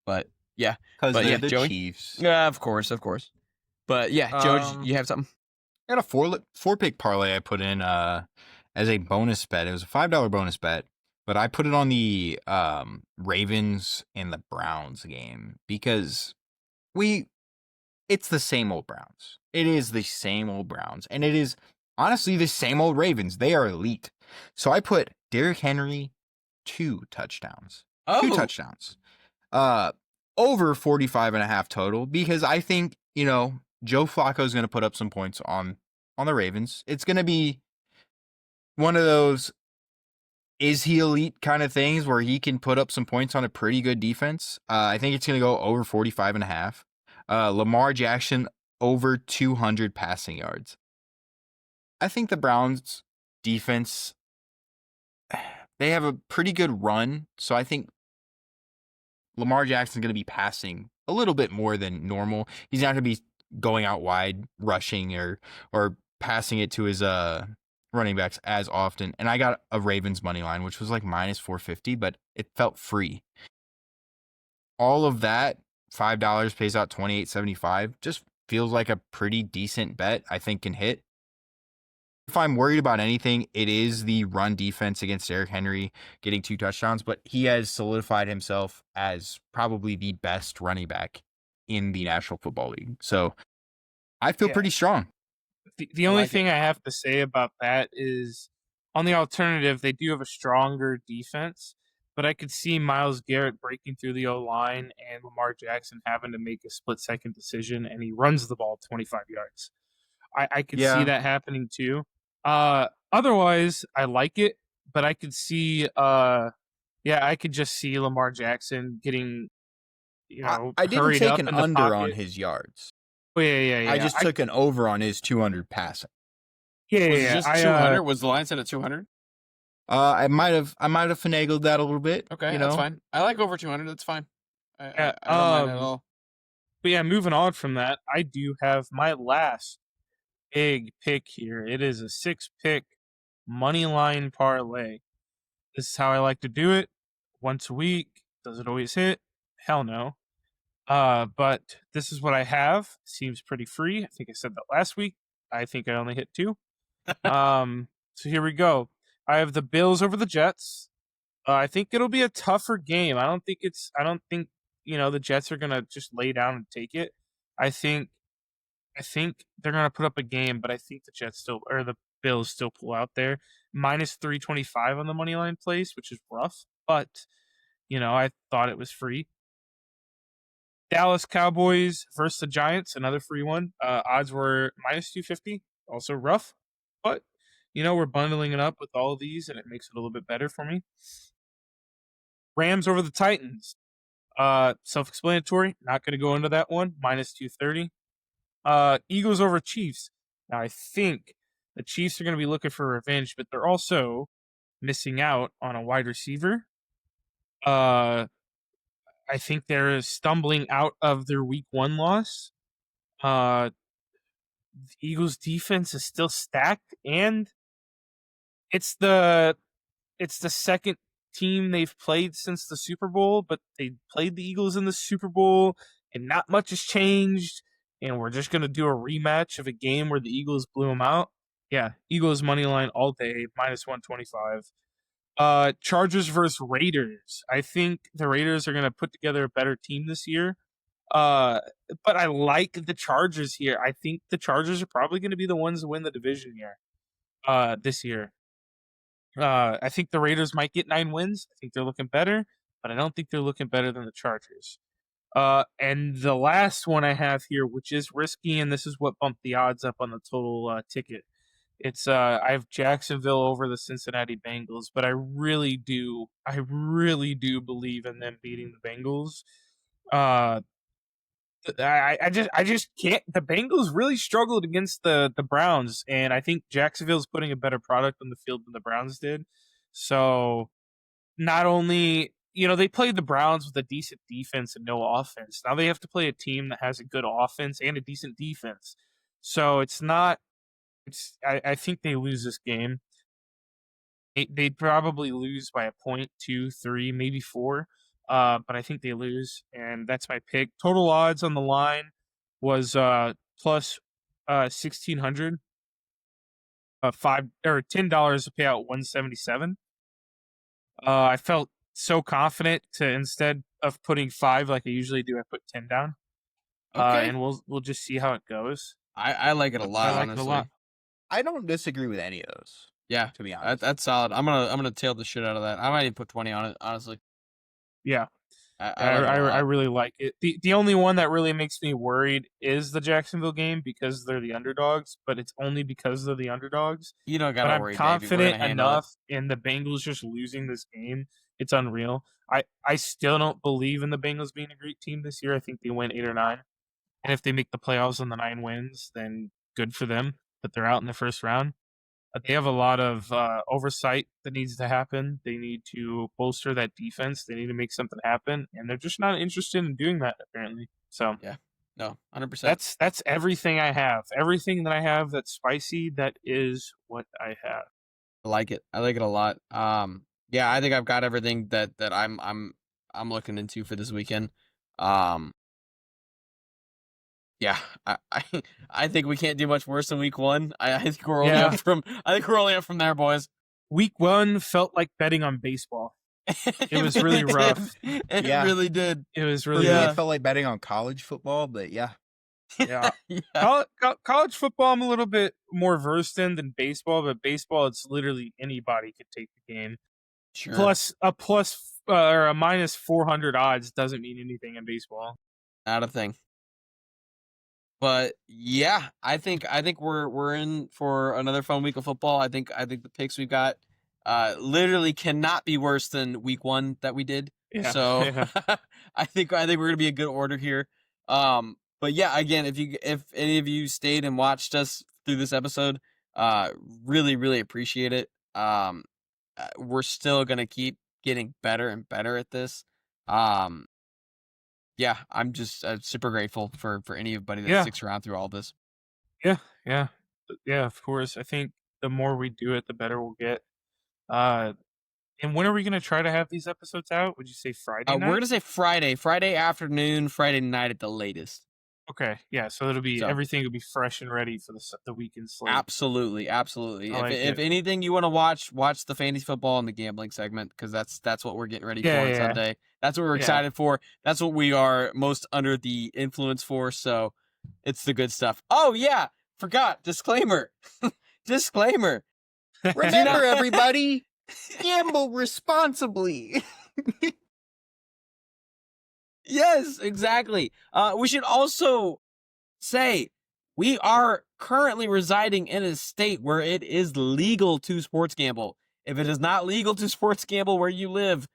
[SPEAKER 4] but yeah,
[SPEAKER 2] Because
[SPEAKER 4] But
[SPEAKER 2] they're
[SPEAKER 4] yeah,
[SPEAKER 2] the
[SPEAKER 4] Joey?
[SPEAKER 2] Chiefs.
[SPEAKER 4] yeah, of course. But yeah, Joe, you have something?
[SPEAKER 2] I got a four pick parlay I put in as a bonus bet. It was a $5 bonus bet, but I put it on the Ravens and the Browns game because it's the same old Browns. It is the same old Browns, and it is honestly the same old Ravens. They are elite. So I put Derrick Henry, 2 touchdowns.
[SPEAKER 1] Oh,
[SPEAKER 2] 2 touchdowns. Over 45.5 total, because I think, Joe Flacco is going to put up some points on the Ravens. It's going to be one of those is he elite kind of things where he can put up some points on a pretty good defense. I think it's going to go over 45.5. Lamar Jackson over 200 passing yards. I think the Browns defense, they have a pretty good run, so I think Lamar Jackson's going to be passing a little bit more than normal. He's not going to be going out wide, rushing or passing it to his running backs as often. And I got a Ravens money line, which was like minus 450, but it felt free. All of that, $5 pays out $28.75. Just feels like a pretty decent bet. I think can hit. If I'm worried about anything, it is the run defense against Derrick Henry getting 2 touchdowns, but he has solidified himself as probably the best running back in the National Football League. So I feel pretty strong.
[SPEAKER 3] The only thing I have to say about that is on the alternative, they do have a stronger defense, but I could see Myles Garrett breaking through the O-line and Lamar Jackson having to make a split-second decision, and he runs the ball 25 yards. I could see that happening too. Otherwise, I like it, but I could see, I could just see Lamar Jackson getting,
[SPEAKER 5] I didn't
[SPEAKER 3] hurried
[SPEAKER 5] take
[SPEAKER 3] up
[SPEAKER 5] an
[SPEAKER 3] in the
[SPEAKER 5] under on
[SPEAKER 3] pocket.
[SPEAKER 5] his yards.
[SPEAKER 3] Oh, yeah.
[SPEAKER 5] I just took an over on his 200 passing.
[SPEAKER 3] Yeah,
[SPEAKER 1] was it
[SPEAKER 3] yeah.
[SPEAKER 1] just
[SPEAKER 3] I,
[SPEAKER 1] 200? Was the line set at 200?
[SPEAKER 2] I might have finagled that a little bit.
[SPEAKER 1] Okay, that's fine. I like over 200. That's fine. I don't mind at all.
[SPEAKER 3] But yeah, moving on from that, I do have my last big pick here. It is a 6-pick money line parlay. This is how I like to do it. Once a week. Does it always hit? Hell no. But this is what I have. Seems pretty free. I think I said that last week. I think I only hit 2. So here we go. I have the Bills over the Jets. I think it'll be a tougher game. I don't think the Jets are gonna just lay down and take it. I think they're gonna put up a game, but I think the Bills still pull out there. Minus 325 on the money line place, which is rough, but I thought it was free. Dallas Cowboys versus the Giants, another free one. Odds were minus 250, also rough, but we're bundling it up with all of these, and it makes it a little bit better for me. Rams over the Titans. Self-explanatory. Not going to go into that one. Minus 230. Eagles over Chiefs. Now, I think the Chiefs are going to be looking for revenge, but they're also missing out on a wide receiver. I think they're stumbling out of their week 1 loss. The Eagles defense is still stacked, and it's the second team they've played since the Super Bowl, but they played the Eagles in the Super Bowl, and not much has changed, and we're just going to do a rematch of a game where the Eagles blew them out. Yeah, Eagles money line all day, minus 125. Chargers versus Raiders. I think the Raiders are going to put together a better team this year. But I like the Chargers here. I think the Chargers are probably going to be the ones to win the division here. This year. I think the Raiders might get 9 wins. I think they're looking better, but I don't think they're looking better than the Chargers. And the last one I have here, which is risky, and this is what bumped the odds up on the total ticket. It's I have Jacksonville over the Cincinnati Bengals, but I really do believe in them beating the Bengals. I just can't. The Bengals really struggled against the Browns, and I think Jacksonville's putting a better product on the field than the Browns did. So not only they played the Browns with a decent defense and no offense. Now they have to play a team that has a good offense and a decent defense. So it's not. I think they lose this game. They'd probably lose by a point, 2, 3, maybe 4. But I think they lose, and that's my pick. Total odds on the line was plus 1,600. $10 to pay out 177. I felt so confident to, instead of putting 5 like I usually do, I put 10 down.
[SPEAKER 1] Okay.
[SPEAKER 3] And we'll just see how it goes.
[SPEAKER 1] I like it a lot.
[SPEAKER 3] I like
[SPEAKER 1] honestly.
[SPEAKER 3] it a lot.
[SPEAKER 5] I don't disagree with any of those.
[SPEAKER 4] Yeah,
[SPEAKER 5] to be honest.
[SPEAKER 4] that's solid. I'm gonna tail the shit out of that. I might even put 20 on it. Honestly,
[SPEAKER 3] Yeah.
[SPEAKER 4] I like it a
[SPEAKER 3] I
[SPEAKER 4] lot.
[SPEAKER 3] really like it. The only one that really makes me worried is the Jacksonville game because they're the underdogs, but it's only because they're the underdogs.
[SPEAKER 4] You don't
[SPEAKER 3] But
[SPEAKER 4] gotta
[SPEAKER 3] I'm
[SPEAKER 4] worry, Davey. We're gonna
[SPEAKER 3] confident
[SPEAKER 4] handle it.
[SPEAKER 3] enough in the Bengals just losing this game. It's unreal. I still don't believe in the Bengals being a great team this year. I think they win 8 or 9. And if they make the playoffs on the 9 wins, then good for them. But they're out in the first round. They have a lot of oversight that needs to happen. They need to bolster that defense. They need to make something happen, and they're just not interested in doing that apparently. So
[SPEAKER 4] No, 100%.
[SPEAKER 3] that's everything I have. Everything that I have that's spicy. That is what I have.
[SPEAKER 4] I like it. I like it a lot. Yeah, I think I've got everything that I'm looking into for this weekend. Yeah, I think we can't do much worse than week 1. I think we're only up from there, boys.
[SPEAKER 3] Week 1 felt like betting on baseball. It was really rough.
[SPEAKER 4] It
[SPEAKER 5] Yeah.
[SPEAKER 4] really did.
[SPEAKER 3] It was
[SPEAKER 5] For
[SPEAKER 3] really
[SPEAKER 5] me,
[SPEAKER 3] rough.
[SPEAKER 5] it felt like betting on college football, but yeah.
[SPEAKER 3] Yeah. College football, I'm a little bit more versed in than baseball, but baseball, it's literally anybody could take the game.
[SPEAKER 4] Sure.
[SPEAKER 3] Plus or a minus 400 odds doesn't mean anything in baseball.
[SPEAKER 4] Not a thing. But yeah, I think we're in for another fun week of football. I think the picks we've got literally cannot be worse than week 1 that we did.
[SPEAKER 3] Yeah.
[SPEAKER 4] So
[SPEAKER 3] Yeah.
[SPEAKER 4] I think we're gonna be a good order here. But yeah, again, if any of you stayed and watched us through this episode, really appreciate it. We're still gonna keep getting better and better at this. Yeah, I'm just super grateful for anybody that
[SPEAKER 3] Yeah.
[SPEAKER 4] sticks around through all this.
[SPEAKER 3] Yeah, of course. I think the more we do it, the better we'll get. And when are we gonna try to have these episodes out? Would you say Friday night?
[SPEAKER 4] We're gonna say Friday afternoon, Friday night at the latest.
[SPEAKER 3] Okay, yeah. So it'll be
[SPEAKER 4] So-
[SPEAKER 3] everything will be fresh and ready for the weekend slate.
[SPEAKER 4] Absolutely.
[SPEAKER 3] I
[SPEAKER 4] If
[SPEAKER 3] like
[SPEAKER 4] if
[SPEAKER 3] it.
[SPEAKER 4] anything you want to watch the fantasy football and the gambling segment because that's what we're getting ready
[SPEAKER 3] Yeah,
[SPEAKER 4] for on
[SPEAKER 3] yeah.
[SPEAKER 4] Sunday. That's what we're
[SPEAKER 3] Yeah.
[SPEAKER 4] excited for. That's what we are most under the influence for. So it's the good stuff. Oh yeah, forgot disclaimer. Disclaimer.
[SPEAKER 5] Remember, everybody, gamble responsibly.
[SPEAKER 4] Yes, exactly. We should also say we are currently residing in a state where it is legal to sports gamble. If it is not legal to sports gamble where you live,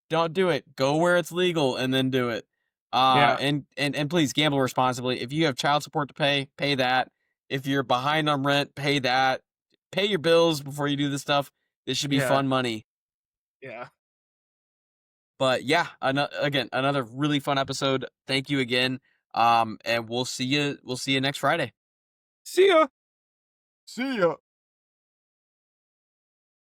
[SPEAKER 4] don't do it. Go where it's legal and then do it.
[SPEAKER 3] Yeah.
[SPEAKER 4] And please gamble responsibly. If you have child support to pay that. If you're behind on rent, pay that. Pay your bills before you do this stuff. This should be
[SPEAKER 3] Yeah.
[SPEAKER 4] fun money.
[SPEAKER 3] Yeah.
[SPEAKER 4] But yeah, another really fun episode. Thank you again. And we'll see you next Friday.
[SPEAKER 3] See ya.
[SPEAKER 2] See ya.